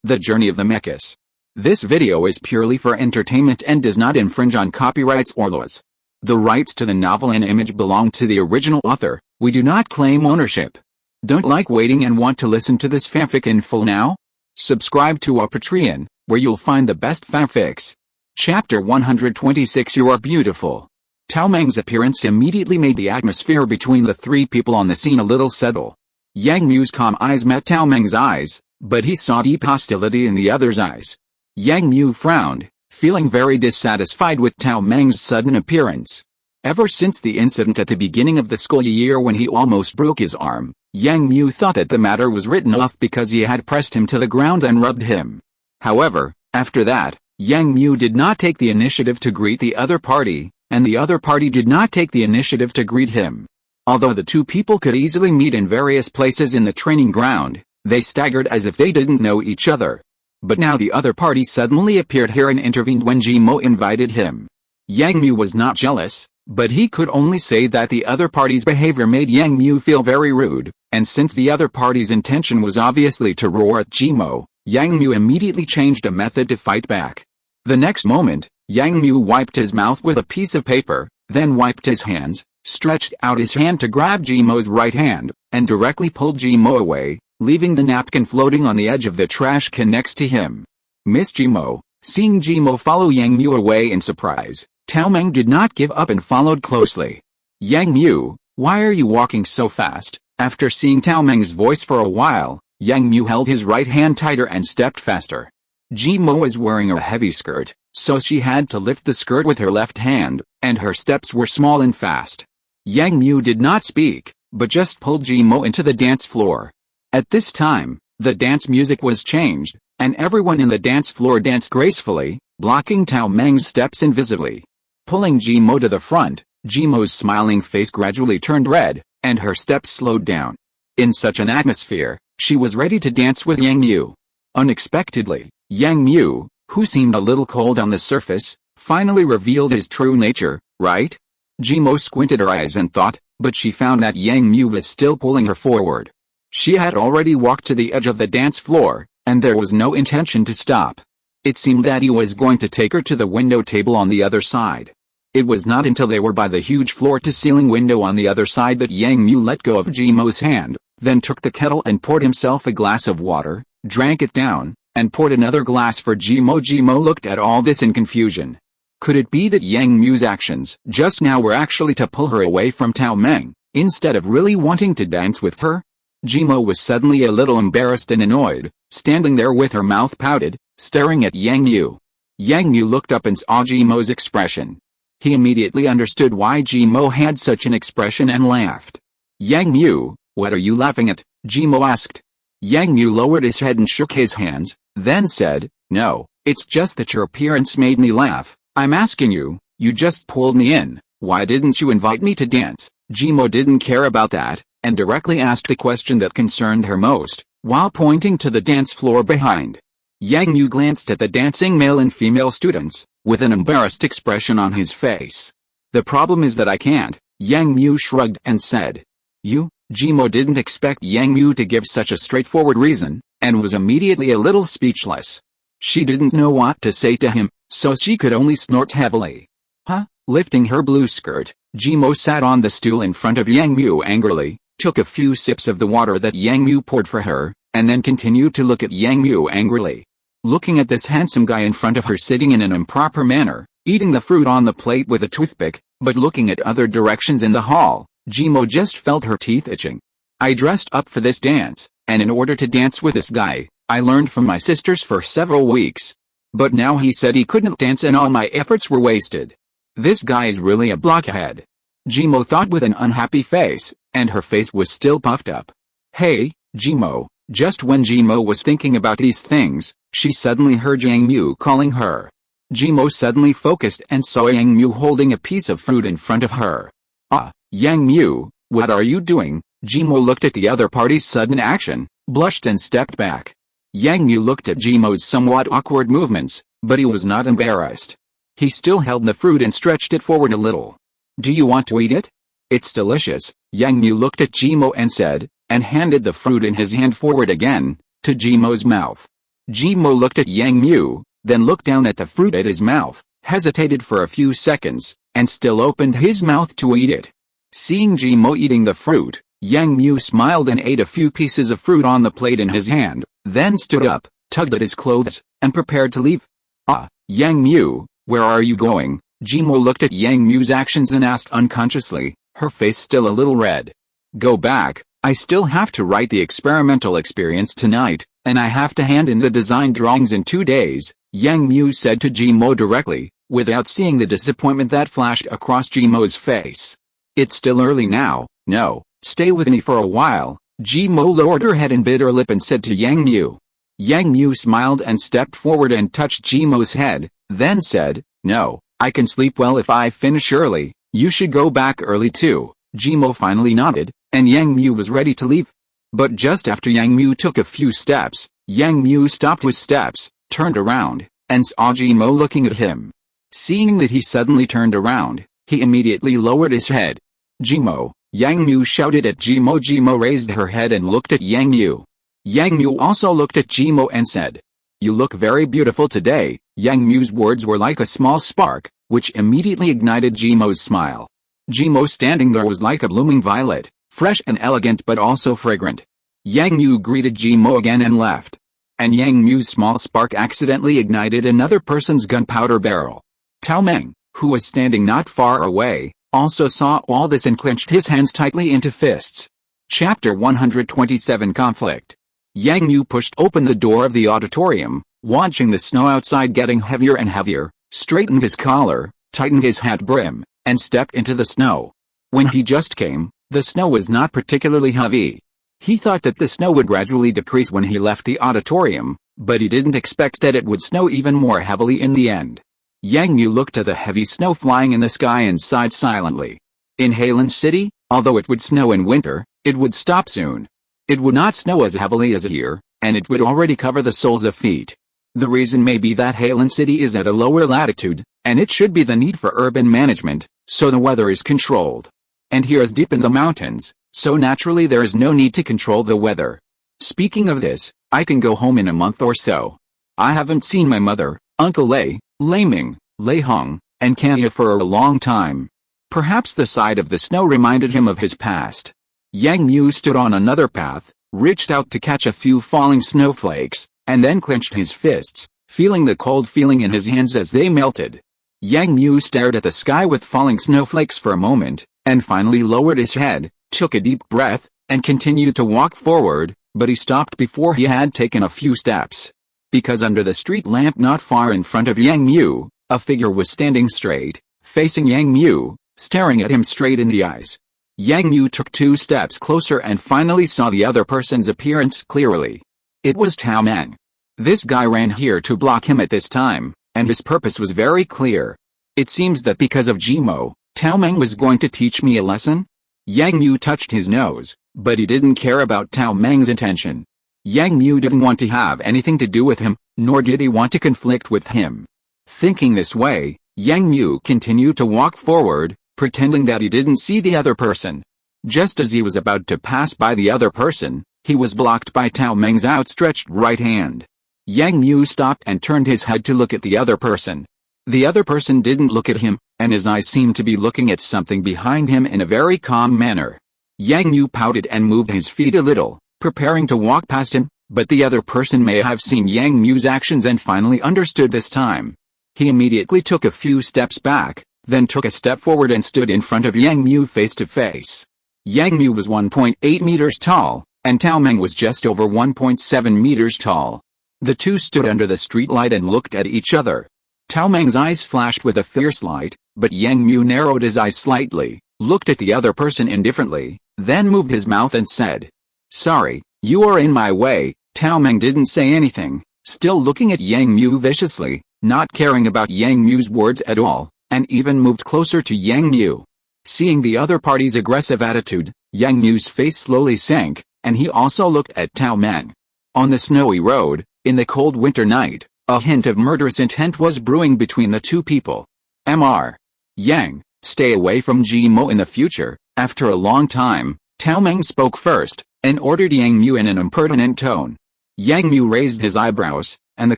The Journey of the Mechas. This video is purely for entertainment and does not infringe on copyrights or laws. The rights to the novel and image belong to the original author. We do not claim ownership. Don't like waiting and want to listen to this fanfic in full now? Subscribe to our Patreon, where you'll find the best fanfics. Chapter 126 You Are Beautiful. Tao Meng's appearance immediately made the atmosphere between the three people on the scene a little subtle. Yang Mu's calm eyes met Tao Meng's eyes, but he saw deep hostility in the other's eyes. Yang Mu frowned, feeling very dissatisfied with Tao Meng's sudden appearance. Ever since the incident at the beginning of the school year when he almost broke his arm, Yang Mu thought that the matter was written off because he had pressed him to the ground and rubbed him. However, after that, Yang Mu did not take the initiative to greet the other party, and the other party did not take the initiative to greet him. Although the two people could easily meet in various places in the training ground, they staggered as if they didn't know each other. But now the other party suddenly appeared here and intervened when Jimo invited him. Yang Mu was not jealous, but he could only say that the other party's behavior made Yang Mu feel very rude, and since the other party's intention was obviously to roar at Jimo, Yang Mu immediately changed a method to fight back. The next moment, Yang Mu wiped his mouth with a piece of paper, then wiped his hands, stretched out his hand to grab Jimo's right hand, and directly pulled Jimo away, leaving the napkin floating on the edge of the trash can next to him. Miss Jimo. Seeing Jimo follow Yang Mu away in surprise, Tao Meng did not give up and followed closely. Yang Mu, why are you walking so fast? After seeing Tao Meng's voice for a while, Yang Mu held his right hand tighter and stepped faster. Jimo was wearing a heavy skirt, so she had to lift the skirt with her left hand, and her steps were small and fast. Yang Mu did not speak, but just pulled Jimo into the dance floor. At this time, the dance music was changed, and everyone in the dance floor danced gracefully, blocking Tao Meng's steps invisibly. Pulling Jimo to the front, Jimo's smiling face gradually turned red, and her steps slowed down. In such an atmosphere, she was ready to dance with Yang Mu. Unexpectedly, Yang Mu, who seemed a little cold on the surface, finally revealed his true nature, right? Jimo squinted her eyes and thought, but she found that Yang Mu was still pulling her forward. She had already walked to the edge of the dance floor, and there was no intention to stop. It seemed that he was going to take her to the window table on the other side. It was not until they were by the huge floor-to-ceiling window on the other side that Yang Mu let go of Jimo's hand, then took the kettle and poured himself a glass of water, drank it down, and poured another glass for Jimo. Jimo looked at all this in confusion. Could it be that Yang Mu's actions just now were actually to pull her away from Tao Meng, instead of really wanting to dance with her? Jimo was suddenly a little embarrassed and annoyed, standing there with her mouth pouted, staring at Yang Mu. Yang Mu looked up and saw Jimo's expression. He immediately understood why Jimo had such an expression and laughed. Yang Mu, what are you laughing at? Jimo asked. Yang Mu lowered his head and shook his hands, then said, no, it's just that your appearance made me laugh. I'm asking you, you just pulled me in, why didn't you invite me to dance? Jimo didn't care about that, and directly asked the question that concerned her most, while pointing to the dance floor behind. Yang Mu glanced at the dancing male and female students, with an embarrassed expression on his face. The problem is that I can't. Yang Mu shrugged and said. You? Jimo didn't expect Yang Mu to give such a straightforward reason, and was immediately a little speechless. She didn't know what to say to him, so she could only snort heavily. Huh? Lifting her blue skirt, Jimo sat on the stool in front of Yang Mu angrily, took a few sips of the water that Yang Mu poured for her, and then continued to look at Yang Mu angrily. Looking at this handsome guy in front of her sitting in an improper manner, eating the fruit on the plate with a toothpick, but looking at other directions in the hall, Jimo just felt her teeth itching. I dressed up for this dance, and in order to dance with this guy, I learned from my sisters for several weeks. But now he said he couldn't dance and all my efforts were wasted. This guy is really a blockhead. Jimo thought with an unhappy face, and her face was still puffed up. Hey, Jimo. Just when Jimo was thinking about these things, she suddenly heard Yang Mu calling her. Jimo suddenly focused and saw Yang Mu holding a piece of fruit in front of her. Ah, Yang Mu, what are you doing? Jimo looked at the other party's sudden action, blushed and stepped back. Yang Mu looked at Jimo's somewhat awkward movements, but he was not embarrassed. He still held the fruit and stretched it forward a little. Do you want to eat it? It's delicious. Yang Mu looked at Jimo and said, and handed the fruit in his hand forward again, to Jimo's mouth. Jimo looked at Yang Mu, then looked down at the fruit at his mouth, hesitated for a few seconds, and still opened his mouth to eat it. Seeing Jimo eating the fruit, Yang Mu smiled and ate a few pieces of fruit on the plate in his hand, then stood up, tugged at his clothes, and prepared to leave. "Ah, Yang Mu, where are you going?" Jimo looked at Yang Mu's actions and asked unconsciously, her face still a little red. "Go back, I still have to write the experimental experience tonight, and I have to hand in the design drawings in 2 days," Yang Mu said to Jimo directly, without seeing the disappointment that flashed across Jimo's face. "It's still early now, no, stay with me for a while." Jimo lowered her head and bit her lip and said to Yang Mu. Yang Mu smiled and stepped forward and touched Jimo's head, then said, "No, I can sleep well if I finish early, you should go back early too." Jimo finally nodded, and Yang Mu was ready to leave. But just after Yang Mu took a few steps, Yang Mu stopped his steps, turned around, and saw Jimo looking at him. Seeing that he suddenly turned around, he immediately lowered his head. "Jimo!" Yang Mu shouted at Jimo. Jimo raised her head and looked at Yang Mu. Yang Mu also looked at Jimo and said, "You look very beautiful today." Yang Mu's words were like a small spark, which immediately ignited Jimo's smile. Jimo standing there was like a blooming violet, fresh and elegant but also fragrant. Yang Mu greeted Jimo again and left. And Yang Mu's small spark accidentally ignited another person's gunpowder barrel. Tao Meng, who was standing not far away, also saw all this and clenched his hands tightly into fists. Chapter 127 Conflict. Yang Mu pushed open the door of the auditorium, watching the snow outside getting heavier and heavier, straightened his collar, tightened his hat brim, and stepped into the snow. When he just came, the snow was not particularly heavy. He thought that the snow would gradually decrease when he left the auditorium, but he didn't expect that it would snow even more heavily in the end. Yang Mu looked at the heavy snow flying in the sky and sighed silently. In Halen City, although it would snow in winter, it would stop soon. It would not snow as heavily as here, and it would already cover the soles of feet. The reason may be that Halen City is at a lower latitude, and it should be the need for urban management, so the weather is controlled. And here is deep in the mountains, so naturally there is no need to control the weather. Speaking of this, I can go home in a month or so. I haven't seen my mother, Uncle Lei, Lei Ming, Lei Hong, and Kanya for a long time. Perhaps the sight of the snow reminded him of his past. Yang Mu stood on another path, reached out to catch a few falling snowflakes, and then clenched his fists, feeling the cold feeling in his hands as they melted. Yang Mu stared at the sky with falling snowflakes for a moment, and finally lowered his head, took a deep breath, and continued to walk forward, but he stopped before he had taken a few steps. Because under the street lamp not far in front of Yang Mu, a figure was standing straight, facing Yang Mu, staring at him straight in the eyes. Yang Mu took 2 steps closer and finally saw the other person's appearance clearly. It was Tao Meng. This guy ran here to block him at this time, and his purpose was very clear. It seems that because of Jimo, Tao Meng was going to teach me a lesson? Yang Mu touched his nose, but he didn't care about Tao Meng's intention. Yang Mu didn't want to have anything to do with him, nor did he want to conflict with him. Thinking this way, Yang Mu continued to walk forward, pretending that he didn't see the other person. Just as he was about to pass by the other person, he was blocked by Tao Meng's outstretched right hand. Yang Mu stopped and turned his head to look at the other person. The other person didn't look at him, and his eyes seemed to be looking at something behind him in a very calm manner. Yang Mu pouted and moved his feet a little, preparing to walk past him, but the other person may have seen Yang Mu's actions and finally understood this time. He immediately took a few steps back, then took a step forward and stood in front of Yang Mu face to face. Yang Mu was 1.8 meters tall, and Tao Meng was just over 1.7 meters tall. The two stood under the streetlight and looked at each other. Tao Meng's eyes flashed with a fierce light, but Yang Mu narrowed his eyes slightly, looked at the other person indifferently, then moved his mouth and said, "Sorry, you are in my way." Tao Meng didn't say anything, still looking at Yang Mu viciously, not caring about Yang Mu's words at all, and even moved closer to Yang Mu. Seeing the other party's aggressive attitude, Yang Mu's face slowly sank, and he also looked at Tao Meng. On the snowy road, in the cold winter night, a hint of murderous intent was brewing between the two people. Mr. Yang, stay away from Jimo in the future. After a long time, Tao Meng spoke first, and ordered Yang Mu in an impertinent tone. Yang Mu raised his eyebrows, and the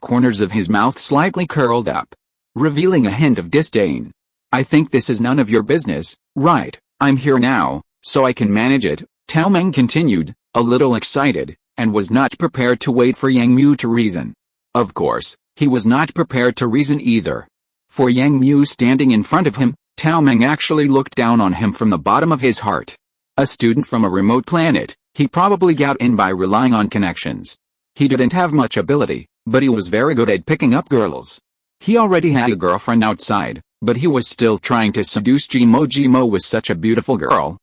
corners of his mouth slightly curled up, revealing a hint of disdain. "I think this is none of your business, right? I'm here now, so I can manage it," Tao Meng continued, a little excited, and was not prepared to wait for Yang Mu to reason. Of course, he was not prepared to reason either. For Yang Mu standing in front of him, Tao Meng actually looked down on him from the bottom of his heart. A student from a remote planet, he probably got in by relying on connections. He didn't have much ability, but he was very good at picking up girls. He already had a girlfriend outside, but he was still trying to seduce Jimo. Jimo was such a beautiful girl,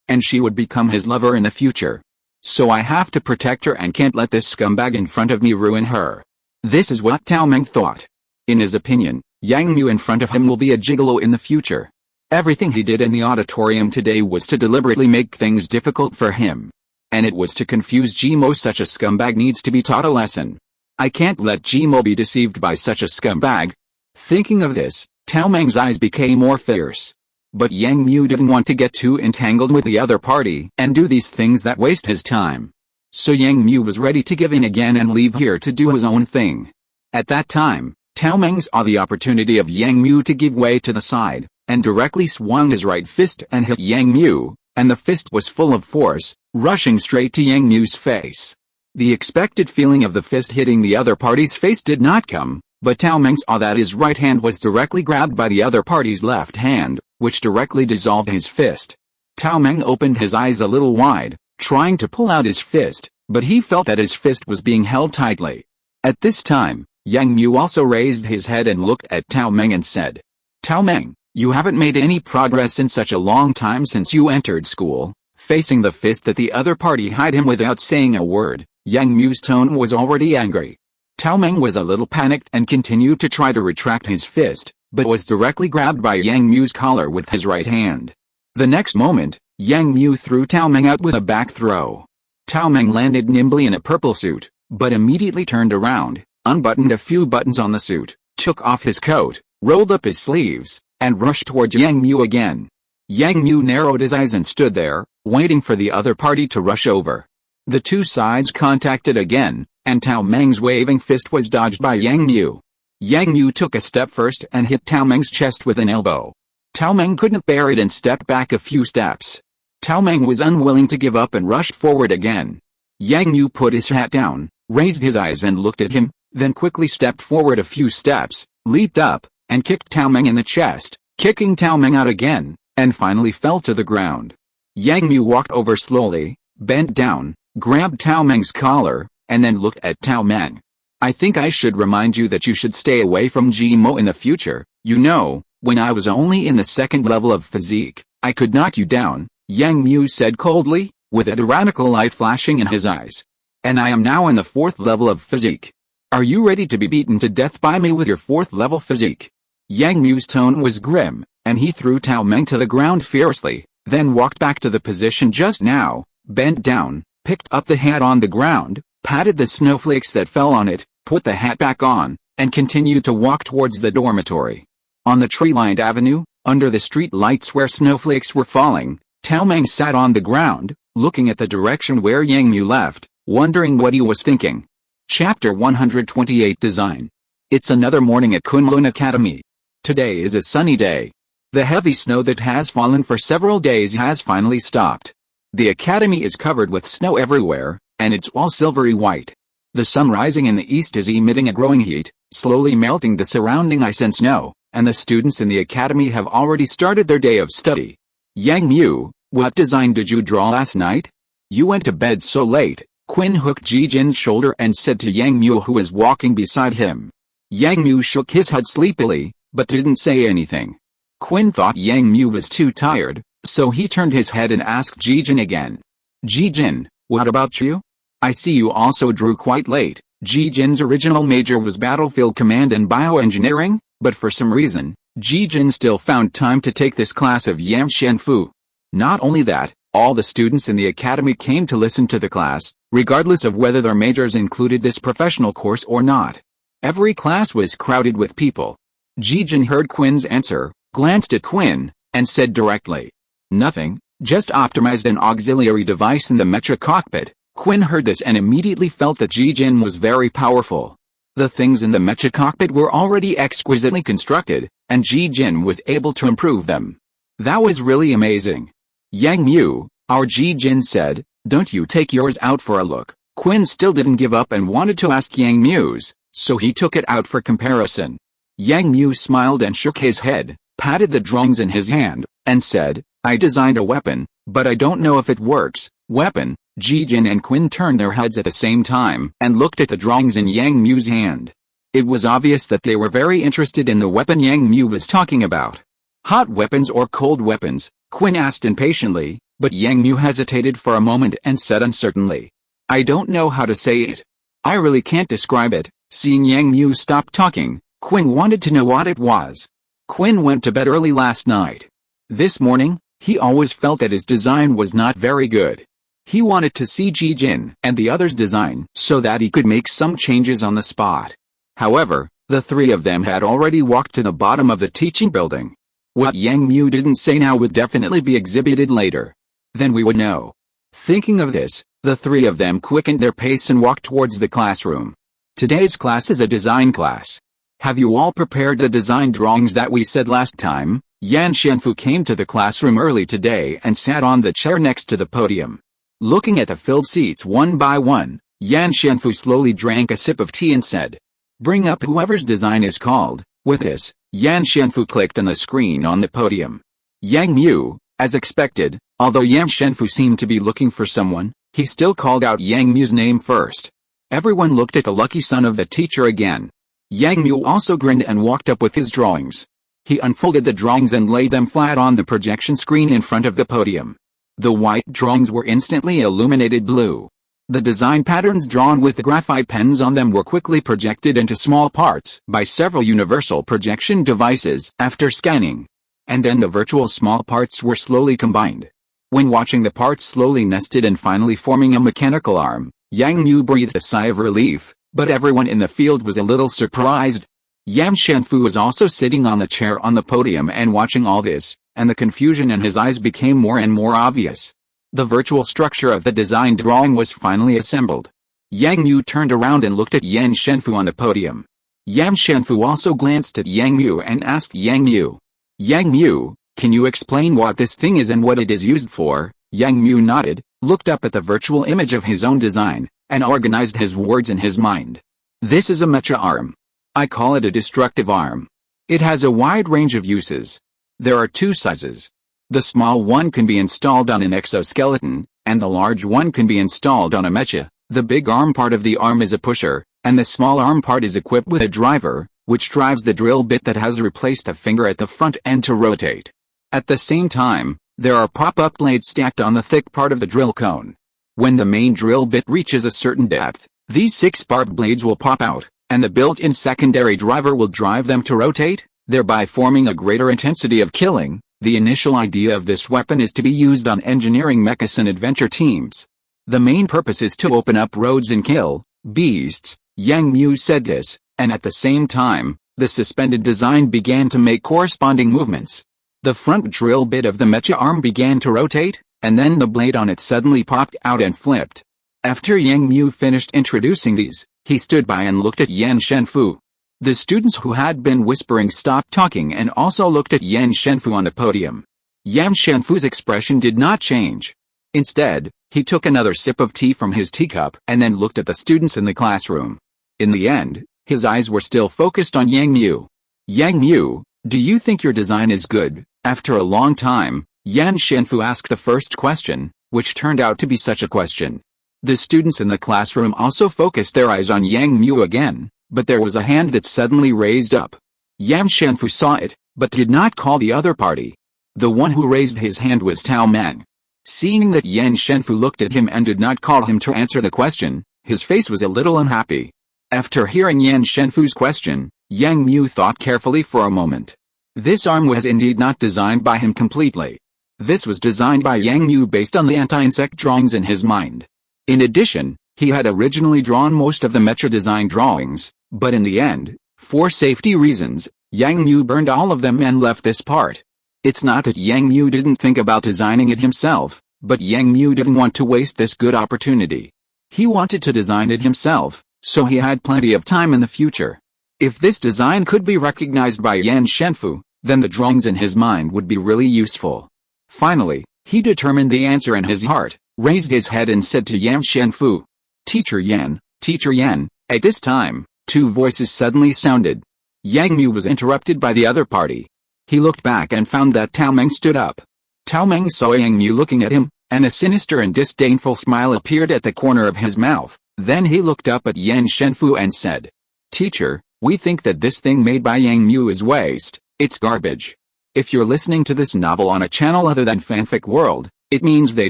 and she would become his lover in the future. So I have to protect her and can't let this scumbag in front of me ruin her. This is what Tao Meng thought. In his opinion, Yang Mu in front of him will be a gigolo in the future. Everything he did in the auditorium today was to deliberately make things difficult for him. And it was to confuse Jimo. Such a scumbag needs to be taught a lesson. I can't let Jimo be deceived by such a scumbag. Thinking of this, Tao Meng's eyes became more fierce. But Yang Mu didn't want to get too entangled with the other party and do these things that waste his time. So Yang Mu was ready to give in again and leave here to do his own thing. At that time, Tao Meng saw the opportunity of Yang Mu to give way to the side, and directly swung his right fist and hit Yang Mu, and the fist was full of force, rushing straight to Yang Mu's face. The expected feeling of the fist hitting the other party's face did not come, but Tao Meng saw that his right hand was directly grabbed by the other party's left hand, which directly dissolved his fist. Tao Meng opened his eyes a little wide, trying to pull out his fist, but he felt that his fist was being held tightly. At this time, Yang Mu also raised his head and looked at Tao Meng and said, "Tao Meng, you haven't made any progress in such a long time since you entered school." Facing the fist that the other party hit him without saying a word, Yang Mu's tone was already angry. Tao Meng was a little panicked and continued to try to retract his fist, but was directly grabbed by Yang Mu's collar with his right hand. The next moment, Yang Mu threw Tao Meng out with a back throw. Tao Meng landed nimbly in a purple suit, but immediately turned around, unbuttoned a few buttons on the suit, took off his coat, rolled up his sleeves, and rushed towards Yang Mu again. Yang Mu narrowed his eyes and stood there, waiting for the other party to rush over. The two sides contacted again, and Tao Meng's waving fist was dodged by Yang Mu. Yang Mu took a step first and hit Tao Meng's chest with an elbow. Tao Meng couldn't bear it and stepped back a few steps. Tao Meng was unwilling to give up and rushed forward again. Yang Mu put his hat down, raised his eyes and looked at him, then quickly stepped forward a few steps, leaped up, and kicked Tao Meng in the chest, kicking Tao Meng out again, and finally fell to the ground. Yang Mu walked over slowly, bent down, grabbed Tao Meng's collar, and then looked at Tao Meng. "I think I should remind you that you should stay away from Jimo in the future. You know, when I was only in the second level of physique, I could knock you down," Yang Mu said coldly, with a tyrannical light flashing in his eyes. "And I am now in the fourth level of physique. Are you ready to be beaten to death by me with your fourth level physique?" Yang Mu's tone was grim, and he threw Tao Meng to the ground fiercely, then walked back to the position just now, bent down, picked up the hat on the ground, patted the snowflakes that fell on it, put the hat back on, and continued to walk towards the dormitory. On the tree-lined avenue, under the street lights where snowflakes were falling, Tao Meng sat on the ground, looking at the direction where Yang Mu left, wondering what he was thinking. Chapter 128 Design. It's another morning at Kunlun Academy. Today is a sunny day. The heavy snow that has fallen for several days has finally stopped. The academy is covered with snow everywhere, and it's all silvery white. The sun rising in the east is emitting a growing heat, slowly melting the surrounding ice and snow, and the students in the academy have already started their day of study. Yang Mu, what design did you draw last night? You went to bed so late. Quinn hooked Ji Jin's shoulder and said to Yang Mu, who was walking beside him. Yang Mu shook his head sleepily, but didn't say anything. Quinn thought Yang Mu was too tired, so he turned his head and asked Ji Jin again. Ji Jin, what about you? I see you also drew quite late. Ji Jin's original major was battlefield command and bioengineering, but for some reason, Ji Jin still found time to take this class of Yam Shen Fu. Not only that, all the students in the academy came to listen to the class, regardless of whether their majors included this professional course or not. Every class was crowded with people. Ji Jin heard Quinn's answer, glanced at Quinn, and said directly, "Nothing, just optimized an auxiliary device in the mecha cockpit. Quinn heard this and immediately felt that Ji-Jin was very powerful. The things in the mecha cockpit were already exquisitely constructed, and Ji-Jin was able to improve them. That was really amazing. Yang Mu, our Ji-Jin said, "Don't you take yours out for a look?" Quinn still didn't give up and wanted to ask Yang Mu's, so he took it out for comparison. Yang Mu smiled and shook his head, patted the drawings in his hand, and said, "I designed a weapon, but I don't know if it works." Weapon? Ji-Jin and Quinn turned their heads at the same time and looked at the drawings in Yang Mu's hand. It was obvious that they were very interested in the weapon Yang Mu was talking about. Hot weapons or cold weapons? Quinn asked impatiently, but Yang Mu hesitated for a moment and said uncertainly, "I don't know how to say it. I really can't describe it." Seeing Yang Mu stop talking, Quinn wanted to know what it was. Quinn went to bed early last night. This morning, he always felt that his design was not very good. He wanted to see Ji-Jin and the others' design so that he could make some changes on the spot. However, the three of them had already walked to the bottom of the teaching building. What Yang Mu didn't say now would definitely be exhibited later. Then we would know. Thinking of this, the three of them quickened their pace and walked towards the classroom. Today's class is a design class. Have you all prepared the design drawings that we said last time? Yan Shenfu came to the classroom early today and sat on the chair next to the podium. Looking at the filled seats one by one, Yan Shenfu slowly drank a sip of tea and said, "Bring up whoever's design is called." With this, Yan Shenfu clicked on the screen on the podium. Yang Mu, as expected, although Yan Shenfu seemed to be looking for someone, he still called out Yang Mu's name first. Everyone looked at the lucky son of the teacher again. Yang Mu also grinned and walked up with his drawings. He unfolded the drawings and laid them flat on the projection screen in front of the podium. The white drawings were instantly illuminated blue. The design patterns drawn with graphite pens on them were quickly projected into small parts by several universal projection devices after scanning. And then the virtual small parts were slowly combined. When watching the parts slowly nested and finally forming a mechanical arm, Yang Mu breathed a sigh of relief, but everyone in the field was a little surprised. Yan Shenfu was also sitting on the chair on the podium and watching all this, and the confusion in his eyes became more and more obvious. The virtual structure of the design drawing was finally assembled. Yang Mu turned around and looked at Yan Shenfu on the podium. Yan Shenfu also glanced at Yang Mu and asked Yang Mu, "Yang Mu, can you explain what this thing is and what it is used for?" Yang Mu nodded, looked up at the virtual image of his own design, and organized his words in his mind. "This is a mecha arm. I call it a destructive arm. It has a wide range of uses. There are two sizes. The small one can be installed on an exoskeleton, and the large one can be installed on a mecha. The big arm part of the arm is a pusher, and the small arm part is equipped with a driver, which drives the drill bit that has replaced a finger at the front end to rotate. At the same time, there are pop-up blades stacked on the thick part of the drill cone. When the main drill bit reaches a certain depth, these 6 barbed blades will pop out, and the built-in secondary driver will drive them to rotate, thereby forming a greater intensity of killing. The initial idea of this weapon is to be used on engineering mechas and adventure teams. The main purpose is to open up roads and kill beasts. Yang Mu said this, and at the same time, the suspended design began to make corresponding movements. The front drill bit of the mecha arm began to rotate, and then the blade on it suddenly popped out and flipped. After Yang Mu finished introducing these, he stood by and looked at Yan Shenfu. The students who had been whispering stopped talking and also looked at Yan Shenfu on the podium. Yan Shenfu's expression did not change. Instead, he took another sip of tea from his teacup and then looked at the students in the classroom. In the end, his eyes were still focused on Yang Mu. "Yang Mu, do you think your design is good?" After a long time, Yan Shenfu asked the first question, which turned out to be such a question. The students in the classroom also focused their eyes on Yang Mu again, but there was a hand that suddenly raised up. Yan Shenfu saw it, but did not call the other party. The one who raised his hand was Tao Meng. Seeing that Yan Shenfu looked at him and did not call him to answer the question, his face was a little unhappy. After hearing Yan Shenfu's question, Yang Mu thought carefully for a moment. This arm was indeed not designed by him completely. This was designed by Yang Mu based on the anti-insect drawings in his mind. In addition, he had originally drawn most of the mecha design drawings, but in the end, for safety reasons, Yang Mu burned all of them and left this part. It's not that Yang Mu didn't think about designing it himself, but Yang Mu didn't want to waste this good opportunity. He wanted to design it himself, so he had plenty of time in the future. If this design could be recognized by Yan Shenfu, then the drawings in his mind would be really useful. Finally, he determined the answer in his heart, raised his head and said to Yan Shenfu, Teacher Yan, Teacher Yan. At this time, two voices suddenly sounded. Yang Mu was interrupted by the other party. He looked back and found that Tao Meng stood up. Tao Meng saw Yang Mu looking at him, and a sinister and disdainful smile appeared at the corner of his mouth. Then he looked up at Yan Shenfu and said, Teacher, we think that this thing made by Yang Mu is waste, it's garbage. If you're listening to this novel on a channel other than Fanfic World, it means they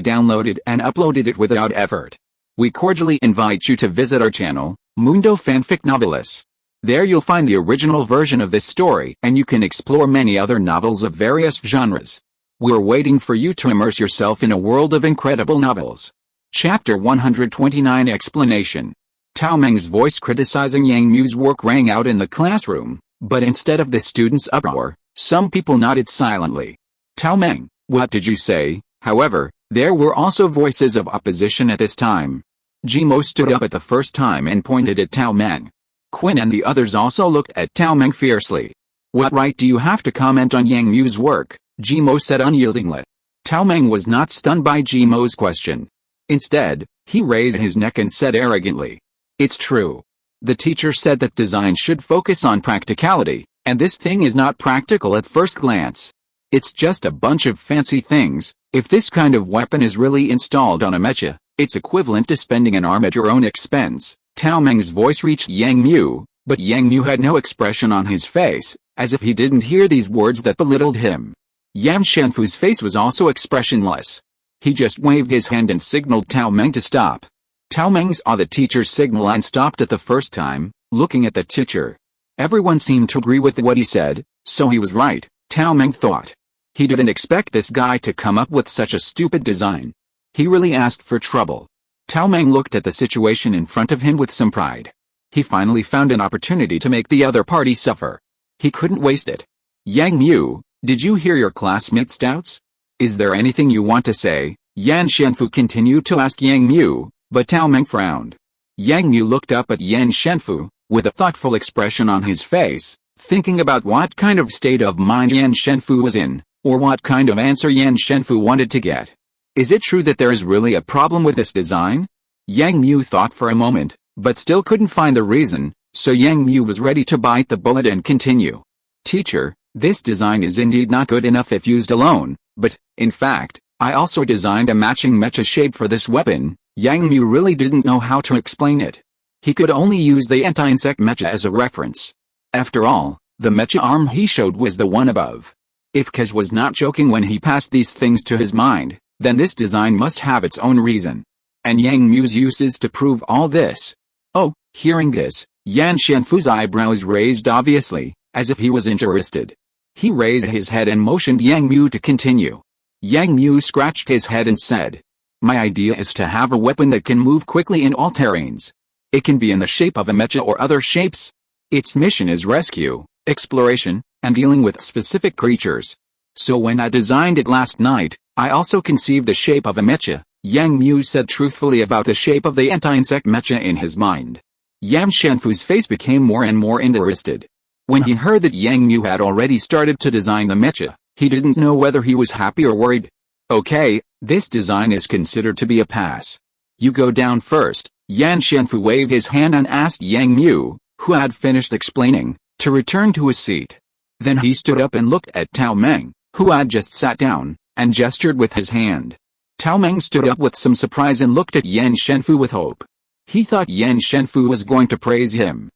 downloaded and uploaded it without effort. We cordially invite you to visit our channel, Mundo Fanfic Novelis. There you'll find the original version of this story and you can explore many other novels of various genres. We're waiting for you to immerse yourself in a world of incredible novels. Chapter 129 Explanation. Tao Meng's voice criticizing Yang Mu's work rang out in the classroom, but instead of the students' uproar, some people nodded silently. Tao Meng, what did you say? However, there were also voices of opposition at this time. Jimo stood up at the first time and pointed at Tao Meng. Quinn and the others also looked at Tao Meng fiercely. What right do you have to comment on Yang Mu's work? Jimo said unyieldingly. Tao Meng was not stunned by Jimo's question. Instead, he raised his neck and said arrogantly, It's true. The teacher said that design should focus on practicality, and this thing is not practical at first glance. It's just a bunch of fancy things. If this kind of weapon is really installed on a mecha, it's equivalent to spending an arm at your own expense. Tao Meng's voice reached Yang Mu, but Yang Mu had no expression on his face, as if he didn't hear these words that belittled him. Yan Shenfu's face was also expressionless. He just waved his hand and signaled Tao Meng to stop. Tao Meng saw the teacher's signal and stopped at the first time, looking at the teacher. Everyone seemed to agree with what he said, so he was right, Tao Meng thought. He didn't expect this guy to come up with such a stupid design. He really asked for trouble. Tao Meng looked at the situation in front of him with some pride. He finally found an opportunity to make the other party suffer. He couldn't waste it. Yang Mu, did you hear your classmates' doubts? Is there anything you want to say? Yan Shenfu continued to ask Yang Mu, but Tao Meng frowned. Yang Mu looked up at Yan Shenfu, with a thoughtful expression on his face, thinking about what kind of state of mind Yan Shenfu was in, or what kind of answer Yan Shenfu wanted to get. Is it true that there is really a problem with this design? Yang Mu thought for a moment, but still couldn't find the reason, so Yang Mu was ready to bite the bullet and continue. Teacher, this design is indeed not good enough if used alone, but, in fact, I also designed a matching mecha shape for this weapon. Yang Mu really didn't know how to explain it. He could only use the anti-insect mecha as a reference. After all, the mecha arm he showed was the one above. If Kez was not joking when he passed these things to his mind, then this design must have its own reason. And Yang Mu's use is to prove all this. Oh, hearing this, Yan Shenfu's eyebrows raised obviously, as if he was interested. He raised his head and motioned Yang Mu to continue. Yang Mu scratched his head and said, My idea is to have a weapon that can move quickly in all terrains. It can be in the shape of a mecha or other shapes. Its mission is rescue, exploration, and dealing with specific creatures. So when I designed it last night, I also conceived the shape of a mecha. Yang Mu said truthfully about the shape of the anti-insect mecha in his mind. Yan Shenfu's face became more and more interested. When he heard that Yang Mu had already started to design the mecha, he didn't know whether he was happy or worried. Okay, this design is considered to be a pass. You go down first. Yan Shenfu waved his hand and asked Yang Mu, who had finished explaining, to return to his seat. Then he stood up and looked at Tao Meng, who had just sat down, and gestured with his hand. Tao Meng stood up with some surprise and looked at Yan Shenfu with hope. He thought Yan Shenfu was going to praise him.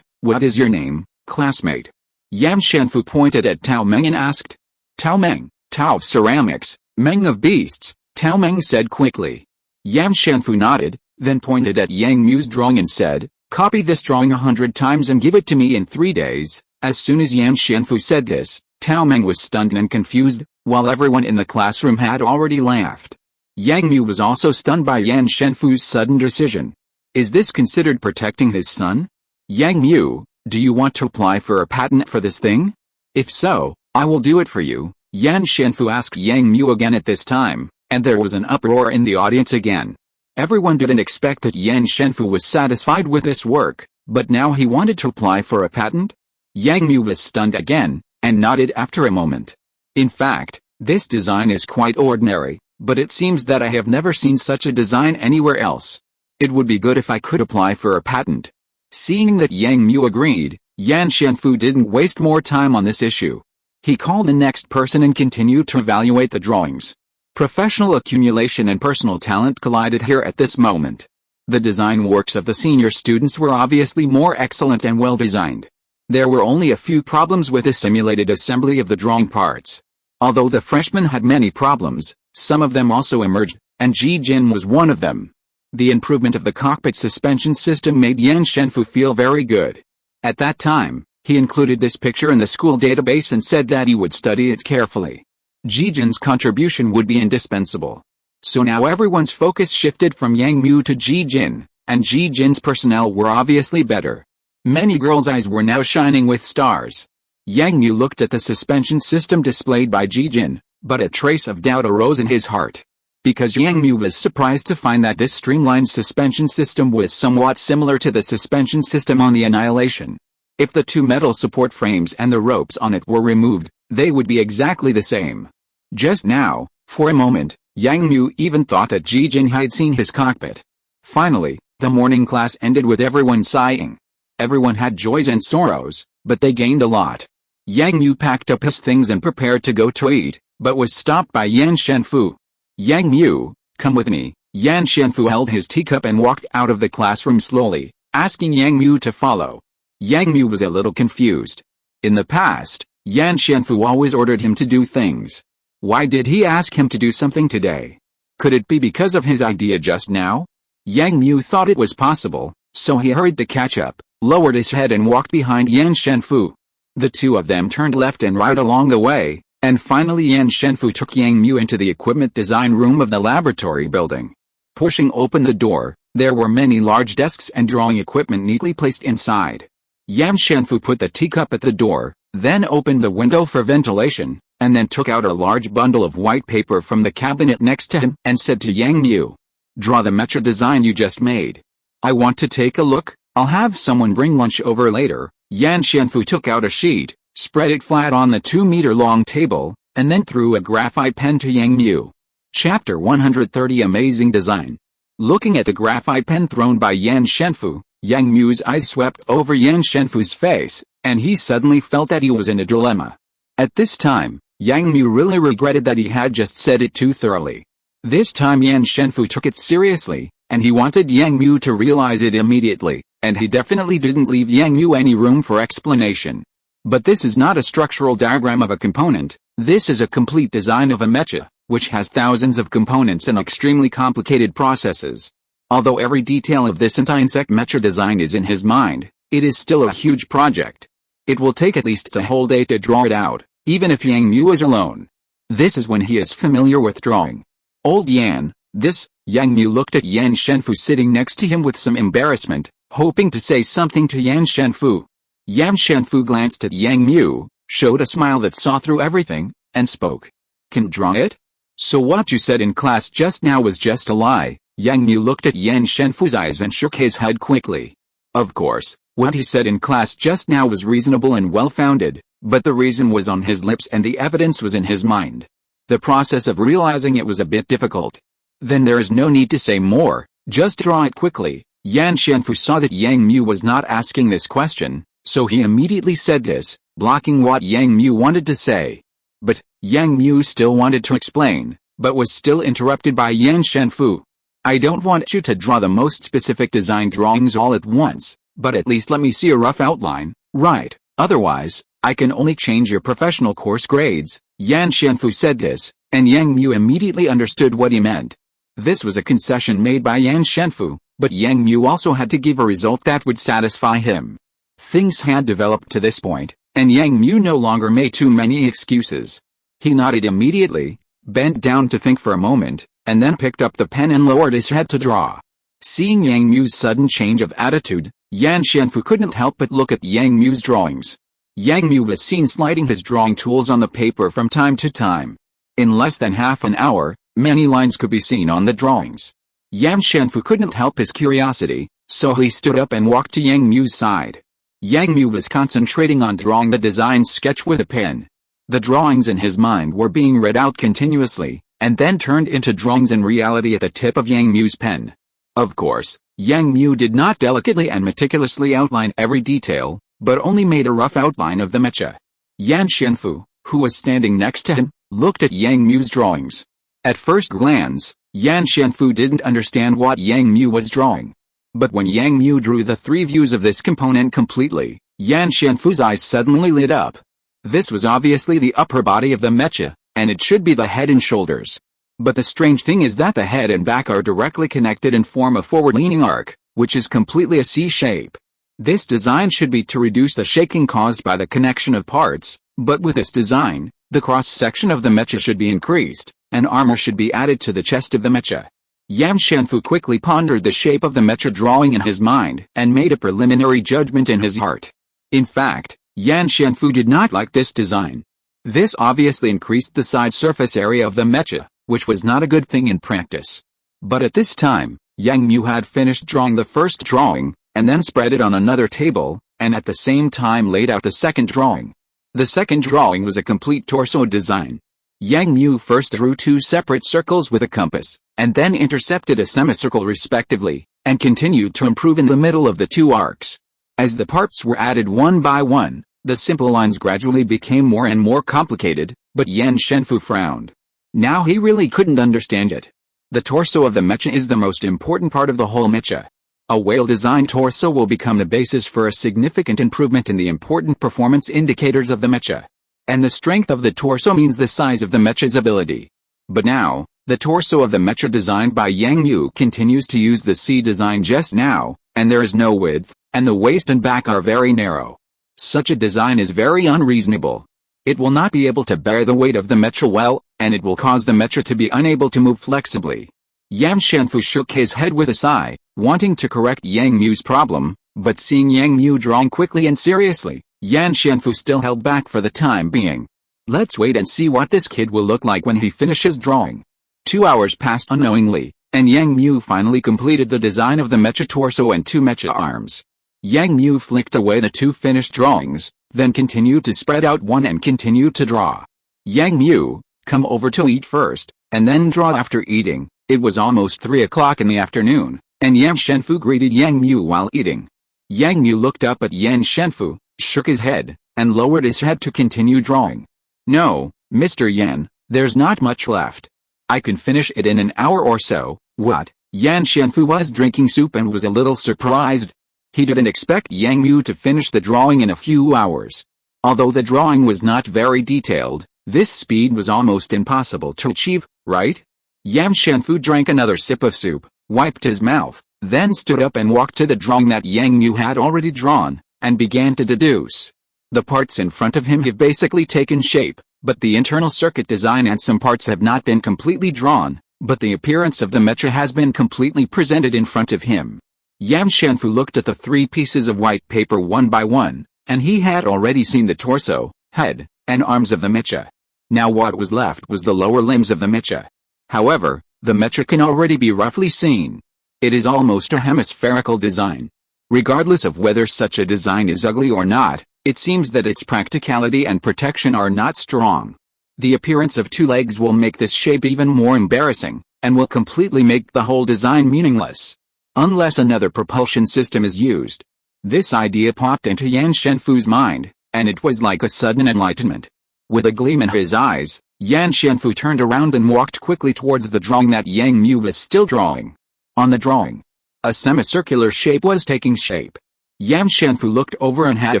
What is your name, classmate? Yan Shenfu pointed at Tao Meng and asked. Tao Meng, Tao of ceramics, Meng of beasts, Tao Meng said quickly. Yan Shenfu nodded, then pointed at Yang Mu's drawing and said, Copy this drawing 100 times and give it to me in 3 days. As soon as Yan Shenfu said this, Tao Meng was stunned and confused, while everyone in the classroom had already laughed. Yang Mu was also stunned by Yan Shenfu's sudden decision. Is this considered protecting his son? Yang Mu, do you want to apply for a patent for this thing? If so, I will do it for you. Yan Shenfu asked Yang Mu again at this time, and there was an uproar in the audience again. Everyone didn't expect that Yan Shenfu was satisfied with this work, but now he wanted to apply for a patent? Yang Mu was stunned again, and nodded after a moment. In fact, this design is quite ordinary, but it seems that I have never seen such a design anywhere else. It would be good if I could apply for a patent. Seeing that Yang Mu agreed, Yan Shenfu didn't waste more time on this issue. He called the next person and continued to evaluate the drawings. Professional accumulation and personal talent collided here at this moment. The design works of the senior students were obviously more excellent and well designed. There were only a few problems with the simulated assembly of the drawing parts. Although the freshmen had many problems, some of them also emerged, and Ji Jin was one of them. The improvement of the cockpit suspension system made Yan Shenfu feel very good. At that time, he included this picture in the school database and said that he would study it carefully. Ji Jin's contribution would be indispensable. So now everyone's focus shifted from Yang Mu to Ji Jin, and Ji Jin's personnel were obviously better. Many girls' eyes were now shining with stars. Yang Mu looked at the suspension system displayed by Ji Jin, but a trace of doubt arose in his heart. Because Yang Mu was surprised to find that this streamlined suspension system was somewhat similar to the suspension system on the Annihilation. If the two metal support frames and the ropes on it were removed, they would be exactly the same. Just now, for a moment, Yang Mu even thought that Ji Jin had seen his cockpit. Finally, the morning class ended with everyone sighing. Everyone had joys and sorrows, but they gained a lot. Yang Mu packed up his things and prepared to go to eat, but was stopped by Yan Shenfu. Yang Mu, come with me. Yan Shenfu held his teacup and walked out of the classroom slowly, asking Yang Mu to follow. Yang Mu was a little confused. In the past, Yan Shenfu always ordered him to do things. Why did he ask him to do something today? Could it be because of his idea just now? Yang Mu thought it was possible, so he hurried to catch up, lowered his head and walked behind Yan Shenfu. The two of them turned left and right along the way, and finally Yan Shenfu took Yang Mu into the equipment design room of the laboratory building. Pushing open the door, there were many large desks and drawing equipment neatly placed inside. Yan Shenfu put the teacup at the door, then opened the window for ventilation, and then took out a large bundle of white paper from the cabinet next to him and said to Yang Mu, "Draw the mecha design you just made. I want to take a look. I'll have someone bring lunch over later." Yan Shenfu took out a sheet, spread it flat on the 2-meter-long table, and then threw a graphite pen to Yang Mu. Chapter 130 Amazing Design. Looking at the graphite pen thrown by Yan Shenfu, Yang Mu's eyes swept over Yan Shenfu's face, and he suddenly felt that he was in a dilemma. At this time, Yang Mu really regretted that he had just said it too thoroughly. This time Yan Shenfu took it seriously, and he wanted Yang Mu to realize it immediately, and he definitely didn't leave Yang Mu any room for explanation. But this is not a structural diagram of a component, this is a complete design of a mecha, which has thousands of components and extremely complicated processes. Although every detail of this anti-insect mecha design is in his mind, it is still a huge project. It will take at least a whole day to draw it out, even if Yang Mu is alone. This is when he is familiar with drawing. Old Yan, this. Yang Mu looked at Yan Shenfu sitting next to him with some embarrassment, hoping to say something to Yan Shenfu. Yan Shenfu glanced at Yang Mu, showed a smile that saw through everything, and spoke. "Can draw it? So what you said in class just now was just a lie?" Yang Mu looked at Yan Shenfu's eyes and shook his head quickly. Of course, what he said in class just now was reasonable and well-founded, but the reason was on his lips and the evidence was in his mind. The process of realizing it was a bit difficult. Then there is no need to say more, just draw it quickly. Yan Shenfu saw that Yang Mu was not asking this question, so he immediately said this, blocking what Yang Mu wanted to say. But, Yang Mu still wanted to explain, but was still interrupted by Yan Shenfu. "I don't want you to draw the most specific design drawings all at once, but at least let me see a rough outline, right? Otherwise, I can only change your professional course grades." Yan Shenfu said this, and Yang Mu immediately understood what he meant. This was a concession made by Yan Shenfu, but Yang Mu also had to give a result that would satisfy him. Things had developed to this point, and Yang Mu no longer made too many excuses. He nodded immediately, bent down to think for a moment, and then picked up the pen and lowered his head to draw. Seeing Yang Mu's sudden change of attitude, Yan Shenfu couldn't help but look at Yang Mu's drawings. Yang Mu was seen sliding his drawing tools on the paper from time to time. In less than half an hour, many lines could be seen on the drawings. Yan Shenfu couldn't help his curiosity, so he stood up and walked to Yang Mu's side. Yang Mu was concentrating on drawing the design sketch with a pen. The drawings in his mind were being read out continuously, and then turned into drawings in reality at the tip of Yang Mu's pen. Of course, Yang Mu did not delicately and meticulously outline every detail, but only made a rough outline of the mecha. Yan Shenfu, who was standing next to him, looked at Yang Mu's drawings. At first glance, Yan Shenfu didn't understand what Yang Mu was drawing. But when Yang Mu drew the three views of this component completely, Yan Shenfu's eyes suddenly lit up. This was obviously the upper body of the mecha, and it should be the head and shoulders. But the strange thing is that the head and back are directly connected and form a forward-leaning arc, which is completely a C shape. This design should be to reduce the shaking caused by the connection of parts, but with this design, the cross-section of the mecha should be increased, and armor should be added to the chest of the mecha. Yan Shenfu quickly pondered the shape of the mecha drawing in his mind and made a preliminary judgment in his heart. In fact, Yan Shenfu did not like this design. This obviously increased the side surface area of the mecha, which was not a good thing in practice. But at this time, Yang Mu had finished drawing the first drawing, and then spread it on another table, and at the same time laid out the second drawing. The second drawing was a complete torso design. Yang Mu first drew two separate circles with a compass, and then intercepted a semicircle respectively, and continued to improve in the middle of the two arcs. As the parts were added one by one, the simple lines gradually became more and more complicated, but Yan Shenfu frowned. Now he really couldn't understand it. The torso of the mecha is the most important part of the whole mecha. A well-designed torso will become the basis for a significant improvement in the important performance indicators of the mecha. And the strength of the torso means the size of the mecha's ability. But now, the torso of the mecha designed by Yang Mu continues to use the C design just now, and there is no width, and the waist and back are very narrow. Such a design is very unreasonable. It will not be able to bear the weight of the mecha well, and it will cause the mecha to be unable to move flexibly. Yan Shenfu shook his head with a sigh, wanting to correct Yang Mu's problem, but seeing Yang Mu drawing quickly and seriously, Yan Shenfu still held back for the time being. Let's wait and see what this kid will look like when he finishes drawing. 2 hours passed unknowingly, and Yang Mu finally completed the design of the mecha torso and two mecha arms. Yang Mu flicked away the two finished drawings, then continued to spread out one and continued to draw. Yang Mu, come over to eat first, and then draw after eating. It was almost 3 o'clock in the afternoon, and Yan Shenfu greeted Yang Mu while eating. Yang Mu looked up at Yan Shenfu, shook his head, and lowered his head to continue drawing. No, Mr. Yan, there's not much left. I can finish it in an hour or so. What? Yan Shenfu was drinking soup and was a little surprised. He didn't expect Yang Mu to finish the drawing in a few hours. Although the drawing was not very detailed, this speed was almost impossible to achieve, right? Yan Shenfu drank another sip of soup, wiped his mouth, then stood up and walked to the drawing that Yang Mu had already drawn, and began to deduce. The parts in front of him have basically taken shape, but the internal circuit design and some parts have not been completely drawn, but the appearance of the mecha has been completely presented in front of him. Yan Shenfu looked at the three pieces of white paper one by one, and he had already seen the torso, head, and arms of the mecha. Now what was left was the lower limbs of the mecha. However, the mecha can already be roughly seen. It is almost a hemispherical design. Regardless of whether such a design is ugly or not, it seems that its practicality and protection are not strong. The appearance of two legs will make this shape even more embarrassing, and will completely make the whole design meaningless. Unless another propulsion system is used. This idea popped into Yan Shenfu's mind, and it was like a sudden enlightenment. With a gleam in his eyes, Yan Shenfu turned around and walked quickly towards the drawing that Yang Mu was still drawing. On the drawing, a semicircular shape was taking shape. Yan Shenfu looked over and had a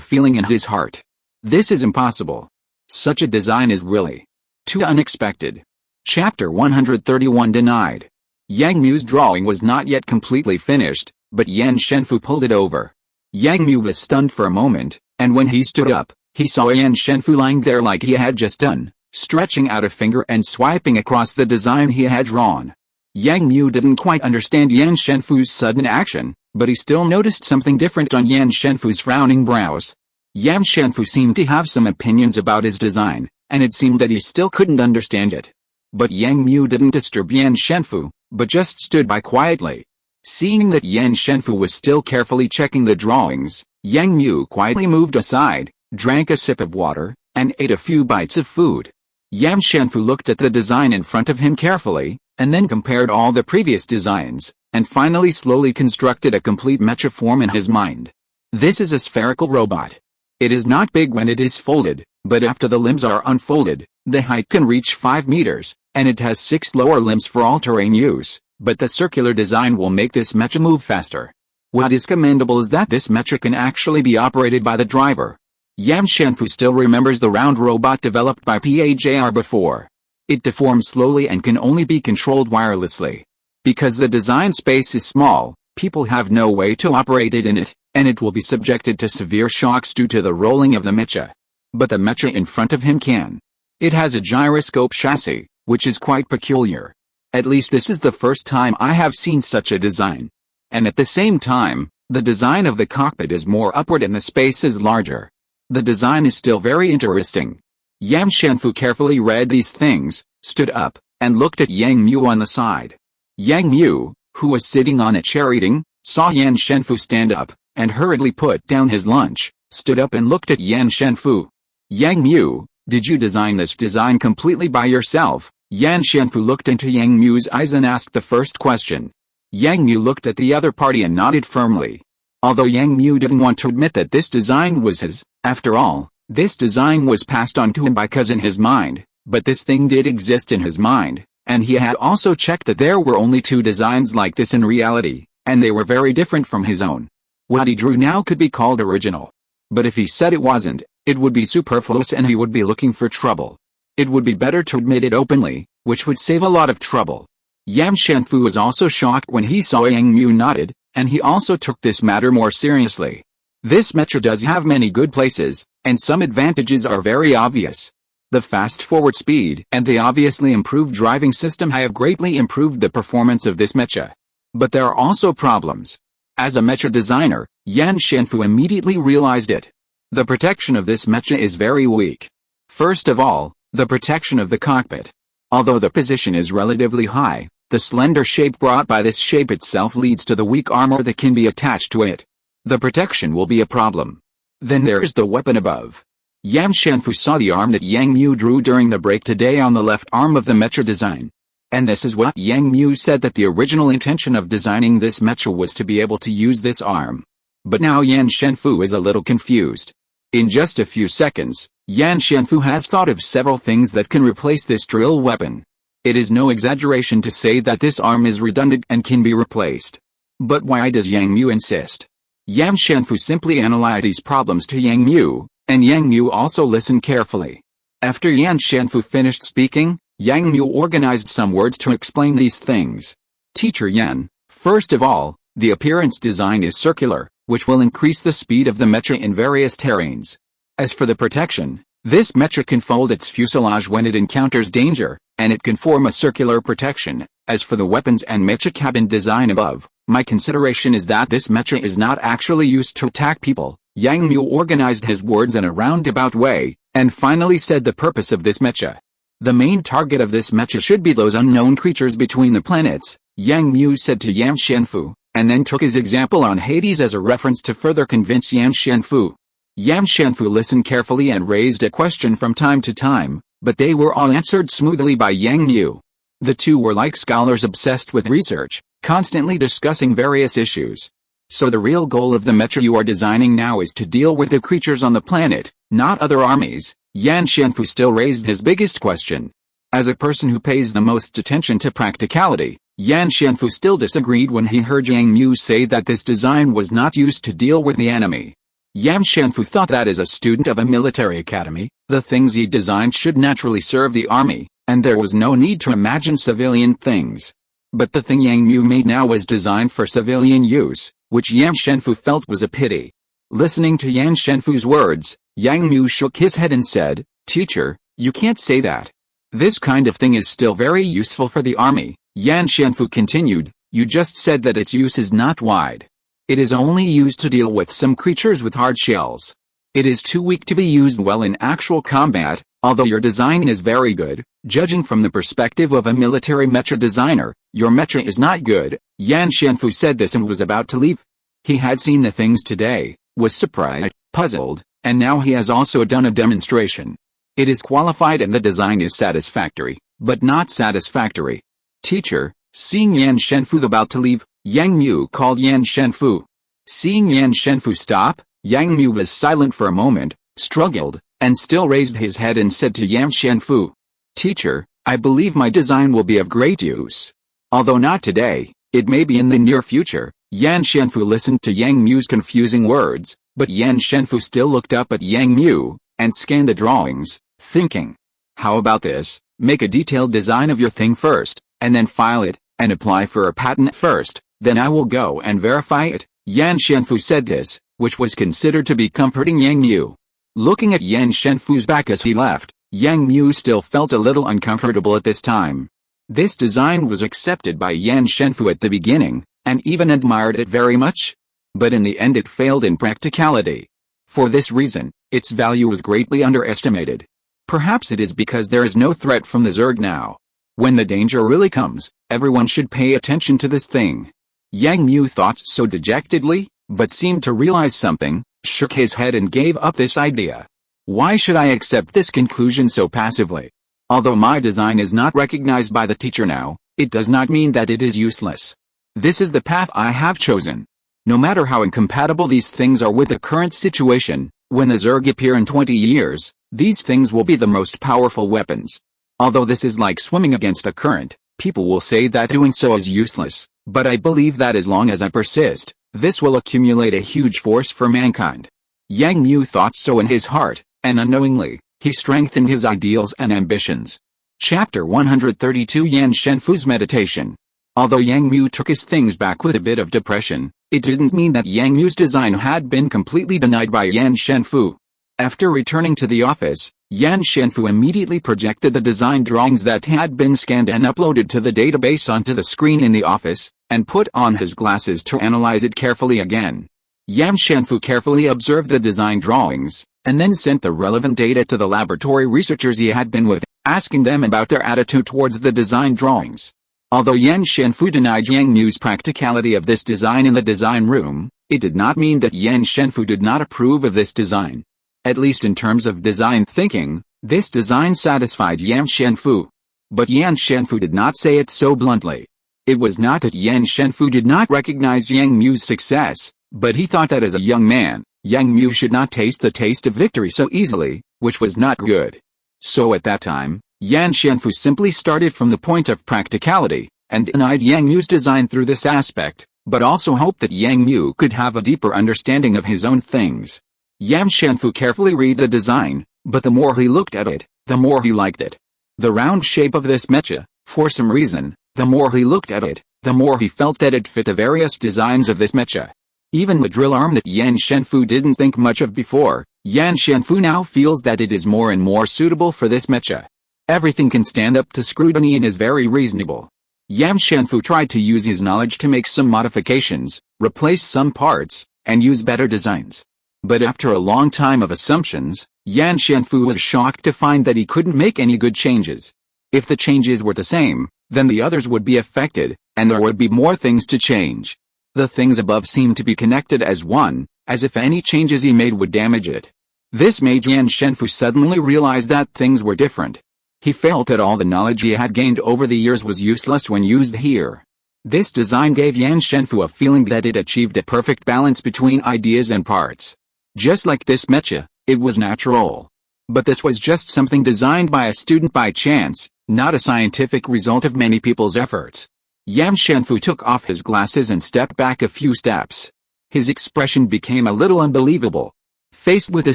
feeling in his heart. This is impossible. Such a design is really too unexpected. Chapter 131 Denied. Yang Mu's drawing was not yet completely finished, but Yan Shenfu pulled it over. Yang Mu was stunned for a moment, and when he stood up, he saw Yan Shenfu lying there like he had just done, stretching out a finger and swiping across the design he had drawn. Yang Mu didn't quite understand Yan Shenfu's sudden action, but he still noticed something different on Yan Shenfu's frowning brows. Yan Shenfu seemed to have some opinions about his design, and it seemed that he still couldn't understand it. But Yang Mu didn't disturb Yan Shenfu, but just stood by quietly. Seeing that Yan Shenfu was still carefully checking the drawings, Yang Mu quietly moved aside, drank a sip of water, and ate a few bites of food. Yan Shenfu looked at the design in front of him carefully, and then compared all the previous designs, and finally slowly constructed a complete mecha form in his mind. This is a spherical robot. It is not big when it is folded, but after the limbs are unfolded, the height can reach 5 meters, and it has 6 lower limbs for all-terrain use, but the circular design will make this mecha move faster. What is commendable is that this mecha can actually be operated by the driver. Yan Shenfu still remembers the round robot developed by PAJR before. It deforms slowly and can only be controlled wirelessly. Because the design space is small, people have no way to operate it in it, and it will be subjected to severe shocks due to the rolling of the mecha. But the mecha in front of him can. It has a gyroscope chassis, which is quite peculiar. At least this is the first time I have seen such a design. And at the same time, the design of the cockpit is more upward and the space is larger. The design is still very interesting. Yan Shenfu carefully read these things, stood up, and looked at Yang Mu on the side. Yang Mu, who was sitting on a chair eating, saw Yan Shenfu stand up, and hurriedly put down his lunch, stood up and looked at Yan Shenfu. Yang Mu, did you design this design completely by yourself? Yan Shenfu looked into Yang Mu's eyes and asked the first question. Yang Mu looked at the other party and nodded firmly. Although Yang Mu didn't want to admit that this design was his, after all, this design was passed on to him by cousin in his mind, but this thing did exist in his mind, and he had also checked that there were only 2 designs like this in reality, and they were very different from his own. What he drew now could be called original. But if he said it wasn't, it would be superfluous and he would be looking for trouble. It would be better to admit it openly, which would save a lot of trouble. Yan Shenfu was also shocked when he saw Yang Mu nodded, and he also took this matter more seriously. This mecha does have many good places, and some advantages are very obvious. The fast forward speed and the obviously improved driving system have greatly improved the performance of this mecha. But there are also problems. As a mecha designer, Yan Shenfu immediately realized it. The protection of this mecha is very weak. First of all, the protection of the cockpit. Although the position is relatively high, the slender shape brought by this shape itself leads to the weak armor that can be attached to it. The protection will be a problem. Then there is the weapon above. Yan Shenfu saw the arm that Yang Mu drew during the break today on the left arm of the mecha design. And this is what Yang Mu said, that the original intention of designing this mecha was to be able to use this arm. But now Yan Shenfu is a little confused. In just a few seconds, Yan Shenfu has thought of several things that can replace this drill weapon. It is no exaggeration to say that this arm is redundant and can be replaced. But why does Yang Mu insist? Yan Shenfu simply analyzed these problems to Yang Mu, and Yang Mu also listened carefully. After Yan Shenfu finished speaking, Yang Mu organized some words to explain these things. Teacher Yan, first of all, the appearance design is circular, which will increase the speed of the mecha in various terrains. As for the protection, this mecha can fold its fuselage when it encounters danger, and it can form a circular protection. As for the weapons and mecha cabin design above, my consideration is that this mecha is not actually used to attack people. Yang Mu organized his words in a roundabout way, and finally said the purpose of this mecha. The main target of this mecha should be those unknown creatures between the planets, Yang Mu said to Yan Shenfu, and then took his example on Hades as a reference to further convince Yan Shenfu. Yan Shenfu listened carefully and raised a question from time to time, but they were all answered smoothly by Yang Mu. The two were like scholars obsessed with research, constantly discussing various issues. So the real goal of the mecha you are designing now is to deal with the creatures on the planet, not other armies. Yan Shenfu still raised his biggest question. As a person who pays the most attention to practicality, Yan Shenfu still disagreed when he heard Yang Mu say that this design was not used to deal with the enemy. Yan Shenfu thought that as a student of a military academy, the things he designed should naturally serve the army, and there was no need to imagine civilian things. But the thing Yang Mu made now was designed for civilian use, which Yan Shenfu felt was a pity. Listening to Yan Shenfu's words, Yang Mu shook his head and said, "Teacher, you can't say that. This kind of thing is still very useful for the army." Yan Shenfu continued, "You just said that its use is not wide. It is only used to deal with some creatures with hard shells. It is too weak to be used well in actual combat, although your design is very good. Judging from the perspective of a military mecha designer, your mecha is not good. Yan Shenfu said this and was about to leave. He had seen the things today, was surprised, puzzled, and now he has also done a demonstration. It is qualified and the design is satisfactory, but not satisfactory. Teacher, seeing Yan Shenfu about to leave, Yang Mu called Yan Shenfu. Seeing Yan Shenfu stop, Yang Mu was silent for a moment, struggled, and still raised his head and said to Yan Shenfu, Teacher, I believe my design will be of great use. Although not today, it may be in the near future. Yan Shenfu listened to Yang Mu's confusing words, but Yan Shenfu still looked up at Yang Mu, and scanned the drawings, thinking, how about this, make a detailed design of your thing first, and then file it, and apply for a patent first, then I will go and verify it. Yan Shenfu said this, which was considered to be comforting Yang Mu. Looking at Yan Shenfu's back as he left, Yang Mu still felt a little uncomfortable at this time. This design was accepted by Yan Shenfu at the beginning, and even admired it very much. But in the end it failed in practicality. For this reason, its value was greatly underestimated. Perhaps it is because there is no threat from the Zerg now. When the danger really comes, everyone should pay attention to this thing. Yang Mu thought so dejectedly, but seemed to realize something, shook his head and gave up this idea. Why should I accept this conclusion so passively? Although my design is not recognized by the teacher now, it does not mean that it is useless. This is the path I have chosen. No matter how incompatible these things are with the current situation, when the Zerg appear in 20 years, these things will be the most powerful weapons. Although this is like swimming against a current, people will say that doing so is useless, but I believe that as long as I persist, this will accumulate a huge force for mankind. Yang Mu thought so in his heart, and unknowingly, he strengthened his ideals and ambitions. Chapter 132 Yan Shenfu's Meditation. Although Yang Mu took his things back with a bit of depression, it didn't mean that Yang Mu's design had been completely denied by Yan Shenfu. After returning to the office, Yan Shenfu immediately projected the design drawings that had been scanned and uploaded to the database onto the screen in the office, and put on his glasses to analyze it carefully again. Yan Shenfu carefully observed the design drawings, and then sent the relevant data to the laboratory researchers he had been with, asking them about their attitude towards the design drawings. Although Yan Shenfu denied Yang Mu's practicality of this design in the design room, it did not mean that Yan Shenfu did not approve of this design. At least in terms of design thinking, this design satisfied Yan Shenfu. But Yan Shenfu did not say it so bluntly. It was not that Yan Shenfu did not recognize Yang Mu's success, but he thought that as a young man, Yang Mu should not taste the taste of victory so easily, which was not good. So at that time, Yan Shenfu simply started from the point of practicality, and denied Yang Mu's design through this aspect, but also hoped that Yang Mu could have a deeper understanding of his own things. Yan Shenfu carefully read the design, but the more he looked at it, the more he liked it. The round shape of this mecha, for some reason, the more he looked at it, the more he felt that it fit the various designs of this mecha. Even the drill arm that Yan Shenfu didn't think much of before, Yan Shenfu now feels that it is more and more suitable for this mecha. Everything can stand up to scrutiny and is very reasonable. Yan Shenfu tried to use his knowledge to make some modifications, replace some parts, and use better designs. But after a long time of assumptions, Yan Shenfu was shocked to find that he couldn't make any good changes. If the changes were the same, then the others would be affected, and there would be more things to change. The things above seemed to be connected as one, as if any changes he made would damage it. This made Yan Shenfu suddenly realize that things were different. He felt that all the knowledge he had gained over the years was useless when used here. This design gave Yan Shenfu a feeling that it achieved a perfect balance between ideas and parts. Just like this mecha, it was natural. But this was just something designed by a student by chance, not a scientific result of many people's efforts. Yan Shenfu took off his glasses and stepped back a few steps. His expression became a little unbelievable. Faced with the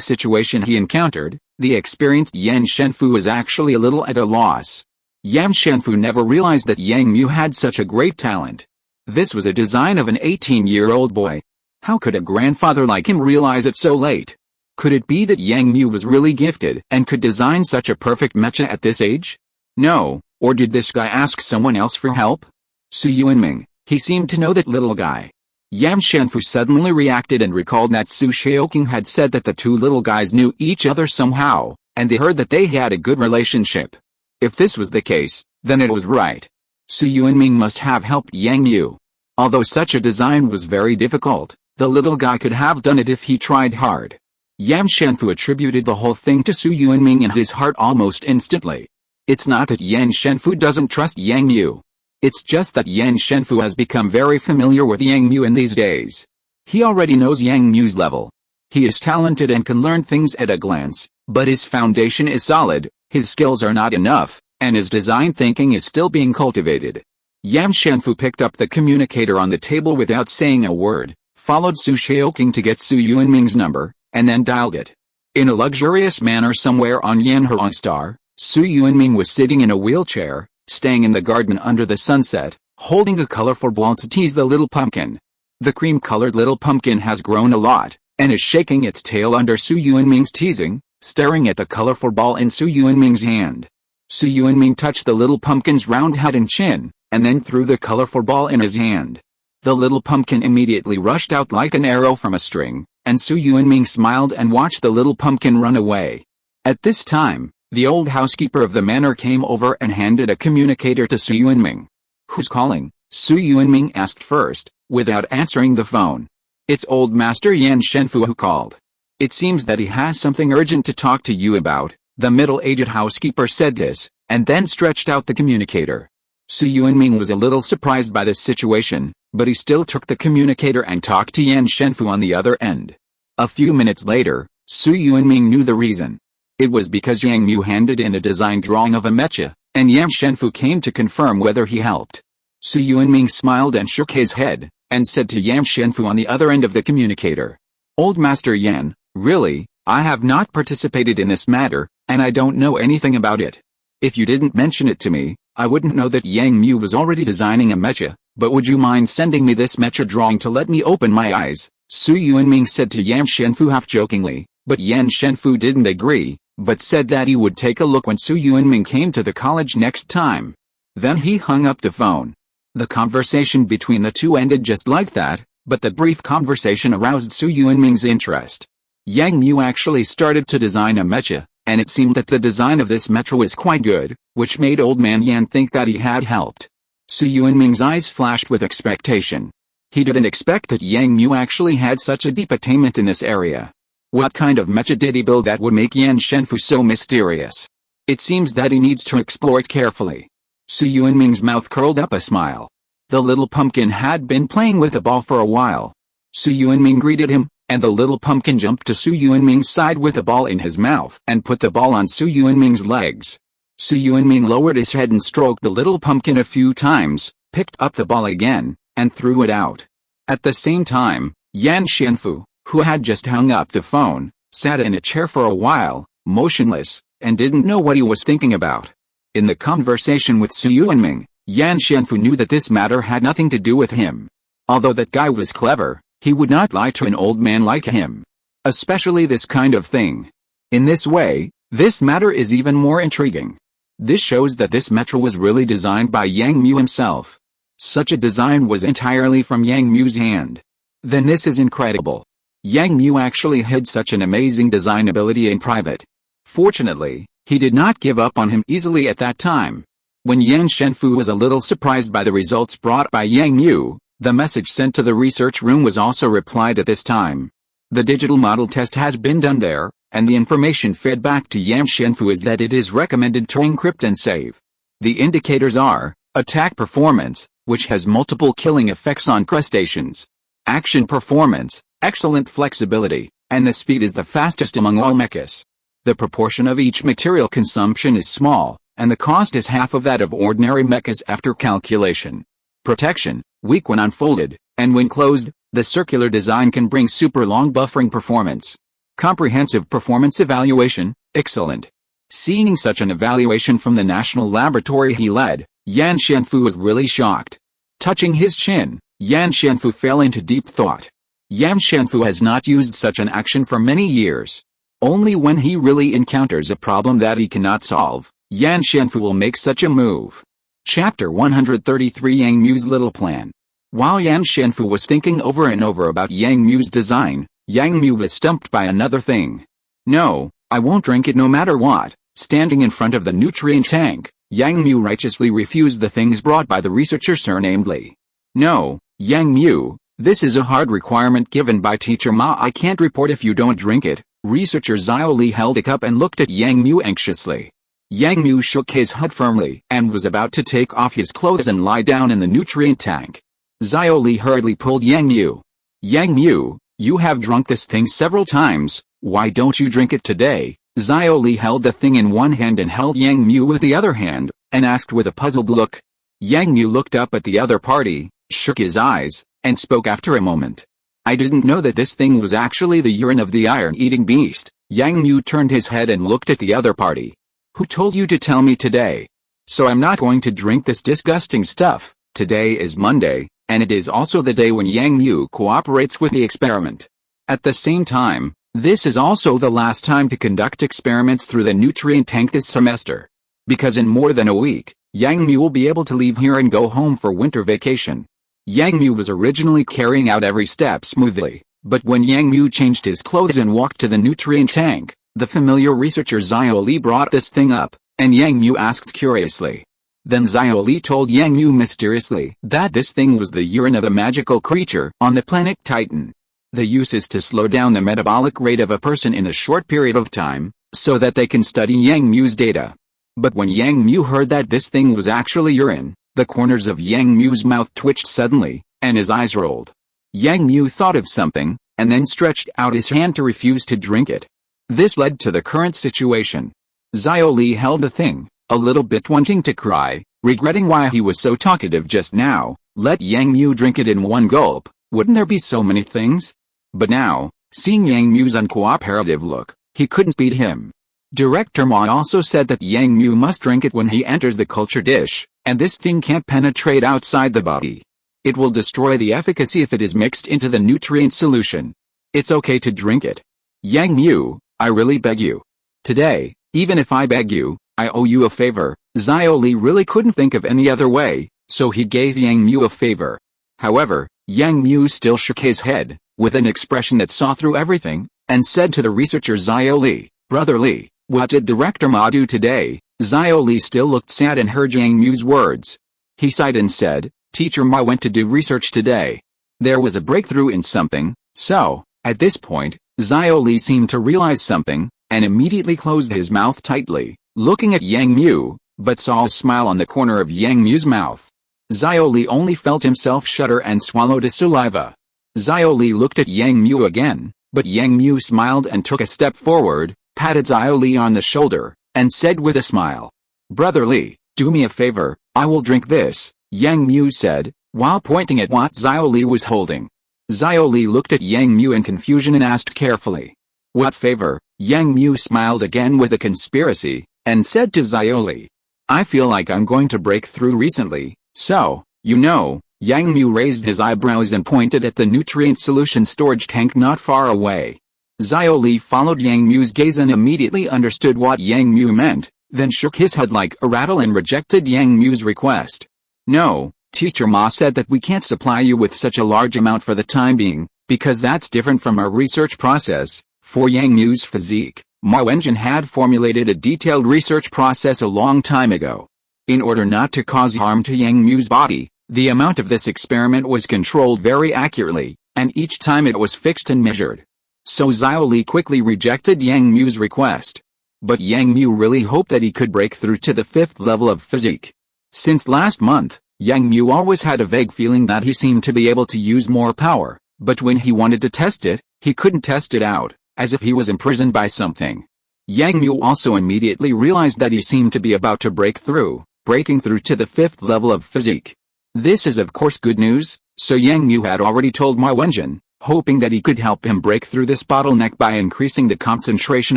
situation he encountered, the experienced Yan Shenfu was actually a little at a loss. Yan Shenfu never realized that Yang Mu had such a great talent. This was a design of an 18-year-old boy. How could a grandfather like him realize it so late? Could it be that Yang Mu was really gifted and could design such a perfect mecha at this age? No, or did this guy ask someone else for help? Su Yuanming, he seemed to know that little guy. Yan Shenfu suddenly reacted and recalled that Su Shaoqing had said that the two little guys knew each other somehow, and they heard that they had a good relationship. If this was the case, then it was right. Su Yuanming must have helped Yang Yu. Although such a design was very difficult, the little guy could have done it if he tried hard. Yan Shenfu attributed the whole thing to Su Yuanming in his heart almost instantly. It's not that Yan Shenfu doesn't trust Yang Yu. It's just that Yan Shenfu has become very familiar with Yang Mu in these days. He already knows Yang Mu's level. He is talented and can learn things at a glance, but his foundation is solid, his skills are not enough, and his design thinking is still being cultivated. Yan Shenfu picked up the communicator on the table without saying a word, followed Su Shaoqing to get Su Yuanming's number, and then dialed it. In a luxurious manner somewhere on Yanhong Star, Su Yuanming was sitting in a wheelchair, staying in the garden under the sunset, holding a colorful ball to tease the little pumpkin. The cream-colored little pumpkin has grown a lot, and is shaking its tail under Su Yuanming's teasing, staring at the colorful ball in Su Yuanming's hand. Su Yuanming touched the little pumpkin's round head and chin, and then threw the colorful ball in his hand. The little pumpkin immediately rushed out like an arrow from a string, and Su Yuanming smiled and watched the little pumpkin run away. At this time, the old housekeeper of the manor came over and handed a communicator to Su Yuanming. "Who's calling?" Su Yuanming asked first, without answering the phone. "It's old Master Yan Shenfu who called. It seems that he has something urgent to talk to you about." The middle-aged housekeeper said this, and then stretched out the communicator. Su Yuanming was a little surprised by this situation, but he still took the communicator and talked to Yan Shenfu on the other end. A few minutes later, Su Yuanming knew the reason. It was because Yang Mu handed in a design drawing of a mecha, and Yan Shenfu came to confirm whether he helped. Su Yuanming smiled and shook his head, and said to Yan Shenfu on the other end of the communicator, "Old Master Yan, really, I have not participated in this matter, and I don't know anything about it. If you didn't mention it to me, I wouldn't know that Yang Mu was already designing a mecha, but would you mind sending me this mecha drawing to let me open my eyes?" Su Yuanming said to Yan Shenfu half-jokingly, but Yan Shenfu didn't agree, but said that he would take a look when Su Yuanming came to the college next time. Then he hung up the phone. The conversation between the two ended just like that, but the brief conversation aroused Su Yuanming's interest. Yang Mu actually started to design a mecha, and it seemed that the design of this mecha was quite good, which made Old Man Yan think that he had helped. Su Yuanming's eyes flashed with expectation. He didn't expect that Yang Mu actually had such a deep attainment in this area. What kind of mecha did he build that would make Yan Shenfu so mysterious? It seems that he needs to explore it carefully. Su Yuanming's mouth curled up a smile. The little pumpkin had been playing with the ball for a while. Su Yuanming greeted him, and the little pumpkin jumped to Su Yuanming's side with the ball in his mouth and put the ball on Su Yuanming's legs. Su Yuanming lowered his head and stroked the little pumpkin a few times, picked up the ball again, and threw it out. At the same time, Yan Shenfu, who had just hung up the phone, sat in a chair for a while, motionless, and didn't know what he was thinking about. In the conversation with Su Yuanming, Yan Shenfu knew that this matter had nothing to do with him. Although that guy was clever, he would not lie to an old man like him. Especially this kind of thing. In this way, this matter is even more intriguing. This shows that this mecha was really designed by Yang Mu himself. Such a design was entirely from Yang Mu's hand. Then this is incredible. Yang Mu actually hid such an amazing design ability in private. Fortunately, he did not give up on him easily at that time. When Yan Shenfu was a little surprised by the results brought by Yang Mu, the message sent to the research room was also replied at this time. The digital model test has been done there, and the information fed back to Yan Shenfu is that it is recommended to encrypt and save. The indicators are, attack performance, which has multiple killing effects on crustaceans. Action performance, excellent flexibility, and the speed is the fastest among all mechas. The proportion of each material consumption is small, and the cost is half of that of ordinary mechas after calculation. Protection, weak when unfolded, and when closed, the circular design can bring super long buffering performance. Comprehensive performance evaluation, excellent. Seeing such an evaluation from the national laboratory he led, Yan Shenfu was really shocked. Touching his chin, Yan Shenfu fell into deep thought. Yan Shenfu has not used such an action for many years. Only when he really encounters a problem that he cannot solve, Yan Shenfu will make such a move. Chapter 133 Yang Mu's Little Plan. While Yan Shenfu was thinking over and over about Yang Mu's design, Yang Mu was stumped by another thing. No, I won't drink it no matter what. Standing in front of the nutrient tank, Yang Mu righteously refused the things brought by the researcher surnamed Li. No, Yang Mu, this is a hard requirement given by Teacher Ma. I can't report if you don't drink it. Researcher Xiao Li held a cup and looked at Yang Mu anxiously. Yang Mu shook his head firmly and was about to take off his clothes and lie down in the nutrient tank. Xiao Li hurriedly pulled Yang Mu. Yang Mu, you have drunk this thing several times, why don't you drink it today? Xiao Li held the thing in one hand and held Yang Mu with the other hand, and asked with a puzzled look. Yang Mu looked up at the other party, shook his eyes, and spoke after a moment. I didn't know that this thing was actually the urine of the iron-eating beast. Yang Mu turned his head and looked at the other party. Who told you to tell me today? So I'm not going to drink this disgusting stuff. Today is Monday, and it is also the day when Yang Mu cooperates with the experiment. At the same time, this is also the last time to conduct experiments through the nutrient tank this semester. Because in more than a week, Yang Mu will be able to leave here and go home for winter vacation. Yang Mu was originally carrying out every step smoothly, but when Yang Mu changed his clothes and walked to the nutrient tank, the familiar researcher Xiao Li brought this thing up, and Yang Mu asked curiously. Then Xiao Li told Yang Mu mysteriously that this thing was the urine of a magical creature on the planet Titan. The use is to slow down the metabolic rate of a person in a short period of time, so that they can study Yang Mu's data. But when Yang Mu heard that this thing was actually urine, the corners of Yang Mu's mouth twitched suddenly, and his eyes rolled. Yang Mu thought of something, and then stretched out his hand to refuse to drink it. This led to the current situation. Xiao Li held the thing, a little bit wanting to cry, regretting why he was so talkative just now. Let Yang Mu drink it in one gulp, wouldn't there be so many things? But now, seeing Yang Mu's uncooperative look, he couldn't beat him. Director Ma also said that Yang Mu must drink it when he enters the culture dish, and this thing can't penetrate outside the body. It will destroy the efficacy if it is mixed into the nutrient solution. It's okay to drink it. Yang Mu, I really beg you. Today, even if I beg you, I owe you a favor. Xiao Li really couldn't think of any other way, so he gave Yang Mu a favor. However, Yang Mu still shook his head, with an expression that saw through everything, and said to the researcher Xiao Li, Brother Li, what did Director Ma do today? Xiao Li still looked sad and heard Yang Mu's words. He sighed and said, Teacher Ma went to do research today. There was a breakthrough in something, so, at this point, Xiao Li seemed to realize something, and immediately closed his mouth tightly, looking at Yang Mu, but saw a smile on the corner of Yang Mu's mouth. Xiao Li only felt himself shudder and swallowed his saliva. Xiao Li looked at Yang Mu again, but Yang Mu smiled and took a step forward, patted Xiao Li on the shoulder, and said with a smile, Brother Li, do me a favor, I will drink this, Yang Mu said, while pointing at what Xiao Li was holding. Xiao Li looked at Yang Mu in confusion and asked carefully, What favor? Yang Mu smiled again with a conspiracy, and said to Xiao Li, I feel like I'm going to break through recently, so, you know. Yang Mu raised his eyebrows and pointed at the nutrient solution storage tank not far away. Xiao Li followed Yang Mu's gaze and immediately understood what Yang Mu meant, then shook his head like a rattle and rejected Yang Mu's request. No, Teacher Ma said that we can't supply you with such a large amount for the time being, because that's different from our research process. For Yang Mu's physique, Ma Wenjin had formulated a detailed research process a long time ago. In order not to cause harm to Yang Mu's body, the amount of this experiment was controlled very accurately, and each time it was fixed and measured. So Xiao Li quickly rejected Yang Mu's request. But Yang Mu really hoped that he could break through to the 5th level of physique. Since last month, Yang Mu always had a vague feeling that he seemed to be able to use more power, but when he wanted to test it, he couldn't test it out, as if he was imprisoned by something. Yang Mu also immediately realized that he seemed to be about to breaking through to the 5th level of physique. This is of course good news, so Yang Mu had already told Ma Wenjin, hoping that he could help him break through this bottleneck by increasing the concentration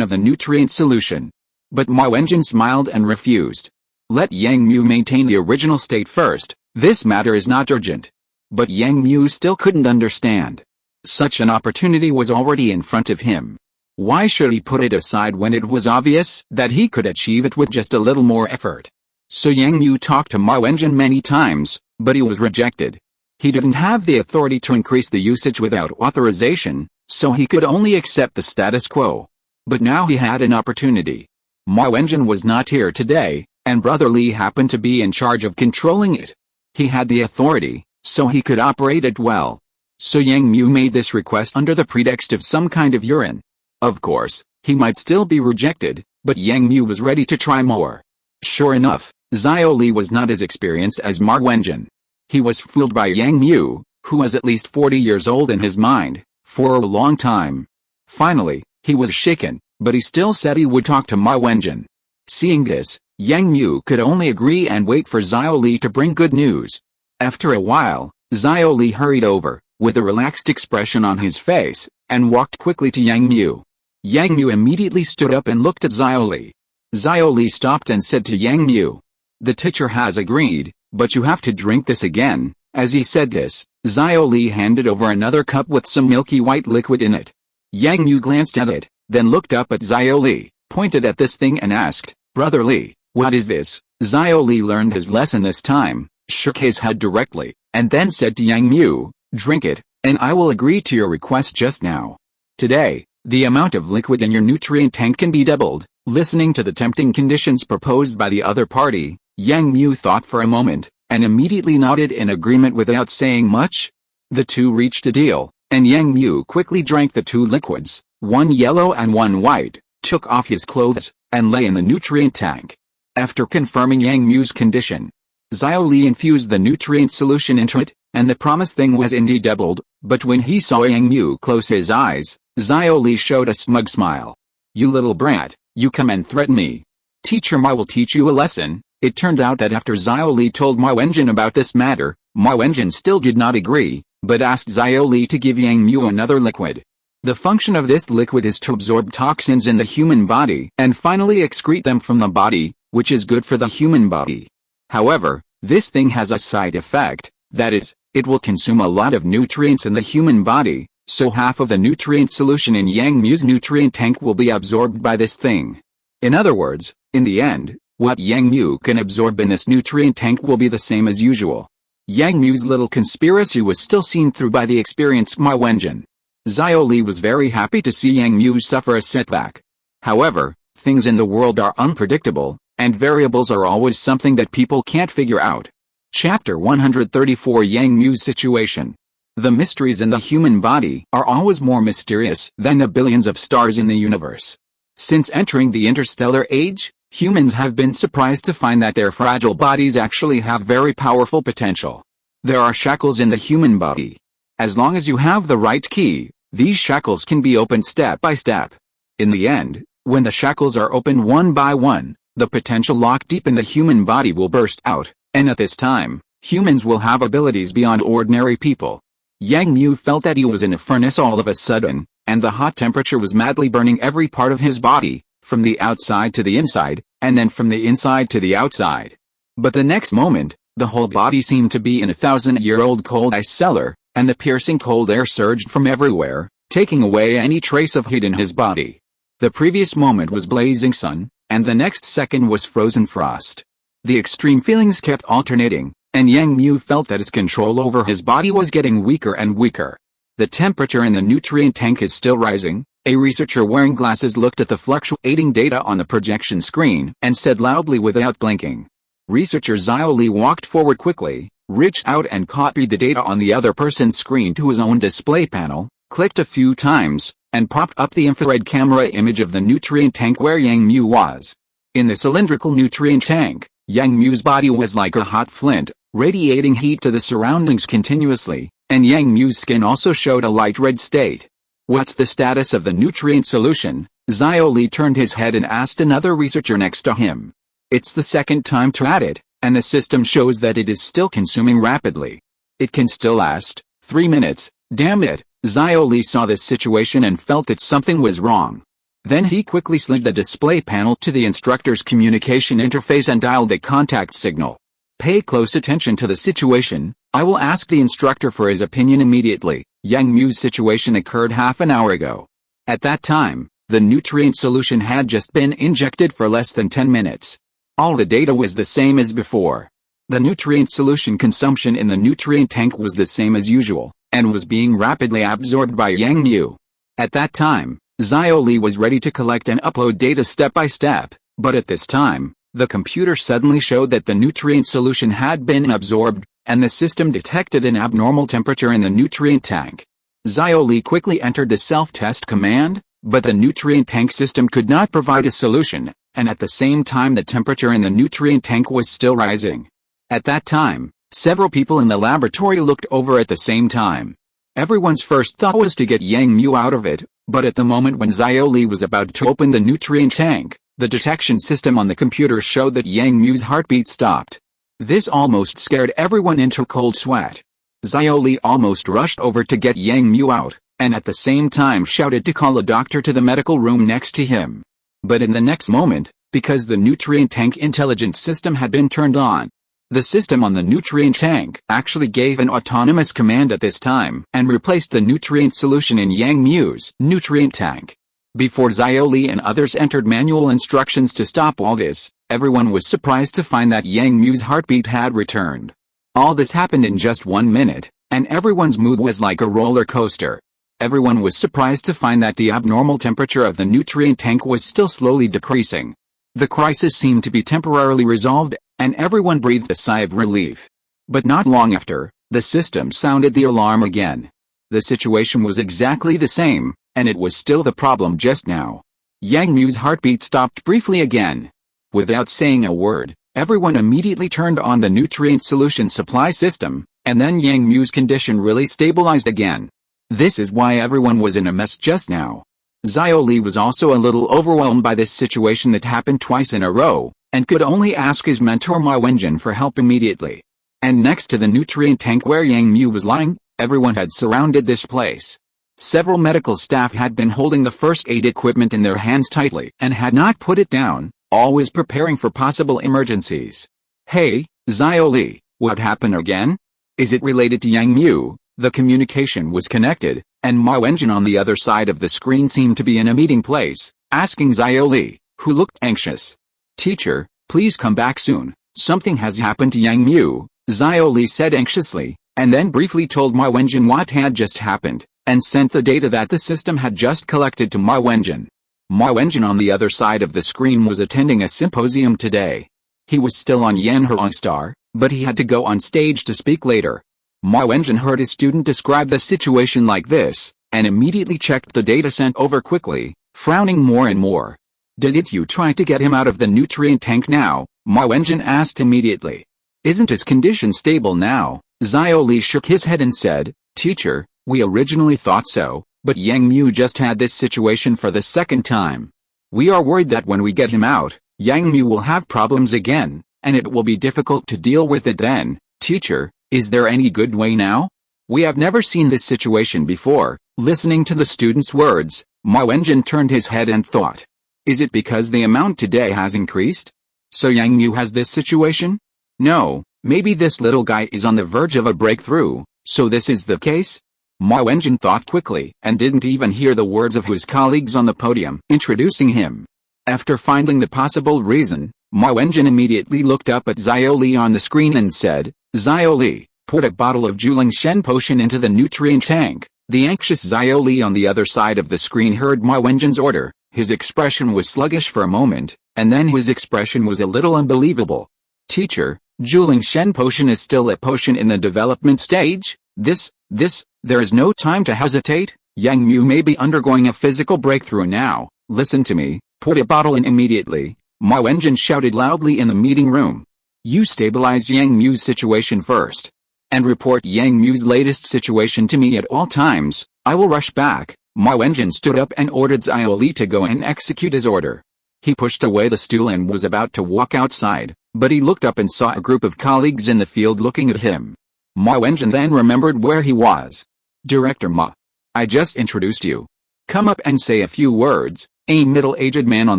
of the nutrient solution. But Ma Wenjin smiled and refused. Let Yang Mu maintain the original state first, this matter is not urgent. But Yang Mu still couldn't understand. Such an opportunity was already in front of him. Why should he put it aside when it was obvious that he could achieve it with just a little more effort? So Yang Mu talked to Ma Wenjin many times, but he was rejected. He didn't have the authority to increase the usage without authorization, so he could only accept the status quo. But now he had an opportunity. Ma Wenjin was not here today, and Brother Li happened to be in charge of controlling it. He had the authority, so he could operate it well. So Yang Mu made this request under the pretext of some kind of urine. Of course, he might still be rejected, but Yang Mu was ready to try more. Sure enough, Xiao Li was not as experienced as Ma Wenjin. He was fooled by Yang Mu, who was at least 40 years old in his mind, for a long time. Finally, he was shaken, but he still said he would talk to Ma Wenjin. Seeing this, Yang Mu could only agree and wait for Xiao Li to bring good news. After a while, Xiao Li hurried over, with a relaxed expression on his face, and walked quickly to Yang Mu. Yang Mu immediately stood up and looked at Xiao Li. Xiao Li stopped and said to Yang Mu, "The teacher has agreed, but you have to drink this again." As he said this, Xiao Li handed over another cup with some milky white liquid in it. Yang Mu glanced at it, then looked up at Xiao Li, pointed at this thing and asked, "Brother Li, what is this?" Xiao Li learned his lesson this time, shook his head directly, and then said to Yang Mu, "Drink it, and I will agree to your request just now. Today, the amount of liquid in your nutrient tank can be doubled." Listening to the tempting conditions proposed by the other party, Yang Mu thought for a moment, and immediately nodded in agreement without saying much. The two reached a deal, and Yang Mu quickly drank the two liquids, one yellow and one white, took off his clothes, and lay in the nutrient tank. After confirming Yang Mu's condition, Xiao Li infused the nutrient solution into it, and the promised thing was indeed doubled, but when he saw Yang Mu close his eyes, Xiao Li showed a smug smile. "You little brat, you come and threaten me. Teacher Ma will teach you a lesson." It turned out that after Xiao Li told Ma Wenjin about this matter, Ma Wenjin still did not agree, but asked Xiao Li to give Yang Mu another liquid. The function of this liquid is to absorb toxins in the human body and finally excrete them from the body, which is good for the human body. However, this thing has a side effect, that is, it will consume a lot of nutrients in the human body, so half of the nutrient solution in Yang Mu's nutrient tank will be absorbed by this thing. In other words, in the end, what Yang Mu can absorb in this nutrient tank will be the same as usual. Yang Mu's little conspiracy was still seen through by the experienced Ma Wenjin. Xiao Li was very happy to see Yang Mu suffer a setback. However, things in the world are unpredictable, and variables are always something that people can't figure out. Chapter 134 Yang Mu's situation. The mysteries in the human body are always more mysterious than the billions of stars in the universe. Since entering the interstellar age, humans have been surprised to find that their fragile bodies actually have very powerful potential. There are shackles in the human body. As long as you have the right key, these shackles can be opened step by step. In the end, when the shackles are opened one by one, the potential locked deep in the human body will burst out, and at this time, humans will have abilities beyond ordinary people. Yang Mu felt that he was in a furnace all of a sudden, and the hot temperature was madly burning every part of his body, from the outside to the inside, and then from the inside to the outside. But the next moment, the whole body seemed to be in a 1,000-year-old cold ice cellar, and the piercing cold air surged from everywhere, taking away any trace of heat in his body. The previous moment was blazing sun, and the next second was frozen frost. The extreme feelings kept alternating, and Yang Mu felt that his control over his body was getting weaker and weaker. The temperature in the nutrient tank is still rising. A researcher wearing glasses looked at the fluctuating data on the projection screen and said loudly without blinking. Researcher Xiao Li walked forward quickly, reached out and copied the data on the other person's screen to his own display panel, clicked a few times, and popped up the infrared camera image of the nutrient tank where Yang Mu was. In the cylindrical nutrient tank, Yang Mu's body was like a hot flint, radiating heat to the surroundings continuously, and Yang Mu's skin also showed a light red state. "What's the status of the nutrient solution?" Xiao Li turned his head and asked another researcher next to him. "It's the second time to add it, and the system shows that it is still consuming rapidly. It can still last 3 minutes, damn it." Xiao Li saw this situation and felt that something was wrong. Then he quickly slid the display panel to the instructor's communication interface and dialed the contact signal. "Pay close attention to the situation. I will ask the instructor for his opinion immediately." Yang Mu's situation occurred half an hour ago. At that time, the nutrient solution had just been injected for less than 10 minutes. All the data was the same as before. The nutrient solution consumption in the nutrient tank was the same as usual, and was being rapidly absorbed by Yang Mu. At that time, Xiao Li was ready to collect and upload data step by step, but at this time, the computer suddenly showed that the nutrient solution had been absorbed, and the system detected an abnormal temperature in the nutrient tank. Xiao Li quickly entered the self-test command, but the nutrient tank system could not provide a solution, and at the same time the temperature in the nutrient tank was still rising. At that time, several people in the laboratory looked over at the same time. Everyone's first thought was to get Yang Mu out of it, but at the moment when Xiao Li was about to open the nutrient tank, the detection system on the computer showed that Yang Mu's heartbeat stopped. This almost scared everyone into cold sweat. Xiao Li almost rushed over to get Yang Mu out, and at the same time shouted to call a doctor to the medical room next to him. But in the next moment, because the nutrient tank intelligence system had been turned on, the system on the nutrient tank actually gave an autonomous command at this time and replaced the nutrient solution in Yang Mu's nutrient tank. Before Xiao Li and others entered manual instructions to stop all this, everyone was surprised to find that Yang Mu's heartbeat had returned. All this happened in just 1 minute, and everyone's mood was like a roller coaster. Everyone was surprised to find that the abnormal temperature of the nutrient tank was still slowly decreasing. The crisis seemed to be temporarily resolved, and everyone breathed a sigh of relief. But not long after, the system sounded the alarm again. The situation was exactly the same, and it was still the problem just now. Yang Mu's heartbeat stopped briefly again. Without saying a word, everyone immediately turned on the nutrient solution supply system, and then Yang Mu's condition really stabilized again. This is why everyone was in a mess just now. Xiao Li was also a little overwhelmed by this situation that happened twice in a row, and could only ask his mentor Ma Wenjin for help immediately. And next to the nutrient tank where Yang Mu was lying, everyone had surrounded this place. Several medical staff had been holding the first aid equipment in their hands tightly and had not put it down, always preparing for possible emergencies. Hey, Xiao Li, what happened again? Is it related to Yang Mu? The communication was connected, and Ma Wenjin on the other side of the screen seemed to be in a meeting place, asking Xiao Li, who looked anxious. Teacher, please come back soon, something has happened to Yang Mu, Xiao Li said anxiously, and then briefly told Ma Wenjin what had just happened, and sent the data that the system had just collected to Ma Wenjin. Ma Wenjin on the other side of the screen was attending a symposium today. He was still on Yanhurong Star, but he had to go on stage to speak later. Ma Wenjin heard his student describe the situation like this, and immediately checked the data sent over quickly, frowning more and more. Did you try to get him out of the nutrient tank now? Ma Wenjin asked immediately. Isn't his condition stable now? Xiao Li shook his head and said, Teacher, we originally thought so, but Yang Mu just had this situation for the second time. We are worried that when we get him out, Yang Mu will have problems again, and it will be difficult to deal with it then. Teacher, is there any good way now? We have never seen this situation before. Listening to the student's words, Ma Wenjin turned his head and thought. Is it because the amount today has increased? So Yang Mu has this situation? No, maybe this little guy is on the verge of a breakthrough, so this is the case? Ma Wenjin thought quickly and didn't even hear the words of his colleagues on the podium introducing him. After finding the possible reason, Ma Wenjin immediately looked up at Xiao Li on the screen and said, Xiao Li, put a bottle of Juling Shen potion into the nutrient tank. The anxious Xiao Li on the other side of the screen heard Ma Wenjin's order. His expression was sluggish for a moment, and then his expression was a little unbelievable. Teacher, Juling Shen potion is still a potion in the development stage? There is no time to hesitate. Yang Mu may be undergoing a physical breakthrough now. Listen to me, put a bottle in immediately. Ma Wenjin shouted loudly in the meeting room. You stabilize Yang Mu's situation first, and report Yang Mu's latest situation to me at all times. I will rush back. Ma Wenjin stood up and ordered Xiao Li to go and execute his order. He pushed away the stool and was about to walk outside, but he looked up and saw a group of colleagues in the field looking at him. Ma Wenjin then remembered where he was. Director Ma, I just introduced you. Come up and say a few words, a middle-aged man on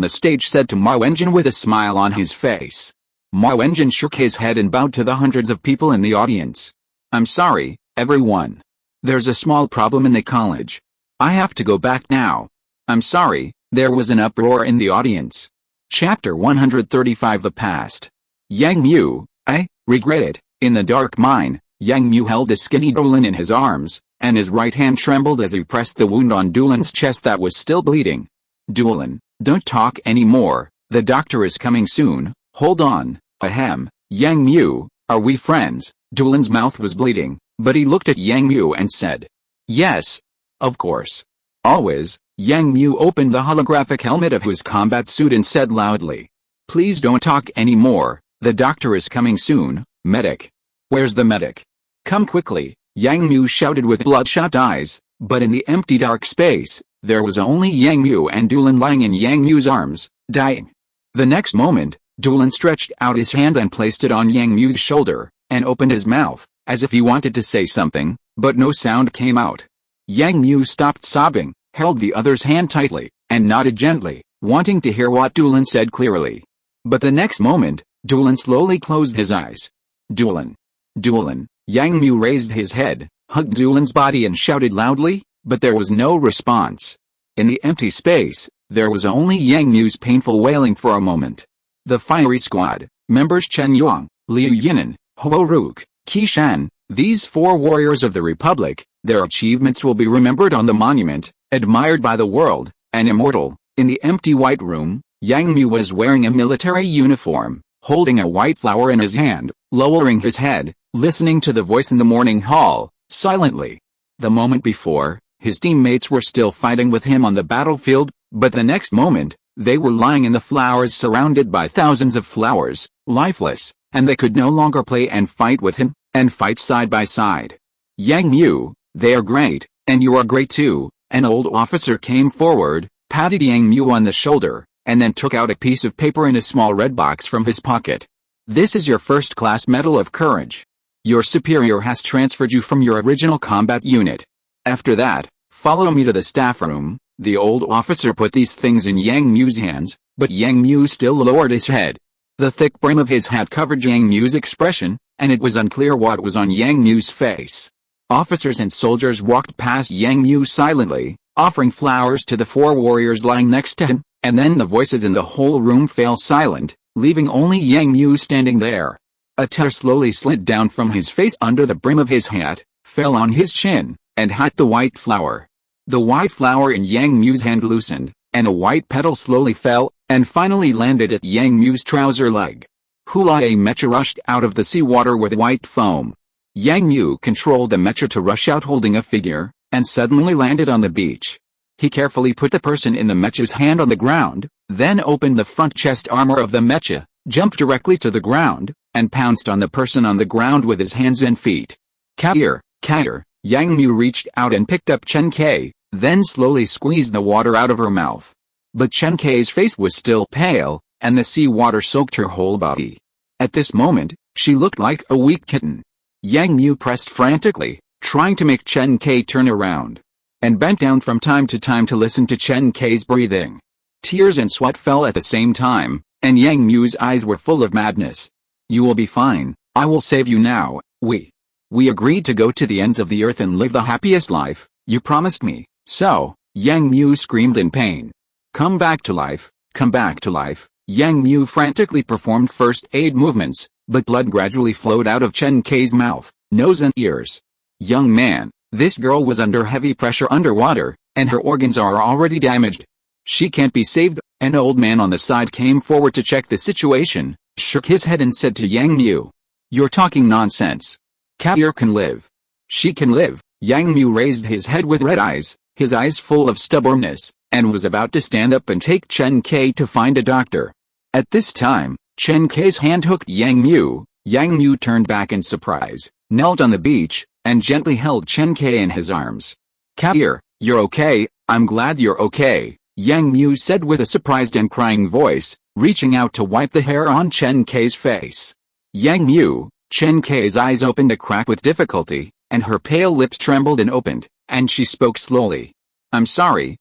the stage said to Ma Wenjin with a smile on his face. Ma Wenjin shook his head and bowed to the hundreds of people in the audience. I'm sorry, everyone. There's a small problem in the college. I have to go back now. I'm sorry. There was an uproar in the audience. Chapter 135 The Past. Yang Mu, I regret it. In the dark mine, Yang Mu held the skinny Dolan in his arms, and his right hand trembled as he pressed the wound on Dolan's chest that was still bleeding. Dolan, don't talk anymore, the doctor is coming soon, hold on, ahem, Yang Mu, are we friends? Dolan's mouth was bleeding, but he looked at Yang Mu and said, yes, of course. Always. Yang Mu opened the holographic helmet of his combat suit and said loudly, please don't talk anymore, the doctor is coming soon, medic. Where's the medic? Come quickly, Yang Mu shouted with bloodshot eyes, but in the empty dark space, there was only Yang Mu and Dolan lying in Yang Mu's arms, dying. The next moment, Dolan stretched out his hand and placed it on Yang Mu's shoulder, and opened his mouth, as if he wanted to say something, but no sound came out. Yang Mu stopped sobbing, held the other's hand tightly, and nodded gently, wanting to hear what Dolan said clearly. But the next moment, Dolan slowly closed his eyes. Dolan. Dolan. Yang Mu raised his head, hugged Dolan's body and shouted loudly, but there was no response. In the empty space, there was only Yang Mu's painful wailing for a moment. The fiery squad, members Chen Yong, Liu Yinan, Huo Ruk, Qi Shan, these 4 warriors of the Republic, their achievements will be remembered on the monument, admired by the world, and immortal. In the empty white room, Yang Mu was wearing a military uniform, holding a white flower in his hand, lowering his head, listening to the voice in the morning hall, silently. The moment before, his teammates were still fighting with him on the battlefield, but the next moment, they were lying in the flowers surrounded by thousands of flowers, lifeless, and they could no longer play and fight with him, and fight side by side. Yang Mu, they are great, and you are great too. An old officer came forward, patted Yang Mu on the shoulder, and then took out a piece of paper in a small red box from his pocket. This is your first-class Medal of Courage. Your superior has transferred you from your original combat unit. After that, follow me to the staff room. The old officer put these things in Yang Mu's hands, but Yang Mu still lowered his head. The thick brim of his hat covered Yang Mu's expression, and it was unclear what was on Yang Mu's face. Officers and soldiers walked past Yang Mu silently, offering flowers to the 4 warriors lying next to him, and then the voices in the whole room fell silent, leaving only Yang Mu standing there. A tear slowly slid down from his face under the brim of his hat, fell on his chin, and hit the white flower. The white flower in Yang Mu's hand loosened, and a white petal slowly fell, and finally landed at Yang Mu's trouser leg. Hula a mecha rushed out of the seawater with white foam. Yang Mu controlled the mecha to rush out holding a figure, and suddenly landed on the beach. He carefully put the person in the mecha's hand on the ground, then opened the front chest armor of the mecha, jumped directly to the ground, and pounced on the person on the ground with his hands and feet. Kair, Kair, Yang Mu reached out and picked up Chen Kai, then slowly squeezed the water out of her mouth. But Chen Kai's face was still pale, and the sea water soaked her whole body. At this moment, she looked like a weak kitten. Yang Mu pressed frantically, trying to make Chen Kai turn around, and bent down from time to time to listen to Chen Kai's breathing. Tears and sweat fell at the same time, and Yang Mu's eyes were full of madness. You will be fine, I will save you now. We agreed to go to the ends of the earth and live the happiest life, you promised me, so, Yang Mu screamed in pain. Come back to life, come back to life. Yang Mu frantically performed first aid movements, but blood gradually flowed out of Chen Kai's mouth, nose and ears. Young man, this girl was under heavy pressure underwater, and her organs are already damaged. She can't be saved. An old man on the side came forward to check the situation, shook his head and said to Yang Mu, you're talking nonsense. Kair can live. She can live. Yang Mu raised his head with red eyes, his eyes full of stubbornness, and was about to stand up and take Chen Kai to find a doctor. At this time, Chen Kai's hand hooked Yang Mu. Yang Mu turned back in surprise, knelt on the beach, and gently held Chen Kai in his arms. Kair, you're okay, I'm glad you're okay, Yang Mu said with a surprised and crying voice, reaching out to wipe the hair on Chen Kai's face. Yang Mu, Chen Kai's eyes opened a crack with difficulty, and her pale lips trembled and opened, and she spoke slowly. I'm sorry,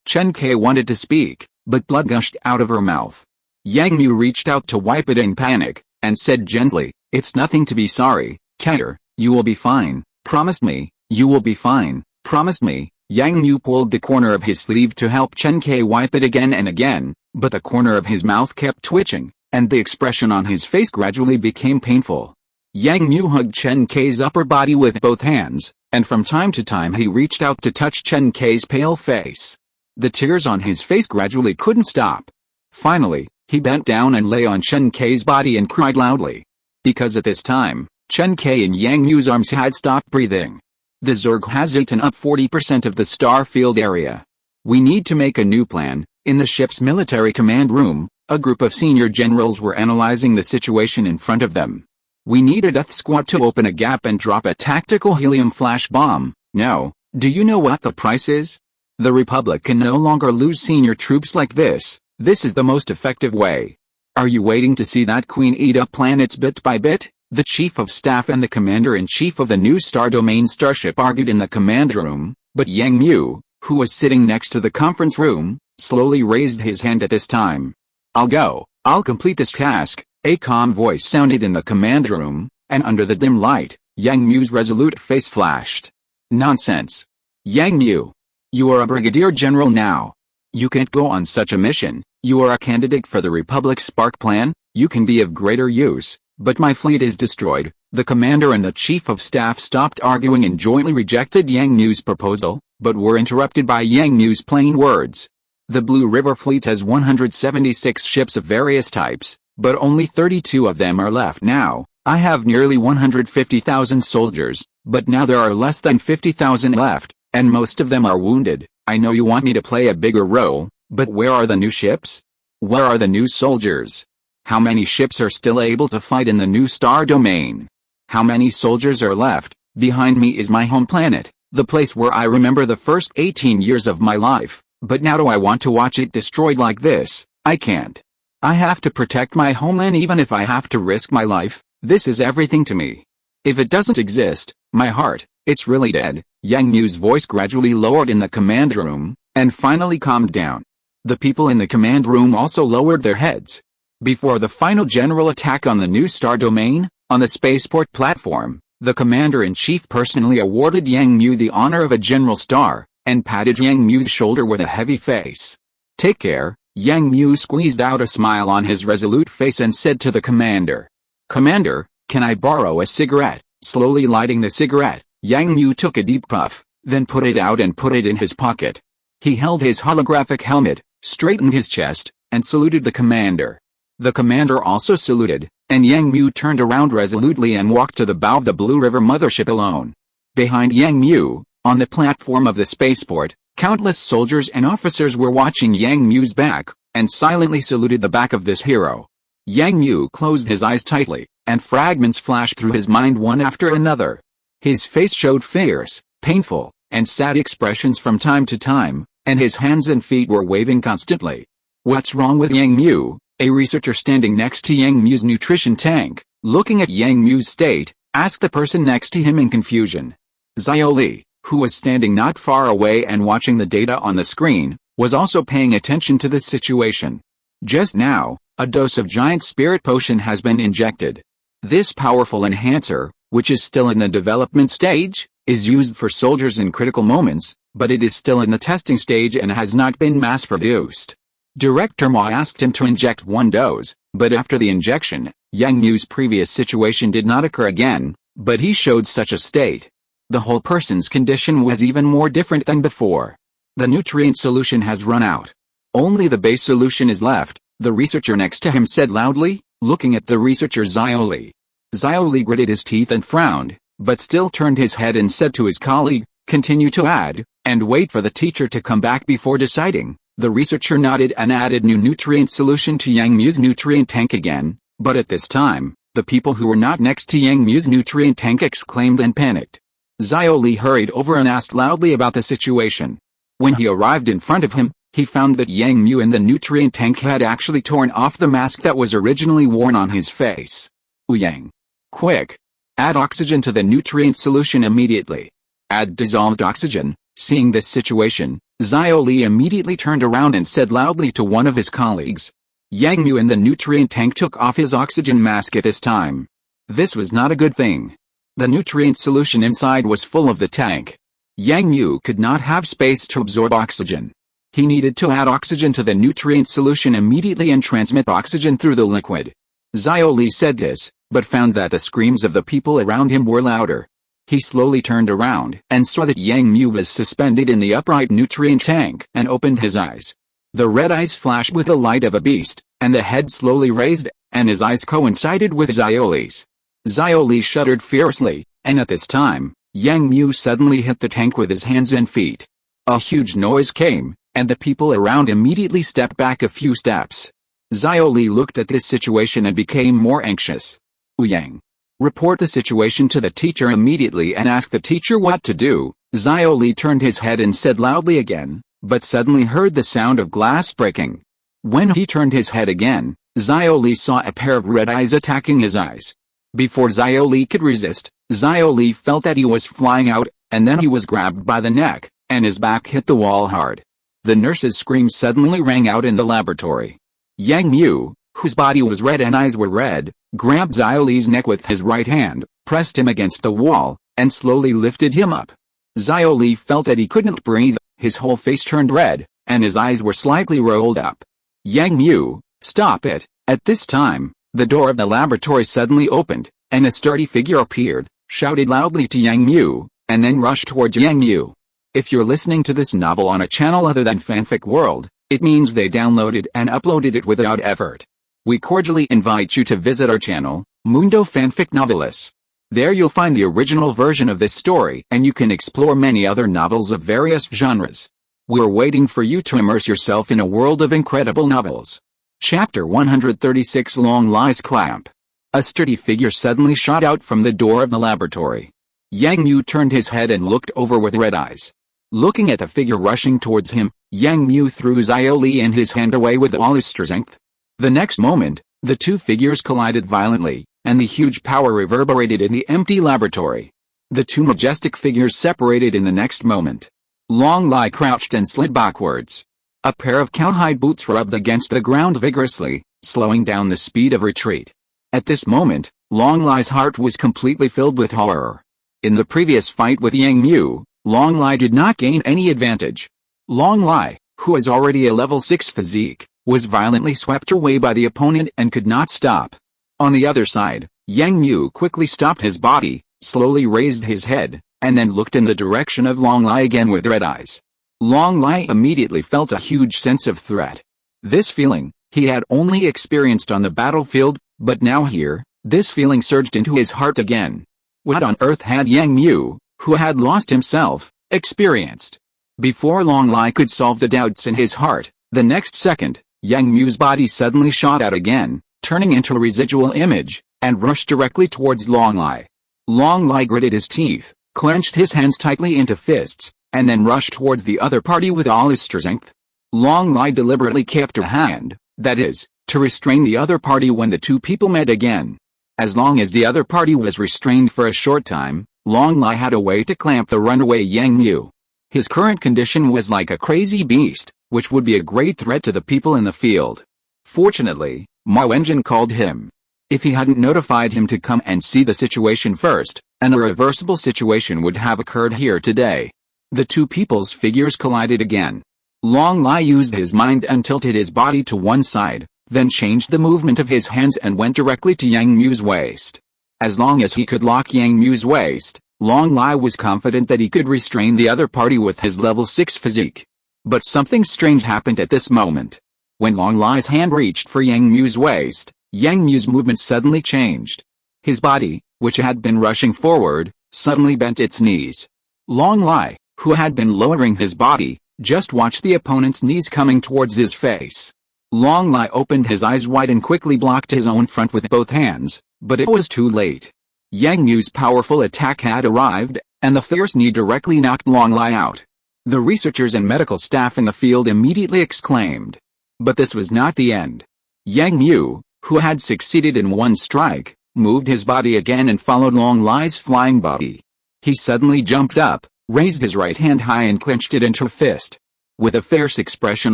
Chen Kai wanted to speak, but blood gushed out of her mouth. Yang Mu reached out to wipe it in panic, and said gently, it's nothing to be sorry, Kair, you will be fine, promise me, you will be fine, promise me. Yang Mu pulled the corner of his sleeve to help Chen Kai wipe it again and again, but the corner of his mouth kept twitching, and the expression on his face gradually became painful. Yang Mu hugged Chen Kei's upper body with both hands, and from time to time he reached out to touch Chen Kei's pale face. The tears on his face gradually couldn't stop. Finally, he bent down and lay on Chen Kei's body and cried loudly. Because at this time, Chen Kei and Yang Mu's arms had stopped breathing. The Zerg has eaten up 40% of the star field area. We need to make a new plan. In the ship's military command room, a group of senior generals were analyzing the situation in front of them. We need a death squad to open a gap and drop a tactical helium flash bomb. No, do you know what the price is? The Republic can no longer lose senior troops like this. This is the most effective way. Are you waiting to see that queen eat up planets bit by bit? The Chief of Staff and the Commander-in-Chief of the new Star Domain starship argued in the command room, but Yang Mu, who was sitting next to the conference room, slowly raised his hand at this time. I'll go. I'll complete this task. A calm voice sounded in the command room, and under the dim light, Yang Mu's resolute face flashed. Nonsense. Yang Mu. You are a brigadier general now. You can't go on such a mission. You are a candidate for the Republic's Spark Plan. You can be of greater use, but my fleet is destroyed. The commander and the chief of staff stopped arguing and jointly rejected Yang Mu's proposal, but were interrupted by Yang Mu's plain words. The Blue River Fleet has 176 ships of various types, but only 32 of them are left now. I have nearly 150,000 soldiers, but now there are less than 50,000 left, and most of them are wounded. I know you want me to play a bigger role, but where are the new ships? Where are the new soldiers? How many ships are still able to fight in the new star domain? How many soldiers are left? Behind me is my home planet, the place where I remember the first 18 years of my life, but now do I want to watch it destroyed like this? I can't. I have to protect my homeland even if I have to risk my life. This is everything to me. If it doesn't exist, my heart, it's really dead. Yang Mu's voice gradually lowered in the command room, and finally calmed down. The people in the command room also lowered their heads. Before the final general attack on the new star domain, on the spaceport platform, the commander-in-chief personally awarded Yang Mu the honor of a general star, and patted Yang Mu's shoulder with a heavy face. Take care. Yang Mu squeezed out a smile on his resolute face and said to the commander. Commander, can I borrow a cigarette? Slowly lighting the cigarette, Yang Mu took a deep puff, then put it out and put it in his pocket. He held his holographic helmet, straightened his chest, and saluted the commander. The commander also saluted, and Yang Mu turned around resolutely and walked to the bow of the Blue River mothership alone. Behind Yang Mu, on the platform of the spaceport, countless soldiers and officers were watching Yang Mu's back, and silently saluted the back of this hero. Yang Mu closed his eyes tightly, and fragments flashed through his mind one after another. His face showed fierce, painful, and sad expressions from time to time, and his hands and feet were waving constantly. What's wrong with Yang Mu? A researcher standing next to Yang Mu's nutrition tank, looking at Yang Mu's state, asked the person next to him in confusion. Xiaoli, who was standing not far away and watching the data on the screen, was also paying attention to this situation. Just now, a dose of giant spirit potion has been injected. This powerful enhancer, which is still in the development stage, is used for soldiers in critical moments, but it is still in the testing stage and has not been mass-produced. Director Ma asked him to inject one dose, but after the injection, Yang Mu's previous situation did not occur again, but he showed such a state. The whole person's condition was even more different than before. The nutrient solution has run out. Only the base solution is left, the researcher next to him said loudly, looking at the researcher Xiaoli. Xiaoli gritted his teeth and frowned, but still turned his head and said to his colleague, continue to add, and wait for the teacher to come back before deciding. The researcher nodded and added new nutrient solution to Yang Mu's nutrient tank again, but at this time, the people who were not next to Yang Mu's nutrient tank exclaimed and panicked. Xiaoli hurried over and asked loudly about the situation. When he arrived in front of him, he found that Yang Mu in the nutrient tank had actually torn off the mask that was originally worn on his face. Yang. Quick! Add oxygen to the nutrient solution immediately. Add dissolved oxygen. Seeing this situation, Xiaoli immediately turned around and said loudly to one of his colleagues. Yang Mu in the nutrient tank took off his oxygen mask at this time. This was not a good thing. The nutrient solution inside was full of the tank. Yang Mu could not have space to absorb oxygen. He needed to add oxygen to the nutrient solution immediately and transmit oxygen through the liquid. Xiao said this, but found that the screams of the people around him were louder. He slowly turned around and saw that Yang Mu was suspended in the upright nutrient tank and opened his eyes. The red eyes flashed with the light of a beast, and the head slowly raised, and his eyes coincided with Xiaoli's. Xiaoli shuddered fiercely, and at this time, Yang Mu suddenly hit the tank with his hands and feet. A huge noise came, and the people around immediately stepped back a few steps. Xiaoli looked at this situation and became more anxious. Yang, report the situation to the teacher immediately and ask the teacher what to do. Xiaoli turned his head and said loudly again, but suddenly heard the sound of glass breaking. When he turned his head again, Xiaoli saw a pair of red eyes attacking his eyes. Before Xiaoli could resist, Xiaoli felt that he was flying out, and then he was grabbed by the neck, and his back hit the wall hard. The nurse's scream suddenly rang out in the laboratory. Yang Mu, whose body was red and eyes were red, grabbed Xiaoli's neck with his right hand, pressed him against the wall, and slowly lifted him up. Xiaoli felt that he couldn't breathe, his whole face turned red, and his eyes were slightly rolled up. Yang Mu, stop it! At this time, the door of the laboratory suddenly opened, and a sturdy figure appeared, shouted loudly to Yang Mu, and then rushed towards Yang Mu. If you're listening to this novel on a channel other than Fanfic World, it means they downloaded and uploaded it without effort. We cordially invite you to visit our channel, Mundo Fanfic Novelis. There you'll find the original version of this story and you can explore many other novels of various genres. We're waiting for you to immerse yourself in a world of incredible novels. Chapter 136 Long Lies Clamp. A sturdy figure suddenly shot out from the door of the laboratory. Yang Mu turned his head and looked over with red eyes. Looking at the figure rushing towards him, Yang Mu threw Xiaoli and his hand away with all his strength. The next moment, the two figures collided violently, and the huge power reverberated in the empty laboratory. The two majestic figures separated in the next moment. Long Lai crouched and slid backwards. A pair of cowhide boots rubbed against the ground vigorously, slowing down the speed of retreat. At this moment, Long Lai's heart was completely filled with horror. In the previous fight with Yang Mu, Long Lai did not gain any advantage. Long Lai, who has already a level 6 physique, was violently swept away by the opponent and could not stop. On the other side, Yang Mu quickly stopped his body, slowly raised his head, and then looked in the direction of Long Lai again with red eyes. Long Lai immediately felt a huge sense of threat. This feeling, he had only experienced on the battlefield, but now here, this feeling surged into his heart again. What on earth had Yang Mu, who had lost himself, experienced? Before Long Lai could solve the doubts in his heart, the next second, Yang Mu's body suddenly shot out again, turning into a residual image, and rushed directly towards Long Lai. Long Lai gritted his teeth, clenched his hands tightly into fists, and then rushed towards the other party with all his strength. Long Lai deliberately kept her hand, that is, to restrain the other party when the two people met again. As long as the other party was restrained for a short time, Long Lai had a way to clamp the runaway Yang Mu. His current condition was like a crazy beast, which would be a great threat to the people in the field. Fortunately, Ma Wenjin called him. If he hadn't notified him to come and see the situation first, an irreversible situation would have occurred here today. The two people's figures collided again. Long Lai used his mind and tilted his body to one side, then changed the movement of his hands and went directly to Yang Mu's waist. As long as he could lock Yang Mu's waist, Long Lai was confident that he could restrain the other party with his level 6 physique. But something strange happened at this moment. When Long Lai's hand reached for Yang Mu's waist, Yang Mu's movement suddenly changed. His body, which had been rushing forward, suddenly bent its knees. Long Lai, who had been lowering his body, just watched the opponent's knees coming towards his face. Long Lai opened his eyes wide and quickly blocked his own front with both hands, but it was too late. Yang Mu's powerful attack had arrived, and the fierce knee directly knocked Long Lai out. The researchers and medical staff in the field immediately exclaimed. But this was not the end. Yang Mu, who had succeeded in one strike, moved his body again and followed Long Lai's flying body. He suddenly jumped up, raised his right hand high and clenched it into a fist. With a fierce expression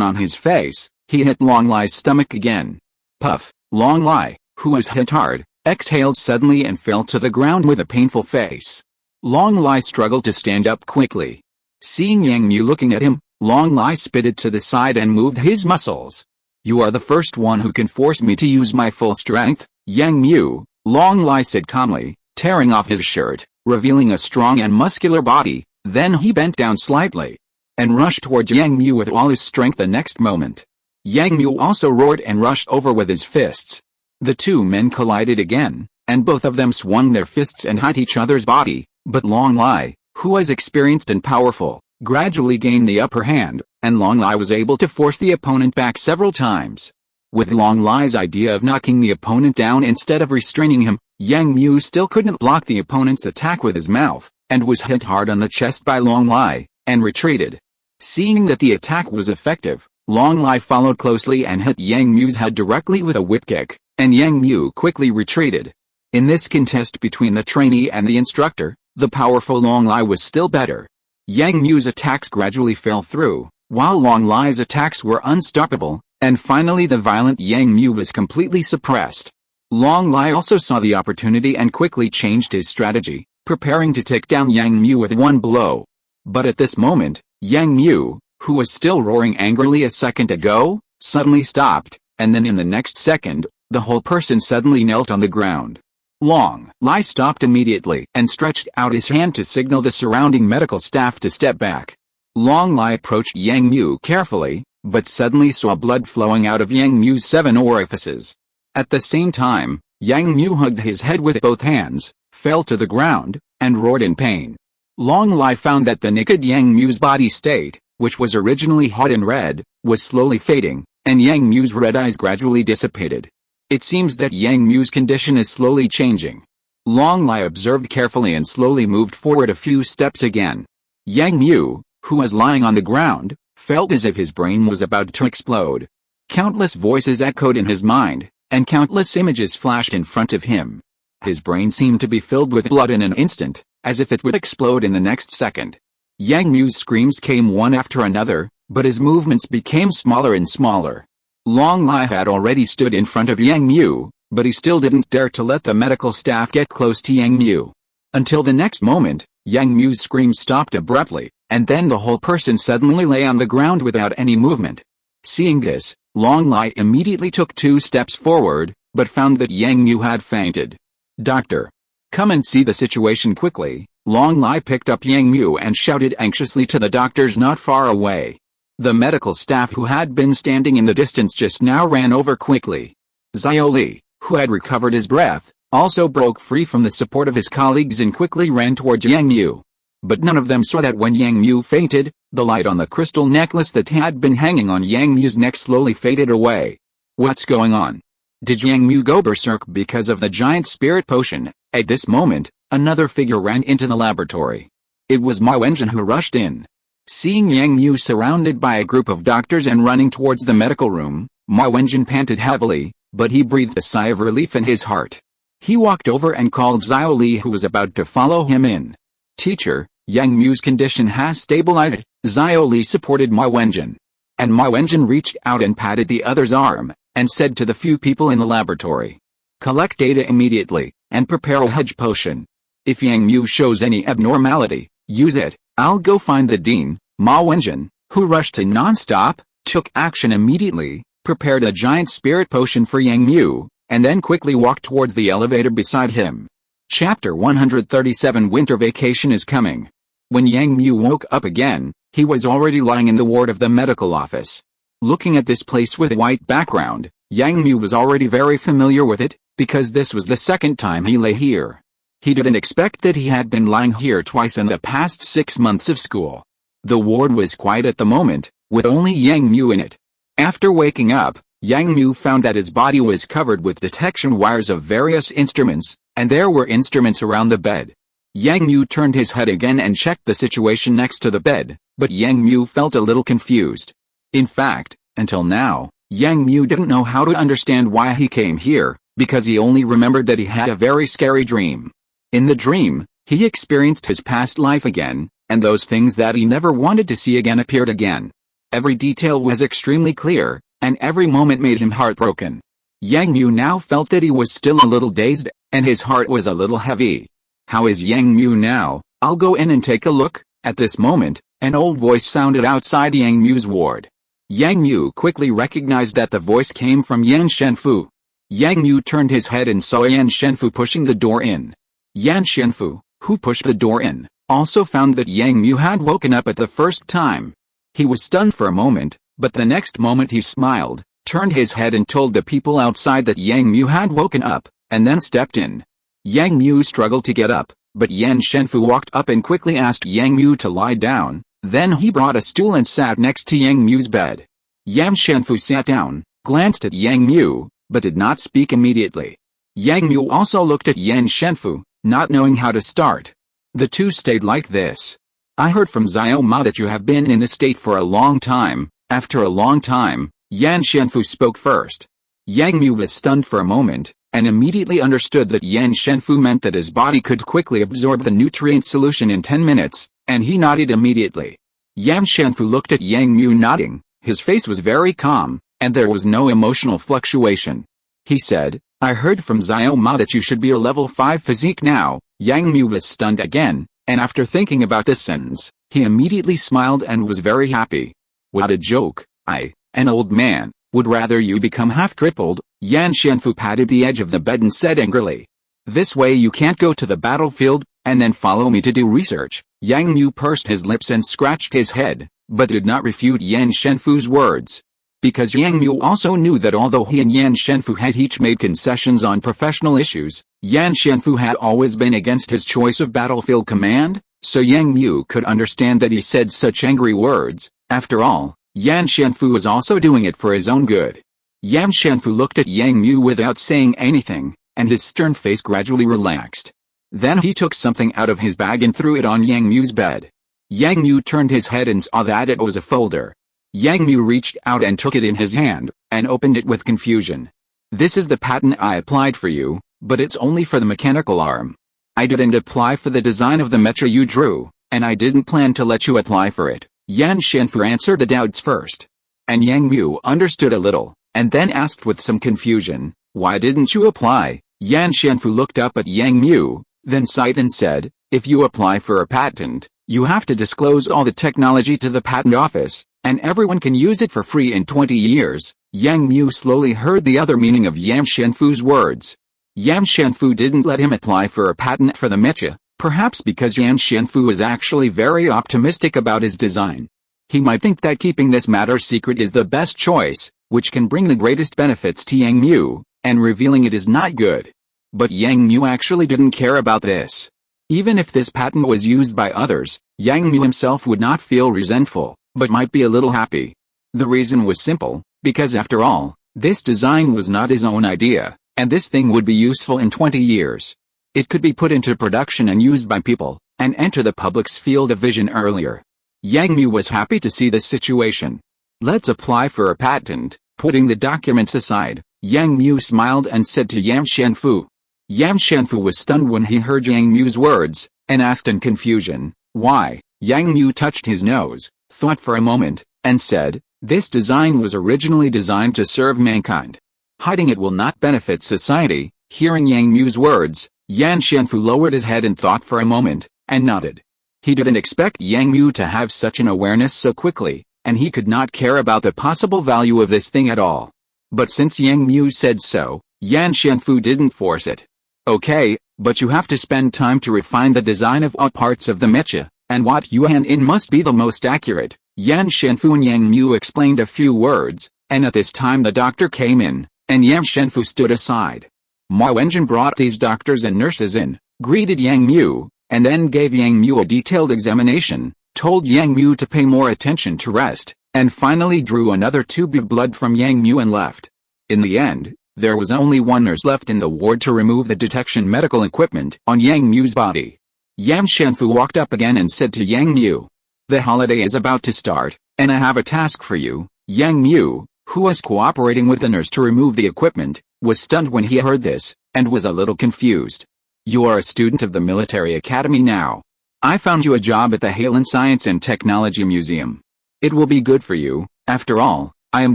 on his face, he hit Long Lai's stomach again. Puff! Long Lai, who was hit hard, exhaled suddenly and fell to the ground with a painful face. Long Lai struggled to stand up quickly. Seeing Yang Mu looking at him, Long Lai spitted to the side and moved his muscles. "You are the first one who can force me to use my full strength, Yang Mu," Long Lai said calmly, tearing off his shirt, revealing a strong and muscular body. Then he bent down slightly and rushed towards Yang Mu with all his strength the next moment. Yang Mu also roared and rushed over with his fists. The two men collided again, and both of them swung their fists and hit each other's body, but Long Lai, who was experienced and powerful, gradually gained the upper hand, and Long Lai was able to force the opponent back several times. With Long Lai's idea of knocking the opponent down instead of restraining him, Yang Mu still couldn't block the opponent's attack with his mouth, and was hit hard on the chest by Long Lai, and retreated. Seeing that the attack was effective, Long Lai followed closely and hit Yang Mu's head directly with a whip kick, and Yang Mu quickly retreated. In this contest between the trainee and the instructor, the powerful Long Lai was still better. Yang Mu's attacks gradually fell through, while Long Lai's attacks were unstoppable, and finally the violent Yang Mu was completely suppressed. Long Lai also saw the opportunity and quickly changed his strategy, preparing to take down Yang Mu with one blow. But at this moment, Yang Mu, who was still roaring angrily a second ago, suddenly stopped, and then in the next second, the whole person suddenly knelt on the ground. Long Lai stopped immediately and stretched out his hand to signal the surrounding medical staff to step back. Long Lai approached Yang Mu carefully, but suddenly saw blood flowing out of Yang Mu's 7 orifices. At the same time, Yang Mu hugged his head with both hands, fell to the ground, and roared in pain. Long Lai found that the naked Yang Mu's body state, which was originally hot and red, was slowly fading, and Yang Mu's red eyes gradually dissipated. It seems that Yang Mu's condition is slowly changing. Long Lai observed carefully and slowly moved forward a few steps again. Yang Mu, who was lying on the ground, felt as if his brain was about to explode. Countless voices echoed in his mind, and countless images flashed in front of him. His brain seemed to be filled with blood in an instant, as if it would explode in the next second. Yang Mu's screams came one after another, but his movements became smaller and smaller. Long Lai had already stood in front of Yang Mu, but he still didn't dare to let the medical staff get close to Yang Mu. Until the next moment, Yang Mu's screams stopped abruptly, and then the whole person suddenly lay on the ground without any movement. Seeing this, Long Lai immediately took 2 steps forward, but found that Yang Mu had fainted. "Doctor, come and see the situation quickly." Long Lai picked up Yang Mu and shouted anxiously to the doctors not far away. The medical staff who had been standing in the distance just now ran over quickly. Xiao Li, who had recovered his breath, also broke free from the support of his colleagues and quickly ran towards Yang Mu. But none of them saw that when Yang Mu fainted, the light on the crystal necklace that had been hanging on Yang Mu's neck slowly faded away. What's going on? Did Yang Mu go berserk because of the giant spirit potion? At this moment, another figure ran into the laboratory. It was Ma Wenjin who rushed in. Seeing Yang Mu surrounded by a group of doctors and running towards the medical room, Ma Wenjin panted heavily, but he breathed a sigh of relief in his heart. He walked over and called Xiao Li, who was about to follow him in. "Teacher, Yang Mu's condition has stabilized." Xiao Li supported Ma Wenjin. And Ma Wenjin reached out and patted the other's arm, and said to the few people in the laboratory, "Collect data immediately, and prepare a hedge potion. If Yang Mu shows any abnormality, use it. I'll go find the dean." Ma Wenjin, who rushed to non-stop, took action immediately, prepared a giant spirit potion for Yang Mu, and then quickly walked towards the elevator beside him. Chapter 137 Winter Vacation is coming. When Yang Mu woke up again, he was already lying in the ward of the medical office. Looking at this place with a white background, Yang Mu was already very familiar with it, because this was the second time he lay here. He didn't expect that he had been lying here twice in the past 6 months of school. The ward was quiet at the moment, with only Yang Mu in it. After waking up, Yang Mu found that his body was covered with detection wires of various instruments, and there were instruments around the bed. Yang Mu turned his head again and checked the situation next to the bed, but Yang Mu felt a little confused. In fact, until now, Yang Mu didn't know how to understand why he came here, because he only remembered that he had a very scary dream. In the dream, he experienced his past life again, and those things that he never wanted to see again appeared again. Every detail was extremely clear, and every moment made him heartbroken. Yang Mu now felt that he was still a little dazed, and his heart was a little heavy. "How is Yang Mu now? I'll go in and take a look," At this moment, an old voice sounded outside Yang Mu's ward. Yang Mu quickly recognized that the voice came from Yan Shenfu. Yang Mu turned his head and saw Yan Shenfu pushing the door in. Yan Shenfu, who pushed the door in, also found that Yang Mu had woken up at the first time. He was stunned for a moment, but the next moment he smiled, turned his head and told the people outside that Yang Mu had woken up, and then stepped in. Yang Mu struggled to get up, but Yan Shenfu walked up and quickly asked Yang Mu to lie down. Then he brought a stool and sat next to Yang Mu's bed. Yan Shenfu sat down, glanced at Yang Mu, but did not speak immediately. Yang Mu also looked at Yan Shenfu, not knowing how to start. The two stayed like this. I heard from Xiao Ma that you have been in this state for a long time. After a long time, Yan Shenfu spoke first. Yang Mu was stunned for a moment, and immediately understood that Yan Shenfu meant that his body could quickly absorb the nutrient solution in 10 minutes, and he nodded immediately. Yan Shenfu looked at Yang Mu nodding, his face was very calm, and there was no emotional fluctuation. He said, I heard from Xiao Ma that you should be a level 5 physique now. Yang Mu was stunned again, and after thinking about this sentence, he immediately smiled and was very happy. What a joke, I, an old man, would rather you become half-crippled. Yan Shenfu patted the edge of the bed and said angrily. This way you can't go to the battlefield, and then follow me to do research. Yang Mu pursed his lips and scratched his head, but did not refute Yan Shenfu's words. Because Yang Mu also knew that although he and Yan Shenfu had each made concessions on professional issues, Yan Shenfu had always been against his choice of battlefield command, so Yang Mu could understand that he said such angry words. After all, Yan Shenfu was also doing it for his own good. Yan Shenfu looked at Yang Mu without saying anything, and his stern face gradually relaxed. Then he took something out of his bag and threw it on Yang Mu's bed. Yang Mu turned his head and saw that it was a folder. Yang Mu reached out and took it in his hand, and opened it with confusion. This is the patent I applied for you, but it's only for the mechanical arm. I didn't apply for the design of the mecha you drew, and I didn't plan to let you apply for it. Yan Shenfu answered the doubts first. And Yang Mu understood a little, and then asked with some confusion, why didn't you apply? Yan Shenfu looked up at Yang Mu, then sighed and said, if you apply for a patent, you have to disclose all the technology to the patent office, and everyone can use it for free in 20 years. Yang Mu slowly heard the other meaning of Yan Shenfu's words. Yan Shenfu didn't let him apply for a patent for the mecha, perhaps because Yan Shenfu was actually very optimistic about his design. He might think that keeping this matter secret is the best choice, which can bring the greatest benefits to Yang Mu, and revealing it is not good. But Yang Mu actually didn't care about this. Even if this patent was used by others, Yang Mu himself would not feel resentful, but might be a little happy. The reason was simple, because after all, this design was not his own idea, and this thing would be useful in 20 years. It could be put into production and used by people, and enter the public's field of vision earlier. Yang Mu was happy to see this situation. Let's apply for a patent. Putting the documents aside, Yang Mu smiled and said to Yan Shenfu. Yan Shenfu was stunned when he heard Yang Mu's words, and asked in confusion, why? Yang Mu touched his nose, thought for a moment, and said, this design was originally designed to serve mankind. Hiding it will not benefit society. Hearing Yang Mu's words, Yan Shenfu lowered his head and thought for a moment, and nodded. He didn't expect Yang Mu to have such an awareness so quickly, and he could not care about the possible value of this thing at all. But since Yang Mu said so, Yan Shenfu didn't force it. Okay, but you have to spend time to refine the design of all parts of the mecha, and what you hand in must be the most accurate. Yan Shenfu and Yang Mu explained a few words, and at this time the doctor came in, and Yan Shenfu stood aside. Ma Wenjin brought these doctors and nurses in, greeted Yang Mu, and then gave Yang Mu a detailed examination, told Yang Mu to pay more attention to rest, and finally drew another tube of blood from Yang Mu and left. In the end, there was only one nurse left in the ward to remove the detection medical equipment on Yang Mu's body. Yan Shenfu walked up again and said to Yang Mu, the holiday is about to start, and I have a task for you. Yang Mu, who was cooperating with the nurse to remove the equipment, was stunned when he heard this, and was a little confused. You are a student of the military academy now. I found you a job at the Halen Science and Technology Museum. It will be good for you. After all, I am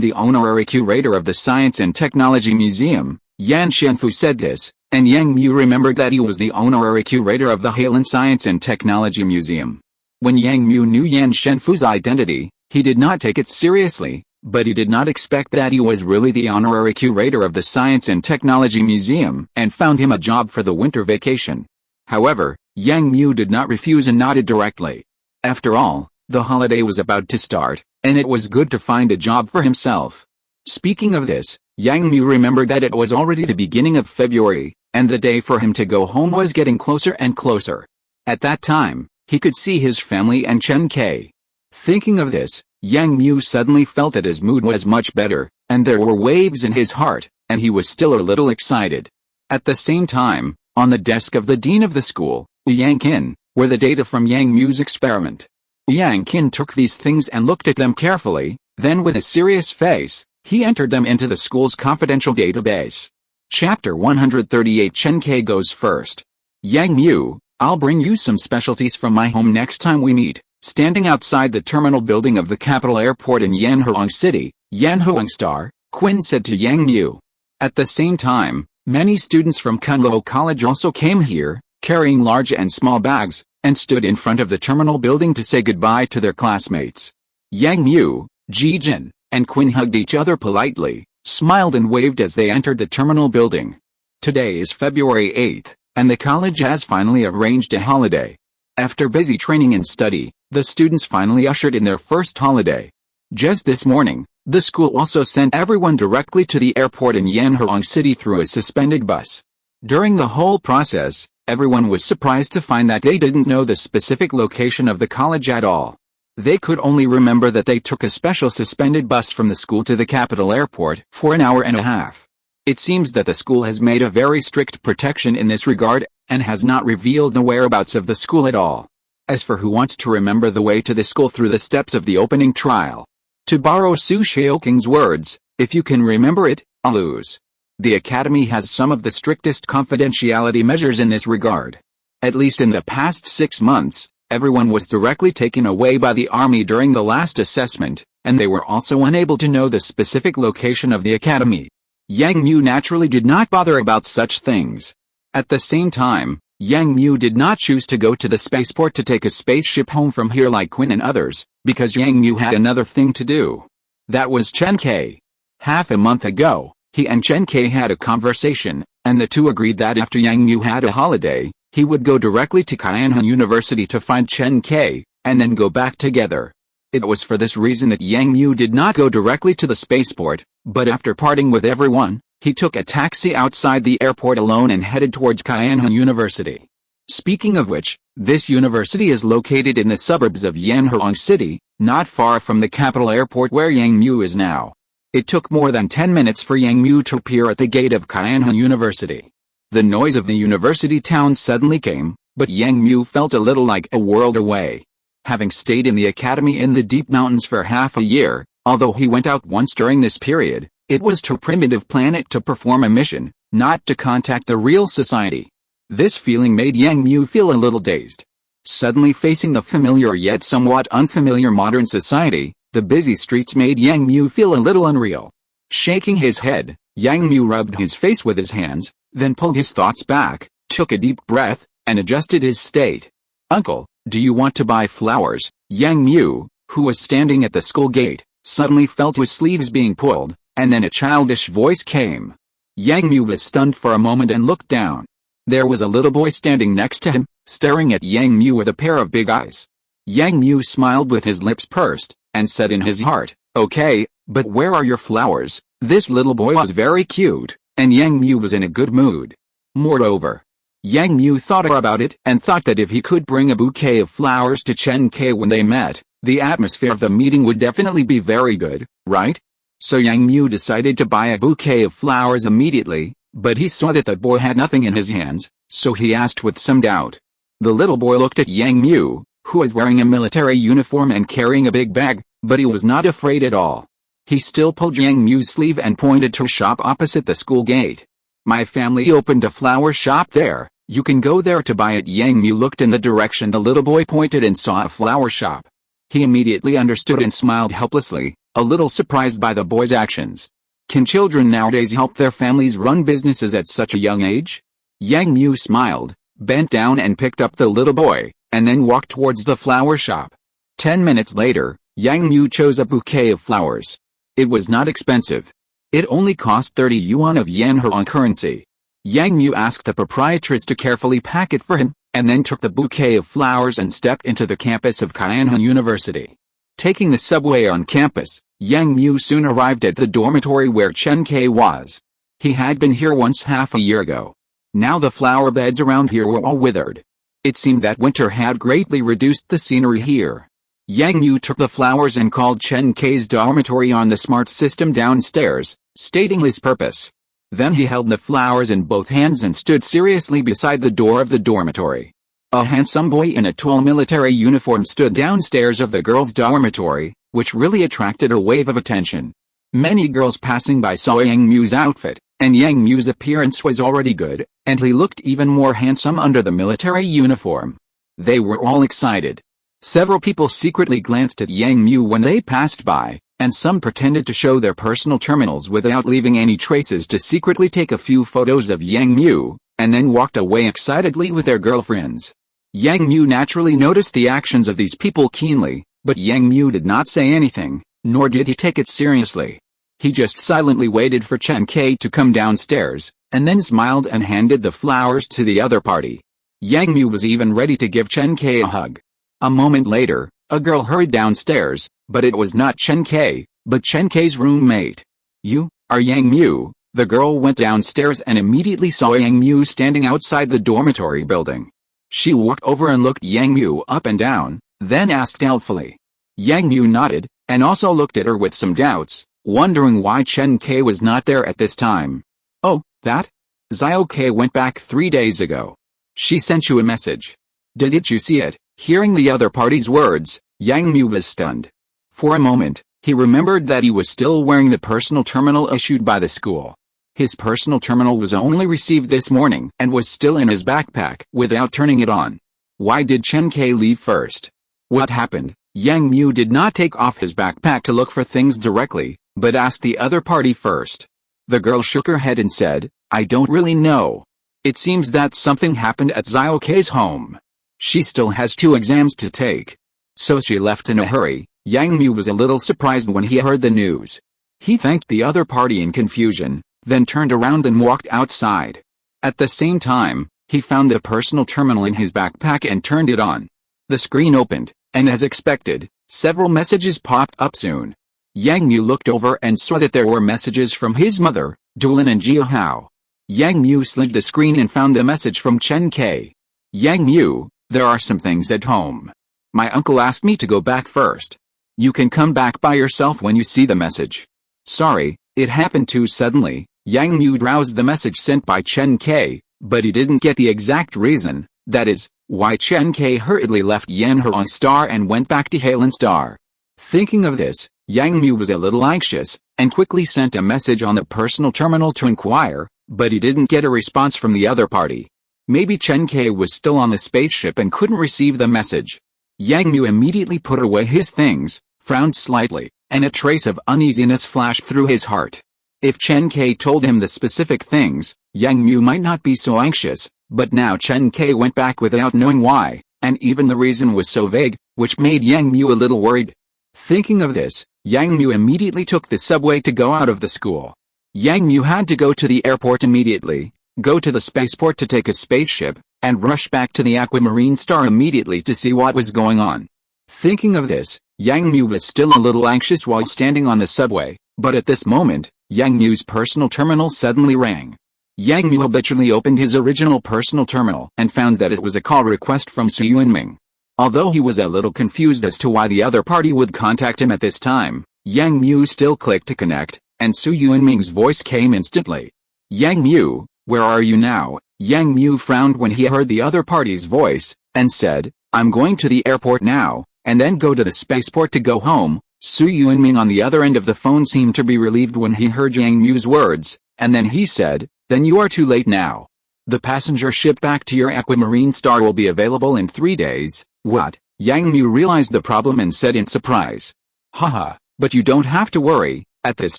the honorary curator of the Science and Technology Museum. Yan Shenfu said this, and Yang Mu remembered that he was the honorary curator of the Halen Science and Technology Museum. When Yang Mu knew Yan Shenfu's identity, he did not take it seriously, but he did not expect that he was really the honorary curator of the Science and Technology Museum and found him a job for the winter vacation. However, Yang Mu did not refuse and nodded directly. After all, the holiday was about to start, and it was good to find a job for himself. Speaking of this, Yang Mu remembered that it was already the beginning of February, and the day for him to go home was getting closer and closer. At that time, he could see his family and Chen Kai. Thinking of this, Yang Mu suddenly felt that his mood was much better, and there were waves in his heart, and he was still a little excited. At the same time, on the desk of the dean of the school, Yang Qin, were the data from Yang Mu's experiment. Yang Qin took these things and looked at them carefully, then with a serious face, he entered them into the school's confidential database. Chapter 138 Chen Kai goes first. Yang Mu, I'll bring you some specialties from my home next time we meet. Standing outside the terminal building of the capital airport in Yanhuang City, Yanhuang Star, Quinn said to Yang Mu. At the same time, many students from Kunluo College also came here, carrying large and small bags, and stood in front of the terminal building to say goodbye to their classmates. Yang Mu, Ji Jin, and Quinn hugged each other politely, smiled and waved as they entered the terminal building. Today is February 8th, and the college has finally arranged a holiday. After busy training and study, the students finally ushered in their first holiday. Just this morning, the school also sent everyone directly to the airport in Yanhuang City through a suspended bus. During the whole process, everyone was surprised to find that they didn't know the specific location of the college at all. They could only remember that they took a special suspended bus from the school to the capital airport for an hour and a half. It seems that the school has made a very strict protection in this regard, and has not revealed the whereabouts of the school at all. As for who wants to remember the way to the school through the steps of the opening trial. To borrow Su Xiaoking's words, if you can remember it, I'll lose. The academy has some of the strictest confidentiality measures in this regard. At least in the past 6 months, everyone was directly taken away by the army during the last assessment, and they were also unable to know the specific location of the academy. Yang Mu naturally did not bother about such things. At the same time, Yang Mu did not choose to go to the spaceport to take a spaceship home from here like Quinn and others, because Yang Mu had another thing to do. That was Chen Kai. Half a month ago, he and Chen Kai had a conversation, and the two agreed that after Yang Mu had a holiday, he would go directly to Kaianhan University to find Chen Kai, and then go back together. It was for this reason that Yang Mu did not go directly to the spaceport, but after parting with everyone, he took a taxi outside the airport alone and headed towards Kaianhan University. Speaking of which, this university is located in the suburbs of Yanhuang City, not far from the capital airport where Yang Mu is now. It took more than 10 minutes for Yang Mu to appear at the gate of Kaianhan University. The noise of the university town suddenly came, but Yang Mu felt a little like a world away. Having stayed in the academy in the deep mountains for half a year, although he went out once during this period, it was to a primitive planet to perform a mission, not to contact the real society. This feeling made Yang Mu feel a little dazed. Suddenly facing the familiar yet somewhat unfamiliar modern society, the busy streets made Yang Mu feel a little unreal. Shaking his head, Yang Mu rubbed his face with his hands, then pulled his thoughts back, took a deep breath, and adjusted his state. Uncle, do you want to buy flowers? Yang Mu, who was standing at the school gate, suddenly felt his sleeves being pulled, and then a childish voice came. Yang Mu was stunned for a moment and looked down. There was a little boy standing next to him, staring at Yang Mu with a pair of big eyes. Yang Mu smiled with his lips pursed, and said in his heart, "Okay, but where are your flowers?" This little boy was very cute, and Yang Mu was in a good mood. Moreover, Yang Mu thought about it and thought that if he could bring a bouquet of flowers to Chen Kai when they met, the atmosphere of the meeting would definitely be very good, right? So Yang Mu decided to buy a bouquet of flowers immediately, but he saw that the boy had nothing in his hands, so he asked with some doubt. The little boy looked at Yang Mu, who was wearing a military uniform and carrying a big bag, but he was not afraid at all. He still pulled Yang Mu's sleeve and pointed to a shop opposite the school gate. "My family opened a flower shop there, you can go there to buy it." Yang Mu looked in the direction the little boy pointed and saw a flower shop. He immediately understood and smiled helplessly, a little surprised by the boy's actions. Can children nowadays help their families run businesses at such a young age? Yang Mu smiled, bent down and picked up the little boy, and then walked towards the flower shop. 10 minutes later, Yang Mu chose a bouquet of flowers. It was not expensive. It only cost 30 yuan of Yanhuan currency. Yang Mu asked the proprietress to carefully pack it for him, and then took the bouquet of flowers and stepped into the campus of Qianhun University. Taking the subway on campus, Yang Mu soon arrived at the dormitory where Chen Kai was. He had been here once half a year ago. Now the flower beds around here were all withered. It seemed that winter had greatly reduced the scenery here. Yang Mu took the flowers and called Chen Kai's dormitory on the smart system downstairs, stating his purpose. Then he held the flowers in both hands and stood seriously beside the door of the dormitory. A handsome boy in a tall military uniform stood downstairs of the girls' dormitory, which really attracted a wave of attention. Many girls passing by saw Yang Mu's outfit, and Yang Mu's appearance was already good, and he looked even more handsome under the military uniform. They were all excited. Several people secretly glanced at Yang Mu when they passed by, and some pretended to show their personal terminals without leaving any traces to secretly take a few photos of Yang Mu, and then walked away excitedly with their girlfriends. Yang Mu naturally noticed the actions of these people keenly, but Yang Mu did not say anything, nor did he take it seriously. He just silently waited for Chen Kai to come downstairs, and then smiled and handed the flowers to the other party. Yang Mu was even ready to give Chen Kai a hug. A moment later, a girl hurried downstairs, but it was not Chen Kai, but Chen Kai's roommate. "You are Yang Mu?" The girl went downstairs and immediately saw Yang Mu standing outside the dormitory building. She walked over and looked Yang Mu up and down, then asked doubtfully. Yang Mu nodded, and also looked at her with some doubts, wondering why Chen Kai was not there at this time. "Oh, that? Zio Kai went back 3 days ago. She sent you a message. Didn't you see it?" Hearing the other party's words, Yang Mu was stunned. For a moment, he remembered that he was still wearing the personal terminal issued by the school. His personal terminal was only received this morning and was still in his backpack without turning it on. Why did Chen Kai leave first? What happened? Yang Mu did not take off his backpack to look for things directly, but asked the other party first. The girl shook her head and said, "I don't really know. It seems that something happened at Zio Kai's home. She still has 2 exams to take. So she left in a hurry." Yang Mu was a little surprised when he heard the news. He thanked the other party in confusion, then turned around and walked outside. At the same time, he found the personal terminal in his backpack and turned it on. The screen opened, and as expected, several messages popped up soon. Yang Mu looked over and saw that there were messages from his mother, Dulan and Jia Hao. Yang Mu slid the screen and found the message from Chen Kai. "Yang Mu, there are some things at home. My uncle asked me to go back first. You can come back by yourself when you see the message. Sorry, it happened too suddenly." Yang Mu browsed the message sent by Chen Kai, but he didn't get the exact reason, that is, why Chen Kai hurriedly left Yanhuang Star and went back to Halen Star. Thinking of this, Yang Mu was a little anxious, and quickly sent a message on the personal terminal to inquire, but he didn't get a response from the other party. Maybe Chen Kai was still on the spaceship and couldn't receive the message. Yang Mu immediately put away his things, frowned slightly, and a trace of uneasiness flashed through his heart. If Chen Kai told him the specific things, Yang Mu might not be so anxious, but now Chen Kai went back without knowing why, and even the reason was so vague, which made Yang Mu a little worried. Thinking of this, Yang Mu immediately took the subway to go out of the school. Yang Mu had to go to the airport immediately, go to the spaceport to take a spaceship, and rush back to the Aquamarine Star immediately to see what was going on. Thinking of this, Yang Mu was still a little anxious while standing on the subway, but at this moment, Yang Mu's personal terminal suddenly rang. Yang Mu habitually opened his original personal terminal and found that it was a call request from Su Yunming. Although he was a little confused as to why the other party would contact him at this time, Yang Mu still clicked to connect, and Su Yunming's voice came instantly. "Yang Mu, where are you now?" Yang Mu frowned when he heard the other party's voice, and said, "I'm going to the airport now, and then go to the spaceport to go home." Su Yunming on the other end of the phone seemed to be relieved when he heard Yang Mu's words, and then he said, "Then you are too late now. The passenger ship back to your Aquamarine Star will be available in 3 days. "What?" Yang Mu realized the problem and said in surprise. "Haha, but you don't have to worry." At this